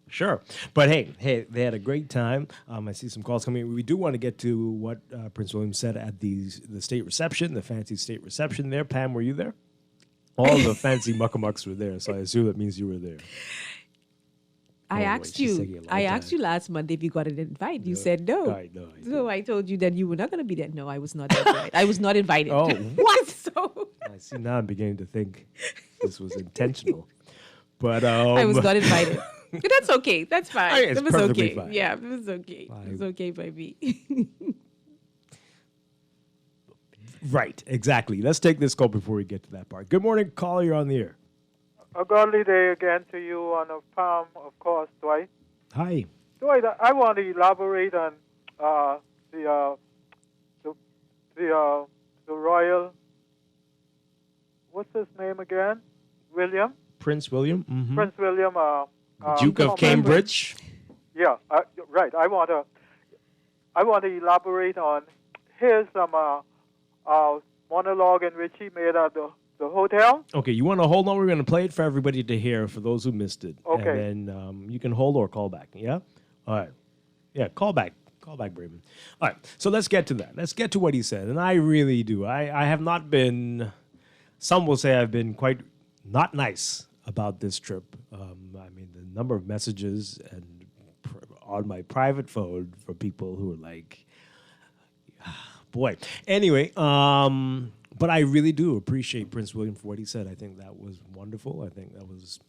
Sure. But hey, they had a great time. I see some calls coming in. We do want to get to what Prince William said at the state reception, the fancy state reception there. Pam, were you there? All the fancy muckamucks were there, so I assume that means you were there.
I asked you last month if you got an invite. You said no. So I told you that you were not going to be there. No, I was not invited. I was not invited.
Oh,
what? So
I see. Now I'm beginning to think this was intentional. But
I was not invited. But that's okay. That's fine.
It's
it was
perfectly
okay.
fine.
Yeah, it was okay. It was okay by me.
Right, exactly. Let's take this call before we get to that part. Good morning, caller. You're on the air.
A godly day again to you on a palm, of course, Dwight.
Hi.
Dwight, I want to elaborate on the royal. What's his name again? William.
Prince William. Mm-hmm.
Prince William.
Duke of Cambridge.
Yeah, right. I want to elaborate on his monologue in which he made at the hotel.
Okay, you want to hold on? We're going to play it for everybody to hear, for those who missed it.
Okay.
And then you can hold or call back, yeah? All right. Yeah, call back. Call back Braven. All right, so let's get to that. Let's get to what he said. And I really do. I have not been, some will say I've been quite not nice about this trip. I mean, the number of messages and on my private phone from people who are like, boy. Anyway, but I really do appreciate Prince William for what he said. I think that was wonderful. I think that was,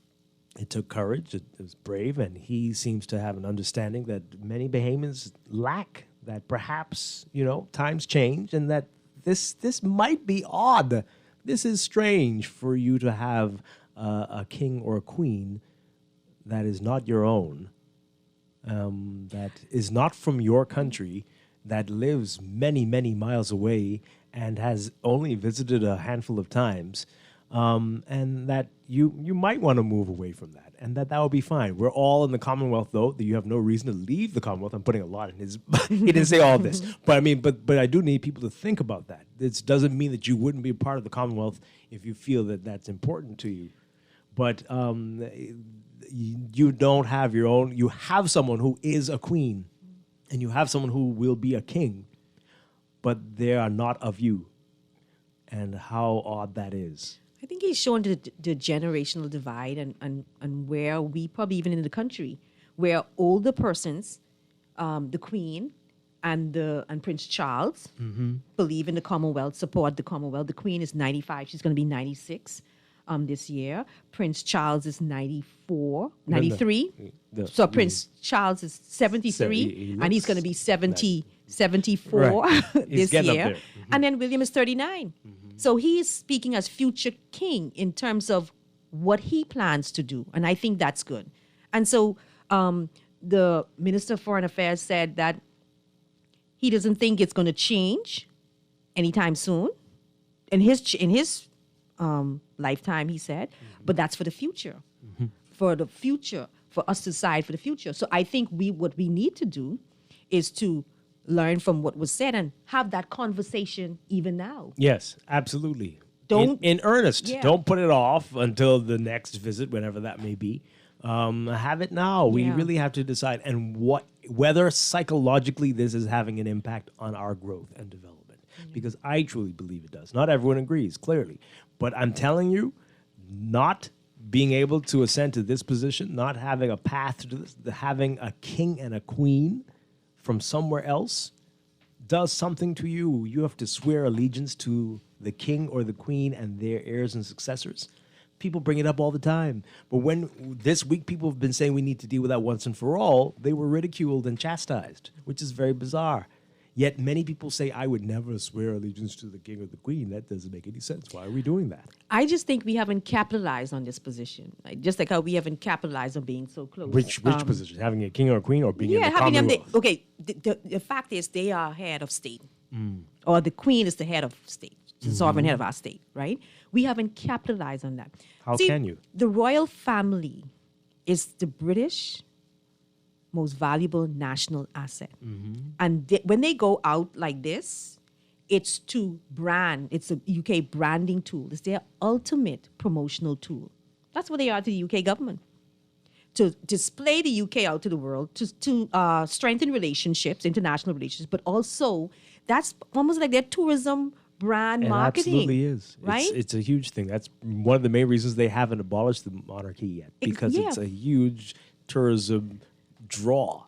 it took courage. It was brave. And he seems to have an understanding that many Bahamians lack, that perhaps, times change and that this might be odd. This is strange for you to have a king or a queen that is not your own, that is not from your country, that lives many, many miles away and has only visited a handful of times, and that you might want to move away from that, and that will be fine. We're all in the Commonwealth, though, that you have no reason to leave the Commonwealth. I'm putting a lot in his... he didn't say all this. But I mean, but I do need people to think about that. This doesn't mean that you wouldn't be a part of the Commonwealth if you feel that that's important to you. But you don't have your own... You have someone who is a queen, and you have someone who will be a king, but they are not of you. And how odd that is.
I think he's shown the generational divide and where we probably even in the country, where older persons, the Queen and Prince Charles, believe in the Commonwealth, support the Commonwealth. The Queen is 95. She's going to be 96 this year. Prince Charles is 93. So Prince Charles is 73, and he's going to be 74
Right.
this
getting up
year.
there.
And then William is 39. So he is speaking as future king in terms of what he plans to do. And I think that's good. And so the Minister of Foreign Affairs said that he doesn't think it's going to change anytime soon. In his lifetime, he said, but that's for the future. For the future, for us to decide for the future. So I think what we need to do is to learn from what was said and have that conversation even now.
Yes, absolutely.
Don't
in earnest.
Yeah.
Don't put it off until the next visit, whenever that may be. Have it now. We really have to decide and whether psychologically this is having an impact on our growth and development. Because I truly believe it does. Not everyone agrees, clearly. But I'm telling you, not being able to ascend to this position, not having a path to this, having a king and a queen from somewhere else does something to you. You have to swear allegiance to the king or the queen and their heirs and successors. People bring it up all the time. But when this week people have been saying we need to deal with that once and for all, they were ridiculed and chastised, which is very bizarre. Yet many people say, I would never swear allegiance to the king or the queen. That doesn't make any sense. Why are we doing that?
I just think we haven't capitalized on this position. Just like how we haven't capitalized on being so close.
Which position? Having a king or a queen or being in the
having them.
Commonwealth?
The fact is they are head of state. Or the queen is the head of state, the sovereign head of our state, right? We haven't capitalized on that.
How can you?
The royal family is the British most valuable national asset. And when they go out like this, it's to brand. It's a UK branding tool. It's their ultimate promotional tool. That's what they are to the UK government. To display the UK out to the world, to strengthen relationships, international relations, but also that's almost like their tourism brand marketing.
It absolutely is.
Right?
It's a huge thing. That's one of the main reasons they haven't abolished the monarchy yet, because it's a huge tourism draw.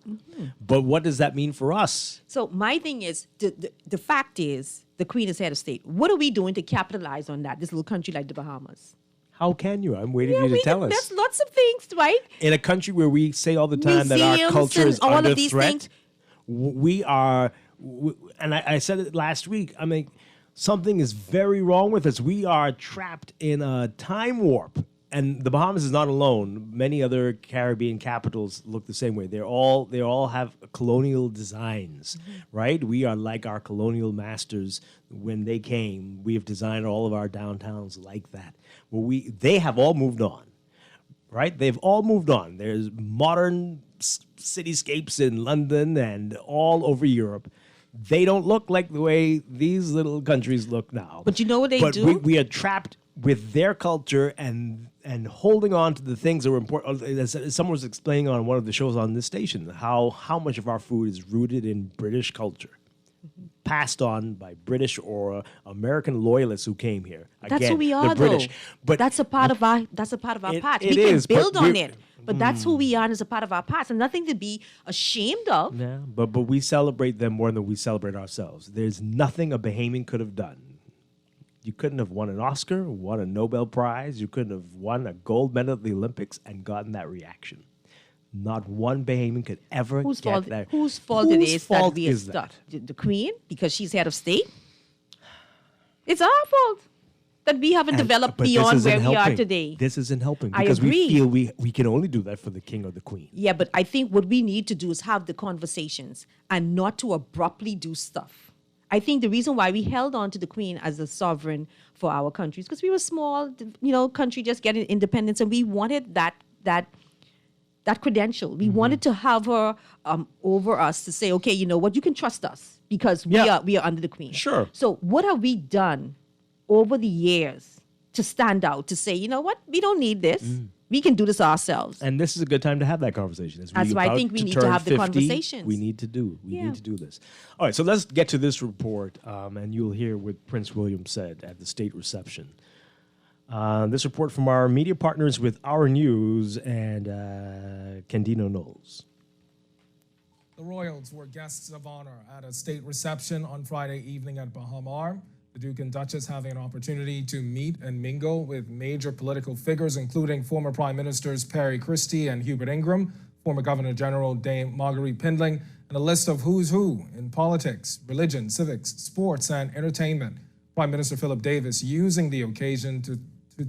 But what does that mean for us?
So my thing is, the fact is, the Queen is head of state. What are we doing to capitalize on that, this little country like the Bahamas?
How can you? I'm waiting for you to tell us.
There's lots of things, right?
In a country where we say all the time that our culture is under threat, we are, and I said it last week, I mean, something is very wrong with us. We are trapped in a time warp. And the Bahamas is not alone. Many other Caribbean capitals look the same way. They all have colonial designs, right? We are like our colonial masters when they came. We have designed all of our downtowns like that. Well, they have all moved on, right? They've all moved on. There's modern cityscapes in London and all over Europe They don't look like the way these little countries look now.
But you know what they
but
do?
We are trapped with their culture and holding on to the things that were important. As someone was explaining on one of the shows on this station, how much of our food is rooted in British culture, passed on by British or American loyalists who came here.
That's
Again,
who we are,
the British.
though.
But
that's a part of our past.
it
We can
is, but
build on
we're-
it, but that's who we are as a part of our past, and nothing to be ashamed of.
Yeah, but we celebrate them more than we celebrate ourselves. There's nothing a Bahamian could have done. You couldn't have won an Oscar, won a Nobel Prize. You couldn't have won a gold medal at the Olympics and gotten that reaction. Not one Bahamian could ever
Whose
get
fault?
that.
Whose fault it is that we are
is
stuck? The Queen, because she's head of state. It's our fault that we haven't developed
But this
beyond
isn't
where we are
helping.
today.
This isn't helping
I
because
agree.
we feel we can only do that for the king or the queen.
Yeah, but I think what we need to do is have the conversations and not to abruptly do stuff. I think the reason why we held on to the Queen as the sovereign for our country is because we were small, country just getting independence, and we wanted that credential. We wanted to have her over us to say, okay, you know what, you can trust us because we are under the Queen.
Sure.
So what have we done over the years to stand out, to say, you know what, we don't need this. We can do this ourselves.
And this is a good time to have that conversation. As
That's
we
why I
about
think we
to
need to
turn
have the
50,
conversations.
We need to do this. All right, so let's get to this report, and you'll hear what Prince William said at the state reception. This report from our media partners with Our News and Candino Knowles.
The royals were guests of honor at a state reception on Friday evening at Bahamar. The Duke and Duchess having an opportunity to meet and mingle with major political figures, including former Prime Ministers Perry Christie and Hubert Ingram, former Governor General Dame Marguerite Pindling, and a list of who's who in politics, religion, civics, sports, and entertainment. Prime Minister Philip Davis using the occasion to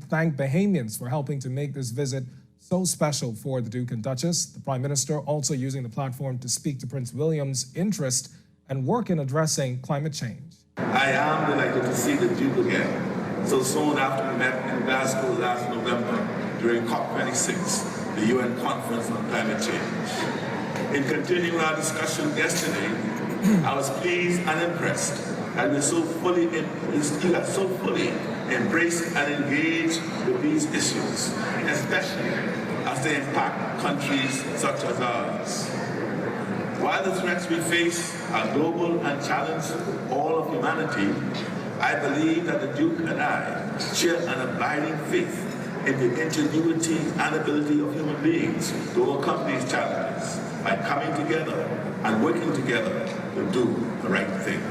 thank Bahamians for helping to make this visit so special for the Duke and Duchess. The Prime Minister also using the platform to speak to Prince William's interest and work in addressing climate change.
I am delighted to see the Duke again, so soon after we met in Glasgow last November during COP26, the UN Conference on Climate Change. In continuing our discussion yesterday, I was pleased and impressed that we so fully embrace and engage with these issues, especially as they impact countries such as ours. While the threats we face are global and challenge all of humanity, I believe that the Duke and I share an abiding faith in the ingenuity and ability of human beings to overcome these challenges by coming together and working together to do the right thing.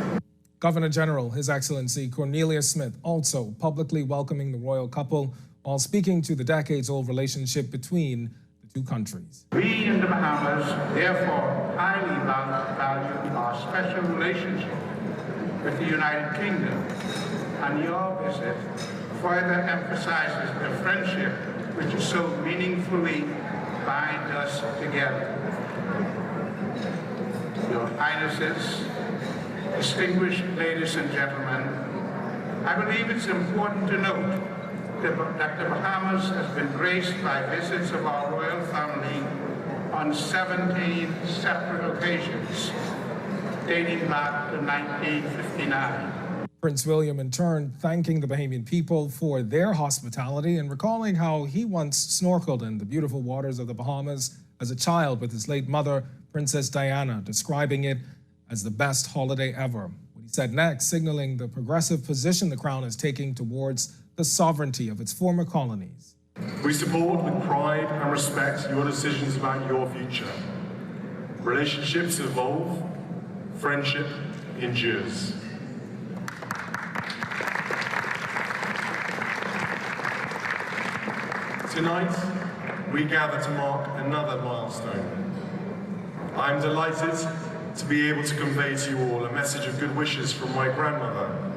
Governor General, His Excellency Cornelius Smith, also publicly welcoming the royal couple while speaking to the decades-old relationship between the two countries.
We in the Bahamas, therefore, highly value our special relationship with the United Kingdom, and your visit further emphasizes the friendship which is so meaningfully bind us together. Your Highnesses, distinguished ladies and gentlemen, I believe it's important to note that the Bahamas has been graced by visits of our royal family on 17 separate occasions, dating back to 1959.
Prince William, in turn, thanking the Bahamian people for their hospitality and recalling how he once snorkeled in the beautiful waters of the Bahamas as a child with his late mother, Princess Diana, describing it as the best holiday ever. What he said next, signaling the progressive position the Crown is taking towards the sovereignty of its former colonies.
We support with pride and respect your decisions about your future. Relationships evolve, friendship endures. Tonight, we gather to mark another milestone. I'm delighted to be able to convey to you all a message of good wishes from my grandmother,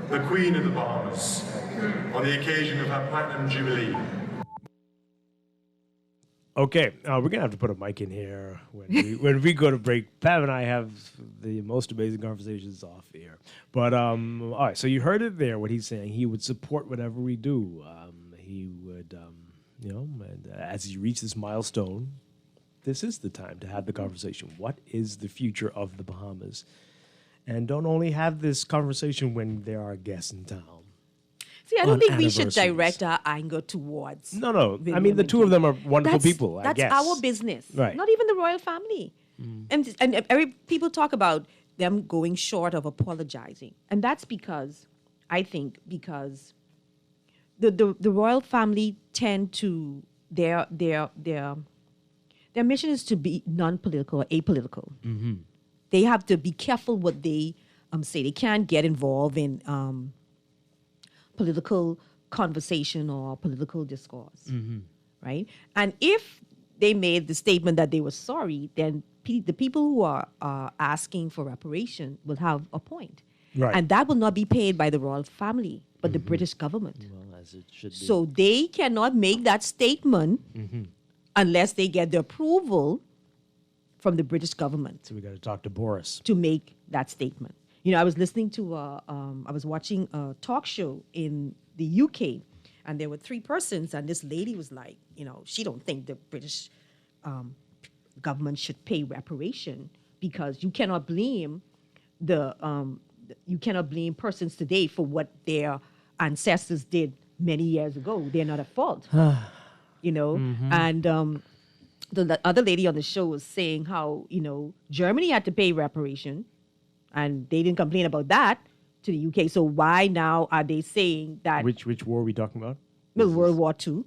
the Queen of the Bahamas, on the occasion of her Platinum Jubilee.
Okay, we're going to have to put a mic in here when we go to break. Pam and I have the most amazing conversations off air. But, all right, so you heard it there, what he's saying. He would support whatever we do. He would, and as he reached this milestone, this is the time to have the conversation. What is the future of the Bahamas? And don't only have this conversation when there are guests in town.
See, I don't
on
think we should
anniversaries.
direct our anger towards.
No. I mean,
William
the
and
two of
Kate.
them are wonderful
That's-
people, I
That's
guess.
our business,
Right.
not even the royal family. And people talk about them going short of apologizing, and that's because I think because the royal family tend to their mission is to be non-political or apolitical.
Mm-hmm.
They have to be careful what they say. They can't get involved in political conversation or political discourse,
Mm-hmm.
right? And if they made the statement that they were sorry, then the people who are asking for reparation will have a point.
Right.
And that will not be paid by the royal family, but the British government.
Well, as it should be.
So they cannot make that statement
Mhm.
unless they get the approval from the British government
So we got to talk to Boris.
to make that statement. You know, I was listening to, I was watching a talk show in the UK, and there were three persons, and this lady was like, you know, she don't think the British government should pay reparation because you cannot blame you cannot blame persons today for what their ancestors did many years ago. They're not at fault, you know. And the other lady on the show was saying how, you know, Germany had to pay reparation and they didn't complain about that to the UK. So why now are they saying that
Which war are we talking about?
World War II?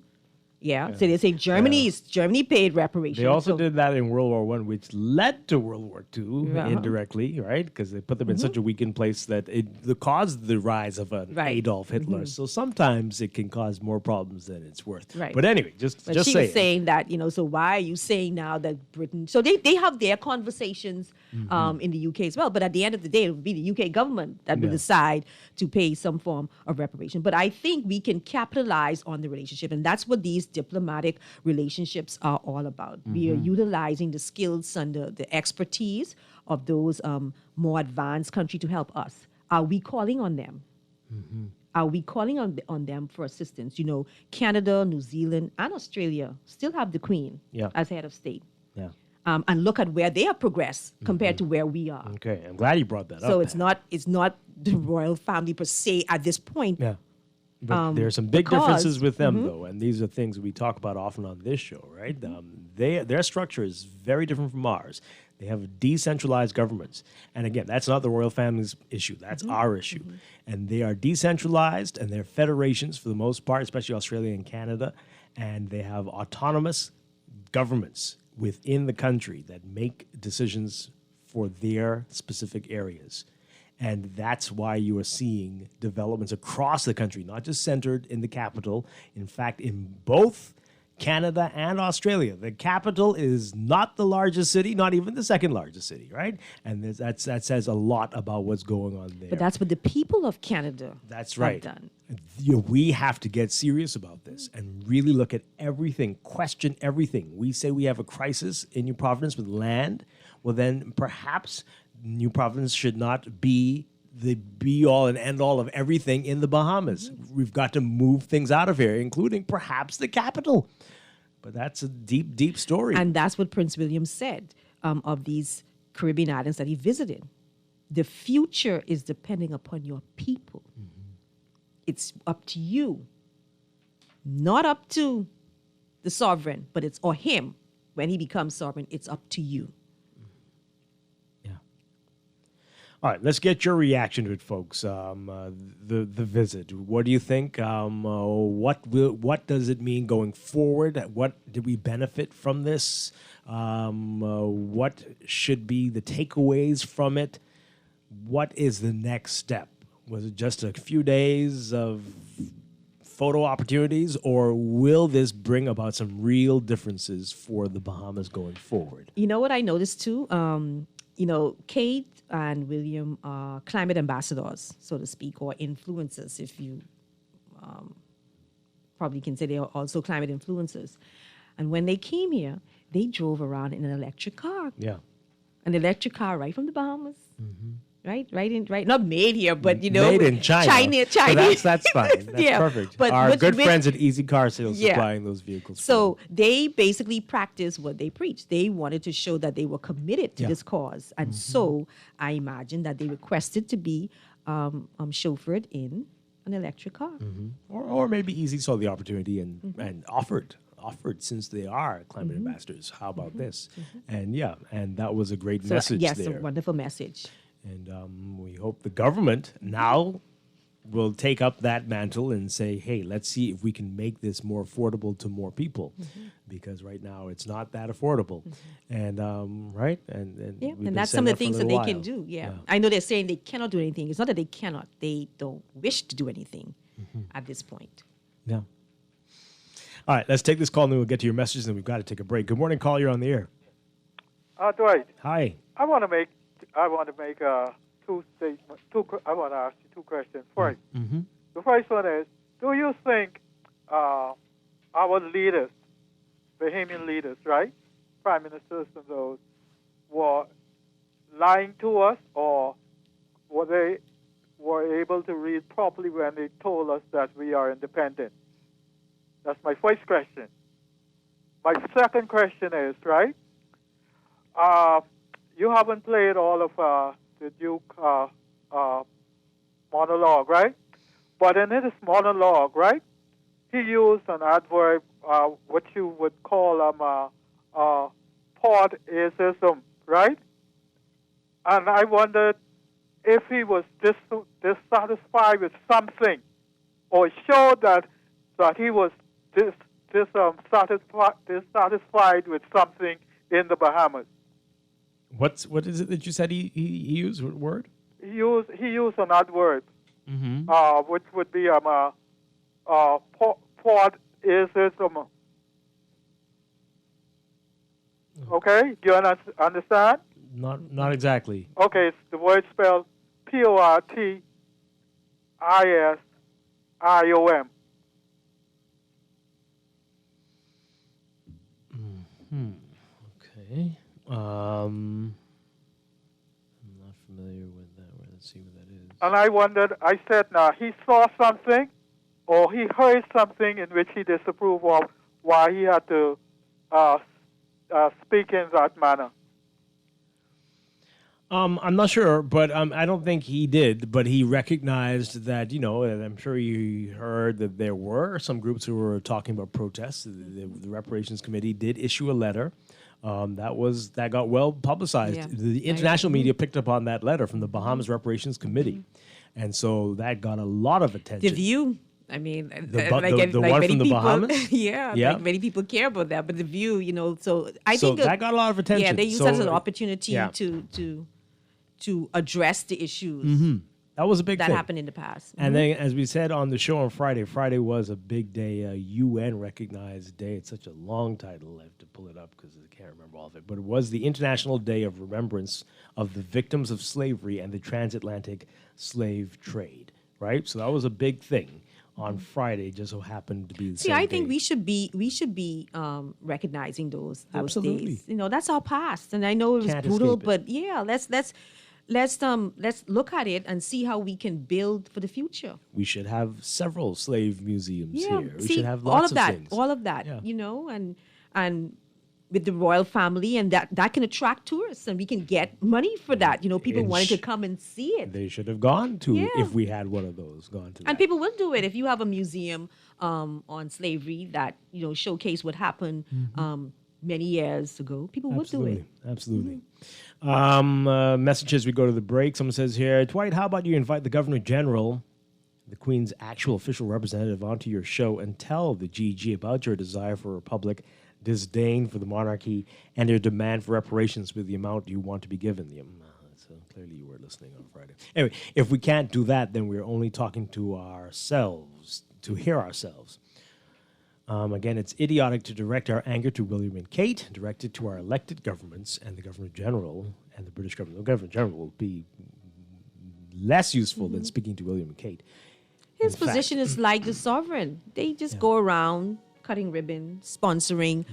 Yeah. So they say Germany paid reparation.
They also
So-
did that in World War One, which led to World War II
Yeah.
indirectly, right? Because they put them in such a weakened place that it caused the rise of an
Right.
Adolf Hitler. So sometimes it can cause more problems than it's worth.
Right.
But anyway, just
But
just
she
saying.
was saying that, you know, so why are you saying now that Britain... So they have their conversations in the UK as well. But at the end of the day, it will be the UK government that will
Yeah.
decide to pay some form of reparation. But I think we can capitalize on the relationship. And that's what these diplomatic relationships are all about. We are utilizing the skills and the expertise of those more advanced countries to help us. Are we calling on them? Are we calling on them for assistance? You know, Canada, New Zealand, and Australia still have the Queen
Yeah.
as head of state.
Yeah.
And look at where they have progressed compared to where we are.
Okay, I'm glad you brought that up.
So it's not the royal family per se at this point.
Yeah. But there are some big
because-
differences with them, though, and these are things we talk about often on this show, right? Their structure is very different from ours. They have decentralized governments. And again, that's not the royal family's issue. That's our issue. And they are decentralized, and they're federations for the most part, especially Australia and Canada. And they have autonomous governments within the country that make decisions for their specific areas. And that's why you are seeing developments across the country, not just centered in the capital. In fact, in both Canada and Australia, the capital is not the largest city, not even the second largest city, right? And that says a lot about what's going on there.
But that's what the people of Canada
That's right.
have done.
We have to get serious about this and really look at everything, question everything. We say we have a crisis in New Providence with land. Well, then perhaps New Providence should not be the be-all and end-all of everything in the Bahamas. We've got to move things out of here, including perhaps the capital. But that's a deep, deep story.
And that's what Prince William said of these Caribbean islands that he visited. The future is depending upon your people. It's up to you, not up to the sovereign, but it's or him. When he becomes sovereign, it's up to you.
All right, let's get your reaction to it, folks. The visit. What do you think? What does it mean going forward? What did we benefit from this? What should be the takeaways from it? What is the next step? Was it just a few days of photo opportunities, or will this bring about some real differences for the Bahamas going forward?
You know what I noticed too? Kate and William are climate ambassadors, so to speak, or influencers, if you probably can say they are also climate influencers. And when they came here, they drove around in an electric car.
Yeah.
An electric car right from the Bahamas. Right, not made here, but
made in China.
China.
So that's fine. That's perfect.
But
our good friends at Easy Car Sales
Yeah.
supplying those vehicles.
So they basically practiced what they preached. They wanted to show that they were committed to this cause, and so I imagine that they requested to be chauffeured in an electric car.
Or maybe Easy saw the opportunity and offered since they are climate ambassadors. How about this? And and that was a great message
yes,
there.
a wonderful message.
And we hope the government now will take up that mantle and say, hey, let's see if we can make this more affordable to more people. Because right now it's not that affordable. And right? And we've been
that's
saying
some of the
for a
things that
little
they can
while.
do. Yeah. I know they're saying they cannot do anything. It's not that they cannot. They don't wish to do anything at this point.
Yeah. All right, let's take this call and then we'll get to your messages and we've got to take a break. Good morning, call. You're on the air.
Dwight.
Hi.
I want to make two statements. I want to ask you two questions. First, the first one is: do you think our leaders, Bahamian leaders, right, prime ministers and those, were lying to us, or were they able to read properly when they told us that we are independent? That's my first question. My second question is, right, you haven't played all of the Duke monologue, right? But in his monologue, right, he used an adverb, what you would call Fordism, right? And I wondered if he was dissatisfied with something, or showed that he was dissatisfied with something in the Bahamas.
What is it that you said he used? What word?
He used an adverb, which would be Fordism. Okay, do you understand?
Not exactly.
Okay, it's the word spelled Portism.
Okay. I'm not familiar with that. Let's see what that is.
And I wondered, I said, now, he saw something or he heard something in which he disapproved of, why he had to speak in that manner.
I'm not sure, but I don't think he did. But he recognized that, and I'm sure you heard that there were some groups who were talking about protests. The Reparations Committee did issue a letter. That got well publicized.
Yeah.
The international media picked up on that letter from the Bahamas Reparations Committee, and so that got a lot of attention.
The View. I mean,
the one from the
people,
Bahamas?
yeah, like many people care about that. But The View, so I
so
think
that got a lot of attention.
Yeah, they used that as an opportunity
yeah.
to address the issues.
That was a big
that
thing.
happened in the past.
And then, as we said on the show on Friday, Friday was a big day, a UN recognized day. It's such a long title. I have to pull it up because I can't remember all of it. But it was the International Day of Remembrance of the Victims of Slavery and the Transatlantic Slave Trade, right? So that was a big thing on Friday. Just so happened to be the same
I
day.
think we should be recognizing those
Absolutely.
days. That's our past, and I know it was
Can't
brutal,
escape it.
but yeah, let's look at it and see how we can build for the future.
We should have several slave museums
Yeah,
here. We
see,
should have
all
lots
of that,
things.
all of that,
Yeah.
and with the royal family, and that can attract tourists, and we can get money for that. People
And
wanted to come and see it.
They should have gone to,
Yeah.
if we had one of those, gone to
And people will do it if you have a museum on slavery that showcase what happened many years ago. People will do it.
Absolutely. Messages, we go to the break. Someone says here, Dwight, how about you invite the Governor General, the Queen's actual official representative, onto your show and tell the GG about your desire for a republic, disdain for the monarchy, and your demand for reparations with the amount you want to be given them. So clearly you were listening on Friday. Anyway, if we can't do that, then we're only talking to ourselves, to hear ourselves. Again, it's idiotic to direct our anger to William and Kate, direct it to our elected governments and the Governor General and the British government. The Governor General will be less useful than speaking to William and Kate.
His position is like the sovereign. They just go around cutting ribbons, sponsoring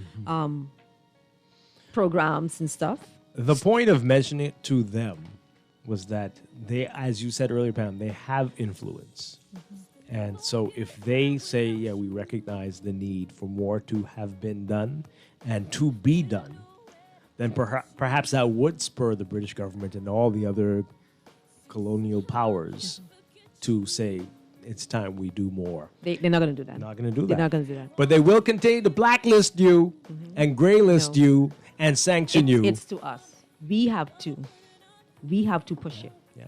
programs and stuff.
The point of mentioning it to them was that they, as you said earlier, Pam, they have influence. And so if they say, yeah, we recognize the need for more to have been done and to be done, then perhaps that would spur the British government and all the other colonial powers to say, it's time we do more.
They're not going to do that.
Not going to do
They're
that.
not going to do that.
But they will continue to blacklist you and graylist you and sanction you.
It's to us. We have to push it.
Yeah.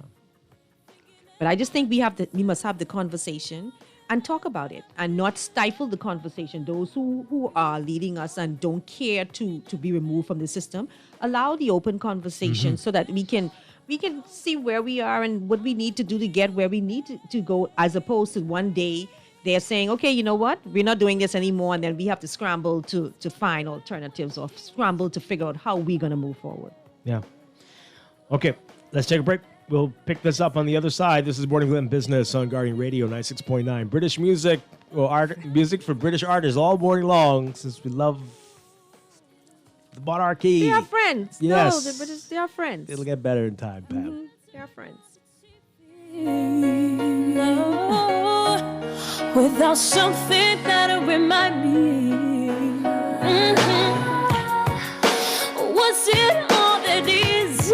But I just think we must have the conversation and talk about it and not stifle the conversation. Those who are leading us and don't care to be removed from the system, allow the open conversation so that we can see where we are and what we need to do to get where we need to go, as opposed to one day they're saying, okay, you know what, we're not doing this anymore, and then we have to scramble to find alternatives or scramble to figure out how we're going to move forward.
Yeah. Okay, let's take a break. We'll pick this up on the other side. This is Morning Glen Business on Guardian Radio 96.9. British music, music for British artists all morning long, since we love the monarchy.
They are friends.
Yes.
No, the British, they are friends.
It'll get better in time, Pam.
They are friends.
Without something that'll remind me, was it all that easy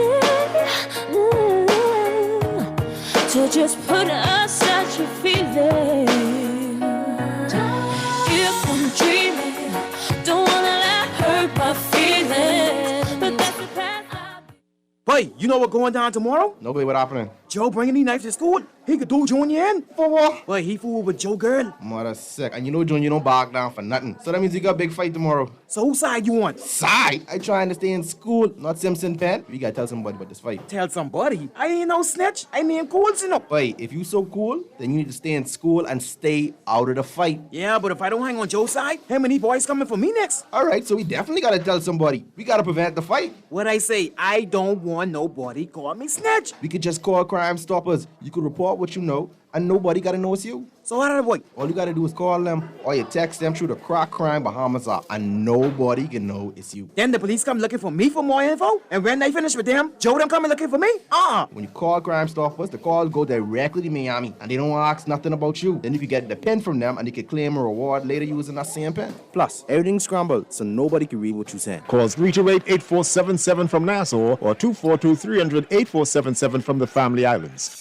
to just put aside your feelings? If I'm dreaming, don't wanna let hurt my feelings, but that's the path.
Boy, you know what going down tomorrow?
Nobody, what happening?
Joe bringing these knives to school. He could do Junior in.
For what?
Boy, he fooled with Joe girl.
Mother sick. And you know Junior don't back down for nothing. So that means you got a big fight tomorrow.
So whose side you on?
Side? I trying to stay in school, not Simpson Pen. We gotta tell somebody about this fight.
Tell somebody? I ain't no snitch. I mean cool, you know.
Boy, if you so cool, then you need to stay in school and stay out of the fight.
Yeah, but if I don't hang on Joe's side, how many boys coming for me next?
Alright, so we definitely gotta tell somebody. We gotta prevent the fight.
What I say, I don't want nobody call me snitch.
We could just call Crime Stoppers. You could report what you know, and nobody gotta know it's you.
So how did I work?
All you gotta do is call them, or you text them through the Crack Crime Bahamas app, and nobody can know it's you.
Then the police come looking for me for more info, and when they finish with them, Joe them coming looking for me?
When you call Crime Stoppers, the calls go directly to Miami, and they don't ask nothing about you. Then you can get the pen from them, and you can claim a reward later using that same pen.
Plus, everything's scrambled, so nobody can read what you saying.
Calls 328-8477 from Nassau or 242-300-8477 from the Family Islands.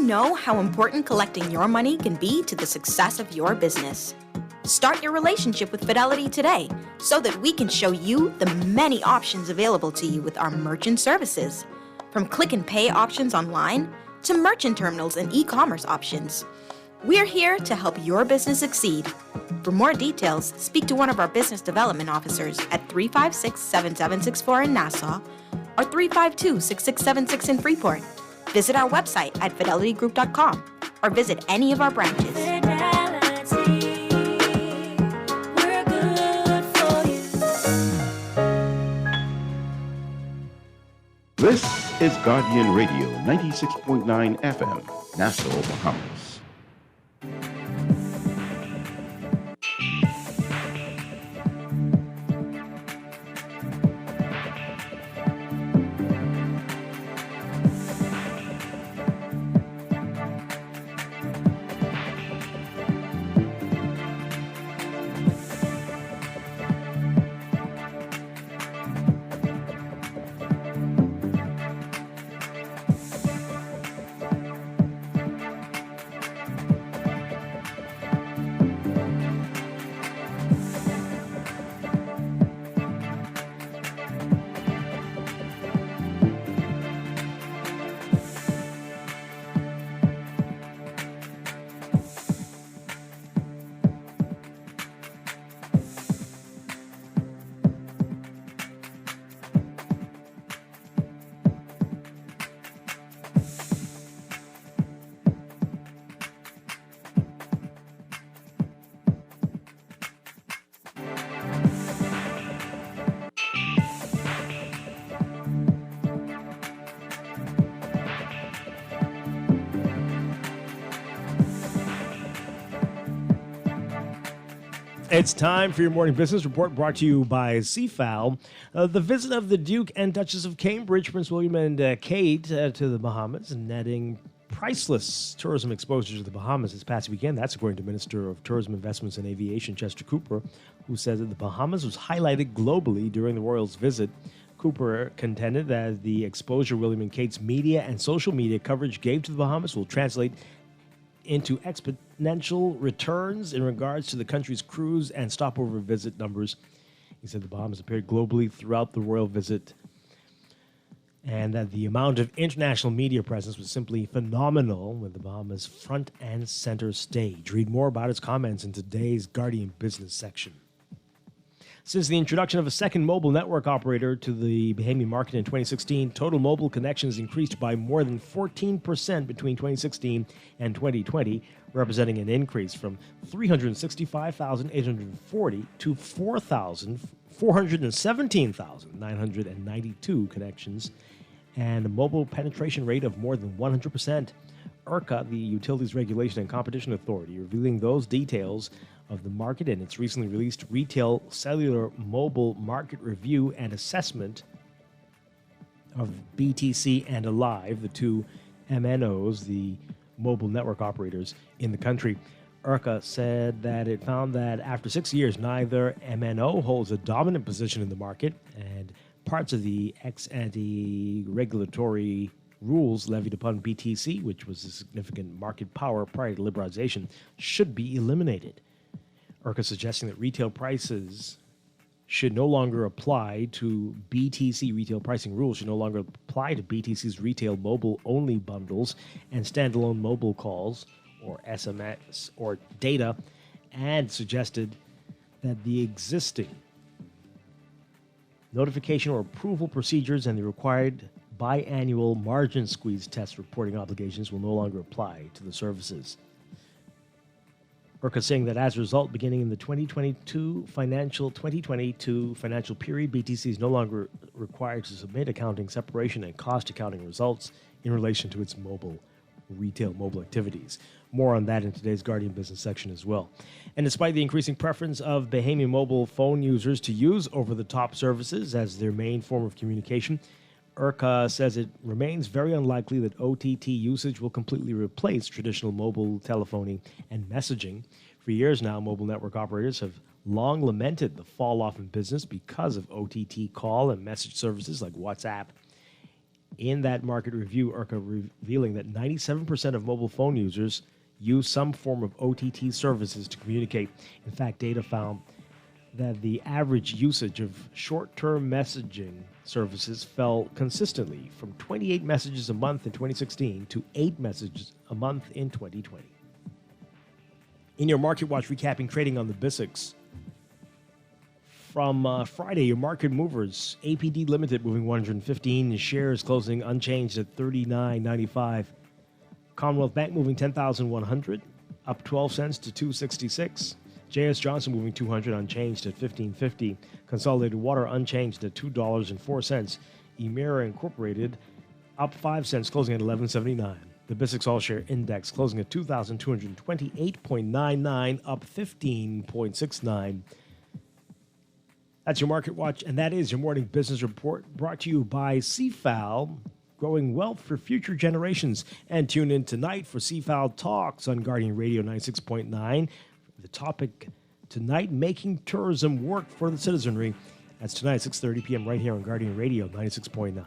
Know how important collecting your money can be to the success of your business. Start your relationship with Fidelity today so that we can show you the many options available to you with our merchant services. From click and pay options online to merchant terminals and e-commerce options. We're here to help your business succeed. For more details, speak to one of our business development officers at 356-7764 in Nassau or 352-6676 in Freeport. Visit our website at fidelitygroup.com or visit any of our branches.
This is Guardian Radio 96.9 FM, Nassau, Bahamas.
It's time for your morning business report brought to you by CFAL. The visit of the Duke and Duchess of Cambridge, Prince William and Kate to the Bahamas, netting priceless tourism exposure to the Bahamas this past weekend. That's according to Minister of Tourism, Investments and Aviation, Chester Cooper, who said that the Bahamas was highlighted globally during the royals' visit. Cooper contended that the exposure William and Kate's media and social media coverage gave to the Bahamas will translate into exponential returns in regards to the country's cruise and stopover visit numbers. He said the Bahamas appeared globally throughout the royal visit and that the amount of international media presence was simply phenomenal with the Bahamas front and center stage. Read more about his comments in today's Guardian Business section. Since the introduction of a second mobile network operator to the Bahamian market in 2016, total mobile connections increased by more than 14% between 2016 and 2020, representing an increase from 365,840 to 417,992 connections, and a mobile penetration rate of more than 100%. IRCA, the Utilities Regulation and Competition Authority, revealing those details of the market in its recently released Retail Cellular Mobile Market Review and Assessment of BTC and Alive, the two MNOs, the mobile network operators in the country. IRCA said that it found that after 6 years, neither MNO holds a dominant position in the market, and parts of the ex-ante regulatory rules levied upon BTC, which was a significant market power prior to liberalization, should be eliminated. IRCA suggesting that retail prices should no longer apply to BTC retail pricing rules should no longer apply to BTC's retail mobile-only bundles and standalone mobile calls or SMS or data, and suggested that the existing notification or approval procedures and the required biannual margin squeeze test reporting obligations will no longer apply to the services. IRCA saying that as a result, beginning in the 2022 financial period, BTC is no longer required to submit accounting separation and cost accounting results in relation to its retail mobile activities. More on that in today's Guardian Business section as well. And despite the increasing preference of Bahamian mobile phone users to use over-the-top services as their main form of communication, IRCA says it remains very unlikely that OTT usage will completely replace traditional mobile telephony and messaging. For years now, mobile network operators have long lamented the fall-off in business because of OTT call and message services like WhatsApp. In that market review, IRCA revealing that 97% of mobile phone users use some form of OTT services to communicate. In fact, data found that the average usage of short-term messaging services fell consistently from 28 messages a month in 2016 to 8 messages a month in 2020. In your Market Watch recapping trading on the BISX, from Friday, your market movers, APD Limited moving 115 shares, closing unchanged at $39.95. Commonwealth Bank moving 10,100, up 12 cents to $2.66. J.S. Johnson moving 200, unchanged at $15.50. Consolidated Water unchanged at $2.04. Emera Incorporated up 5 cents, closing at $11.79. The BISX All-Share Index closing at 2,228.99, up 15.69. That's your Market Watch, and that is your morning business report brought to you by CFAL, growing wealth for future generations. And tune in tonight for CFAL Talks on Guardian Radio 96.9. The topic tonight, making tourism work for the citizenry. That's tonight at 6:30 p.m. right here on Guardian Radio 96.9.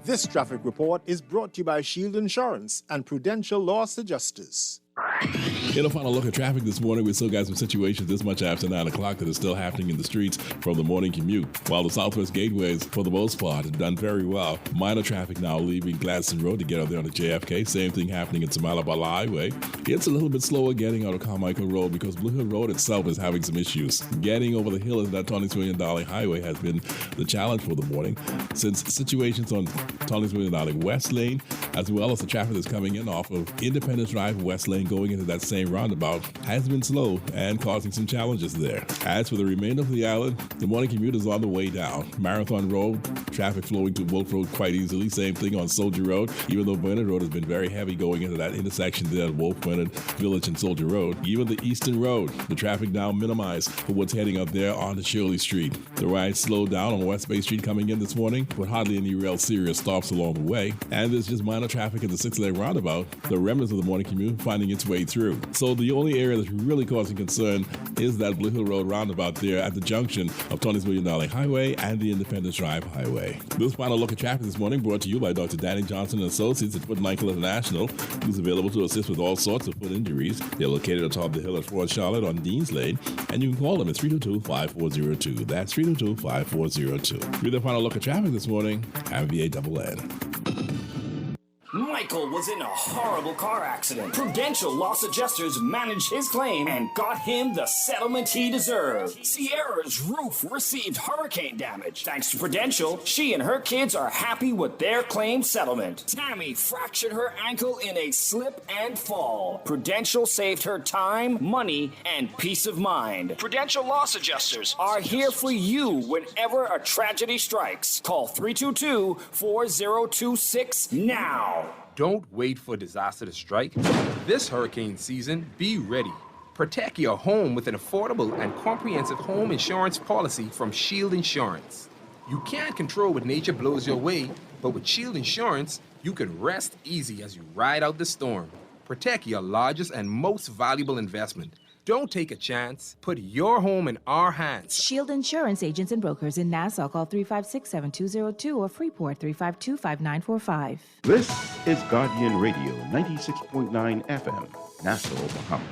This traffic report is brought to you by Shield Insurance and Prudential Loss Adjusters.
In a final look at traffic this morning, we still got some situations this much after 9 o'clock that is still happening in the streets from the morning commute. While the Southwest Gateways, for the most part, have done very well. Minor traffic now leaving Gladstone Road to get out there on the JFK. Same thing happening in Samalabala Highway. It's a little bit slower getting out of Carmichael Road because Blue Hill Road itself is having some issues. Getting over the hill in that Tonnage Million Highway has been the challenge for the morning, since situations on Tonnage Million West Lane, as well as the traffic that's coming in off of Independence Drive West Lane going into that same Lane roundabout has been slow and causing some challenges there. As for the remainder of the island, the morning commute is on the way down. Marathon Road, traffic flowing to Wolf Road quite easily. Same thing on Soldier Road, even though Bernard Road has been very heavy going into that intersection there at Wolf, Bernard Village and Soldier Road. Even the Eastern Road, the traffic now minimized for what's heading up there onto Shirley Street. The ride slowed down on West Bay Street coming in this morning, with hardly any real serious stops along the way. And there's just minor traffic at the 6-lane roundabout, the remnants of the morning commute finding its way through. So the only area that's really causing concern is that Blue Hill Road roundabout there at the junction of Tony's $1 Million Highway and the Independence Drive Highway. This final look at traffic this morning brought to you by Dr. Danny Johnson and Associates at Foot and Ankle International, who's available to assist with all sorts of foot injuries. They're located atop the hill at Fort Charlotte on Dean's Lane, and you can call them at 322-5402. That's 322-5402. With the final look at traffic this morning, I'm VANN.
Michael was in a horrible car accident. Prudential Loss Adjusters managed his claim and got him the settlement he deserved. Sierra's roof received hurricane damage. Thanks to Prudential, she and her kids are happy with their claim settlement. Tammy fractured her ankle in a slip and fall. Prudential saved her time, money, and peace of mind. Prudential Loss Adjusters are here for you whenever a tragedy strikes. Call 322-4026 now.
Don't wait for disaster to strike. This hurricane season, be ready. Protect your home with an affordable and comprehensive home insurance policy from Shield Insurance. You can't control what nature blows your way, but with Shield Insurance, you can rest easy as you ride out the storm. Protect your largest and most valuable investment. Don't take a chance. Put your home in our hands.
Shield Insurance agents and brokers in Nassau. Call 356-7202 or Freeport 352-5945.
This is Guardian Radio 96.9 FM, Nassau, Bahamas.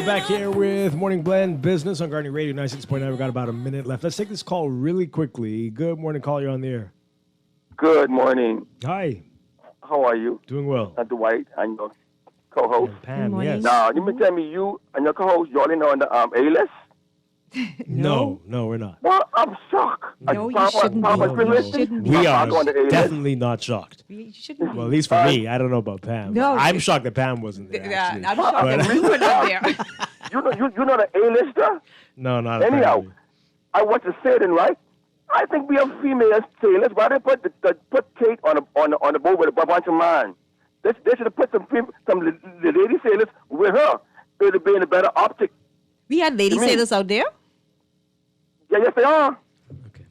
Back here with Morning Blend Business on Guardian Radio 96.9. We've got about a minute left. Let's take this call really quickly. Good morning, caller. You're on the air.
Good morning.
Hi.
How are you?
Doing well.
Dwight and your co-host.
Pam, yes.
Now, you mean tell me you and your co-host, y'all in on the A-list?
No, we're not.
Well, I'm shocked.
No, you shouldn't be.
We are definitely not shocked.
You shouldn't be.
Well, at least for me. I don't know about Pam.
No.
I'm shocked that Pam wasn't there.
Yeah,
actually.
I'm shocked that you were not there.
You know the A-lister?
No, not
Anyhow,
apparently.
I want to say it right. I think we have female sailors. Why they put Kate on the boat with a bunch of men? They should have put some lady sailors with her. It would have been a better optic.
We had lady sailors out there?
Yeah, yes, they are.
Okay.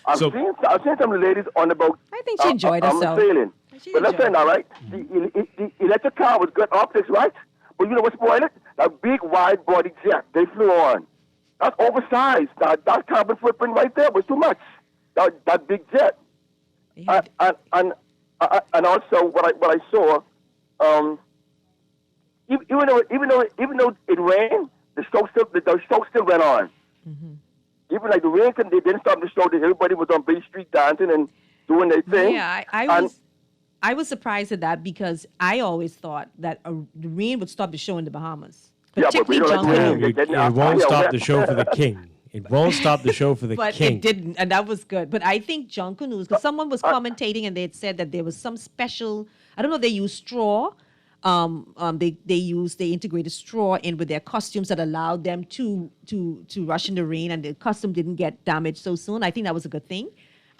I've seen some ladies on the boat.
I think she enjoyed herself.
Sailing. But let's say now, right? The electric car was good optics, right? But you know what spoiled it? That big wide body jet they flew on. That's oversized. That carbon footprint right there was too much. That big jet. Yeah. And also what I saw, even though it rained, the show still went on. Mm-hmm. Even like the rain, they didn't stop the show. Everybody was on Bay Street dancing and doing their thing.
Yeah, I was surprised at that because I always thought that the rain would stop the show in the Bahamas. Particularly
it won't stop the show for the king. It won't stop the show for the
but
king.
It didn't, and that was good. But I think Junkanoo, because someone was commentating and they had said that there was some special, I don't know, they used straw. They integrated straw in with their costumes that allowed them to rush in the rain, and the costume didn't get damaged so soon. I think that was a good thing,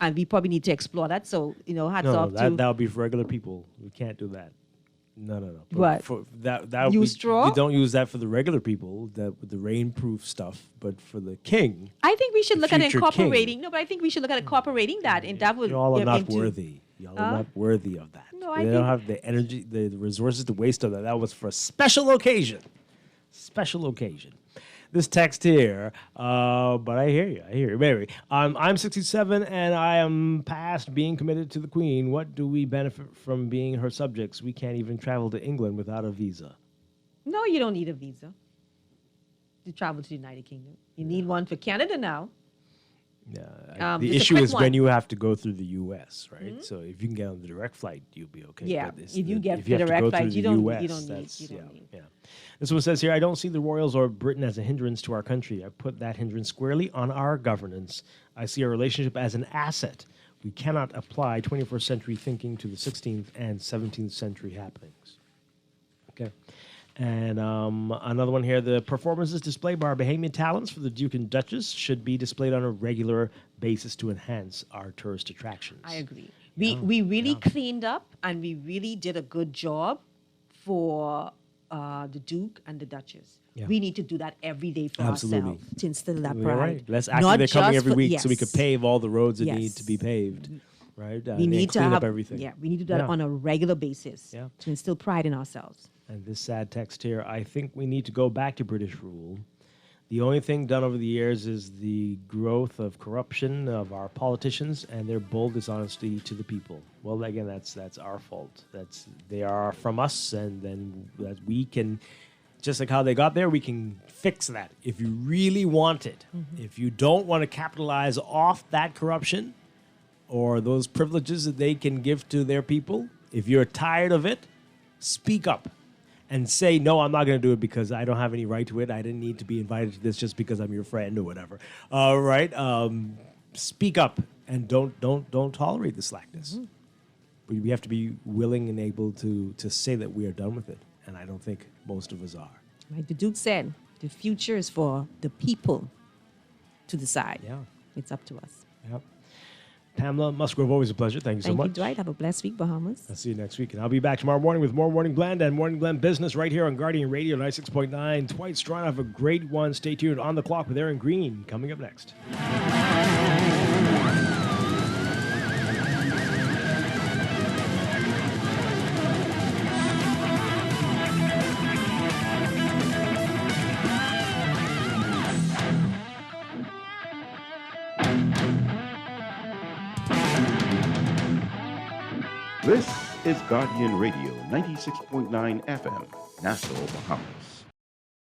and we probably need to explore that. So hats off to
that would be for regular people. We can't do that. No.
What?
That
use straw?
You don't use that for the regular people, with the rainproof stuff. But for the king,
I think we should look at incorporating.
King.
No, but I think we should look at incorporating that, and that would.
Y'all are not worthy. Y'all are not worthy of that.
No,
they don't have the energy, the resources to waste on that. That was for a special occasion. Special occasion. This text here, but I hear you. Mary, I'm 67 and I am past being committed to the Queen. What do we benefit from being her subjects? We can't even travel to England without a visa.
No, you don't need a visa to travel to the United Kingdom. You need one for Canada now.
Yeah, the issue is when you have to go through the U.S., right? Mm-hmm. So if you can get on the direct flight, you'll be okay.
Yeah, if you get the direct flight, you don't need.
Yeah. This one says here, I don't see the Royals or Britain as a hindrance to our country. I put that hindrance squarely on our governance. I see our relationship as an asset. We cannot apply 21st century thinking to the 16th and 17th century happenings. Okay. And another one here, the performances displayed by our Bahamian talents for the Duke and Duchess should be displayed on a regular basis to enhance our tourist attractions.
I agree. We really cleaned up and we really did a good job for the Duke and the Duchess. Yeah. We need to do that every day for ourselves to instill that pride.
Right. Let's actually, they're coming every week so we could pave all the roads that need to be paved. Right?
We need to
clean up everything.
Yeah, we need to do that on a regular basis to instill pride in ourselves.
And this sad text here, I think we need to go back to British rule. The only thing done over the years is the growth of corruption of our politicians and their bold dishonesty to the people. Well, again, that's our fault. They are from us, and then that we can, just like how they got there, we can fix that if you really want it. Mm-hmm. If you don't want to capitalize off that corruption or those privileges that they can give to their people, if you're tired of it, speak up. And say, no, I'm not going to do it because I don't have any right to it. I didn't need to be invited to this just because I'm your friend or whatever. Right? Speak up and don't tolerate the slackness. Mm-hmm. But we have to be willing and able to say that we are done with it. And I don't think most of us are.
Like the Duke said, the future is for the people to decide.
Yeah.
It's up to us.
Yep. Pamela Musgrove, always a pleasure. Thank you so much.
Thank you, Dwight. Have a blessed week, Bahamas.
I'll see you next week. And I'll be back tomorrow morning with more Morning Blend and Morning Blend Business right here on Guardian Radio 96.9. Dwight Strachan, have a great one. Stay tuned. On the Clock with Aaron Green coming up next.
This is Guardian Radio 96.9 FM, Nassau, Bahamas.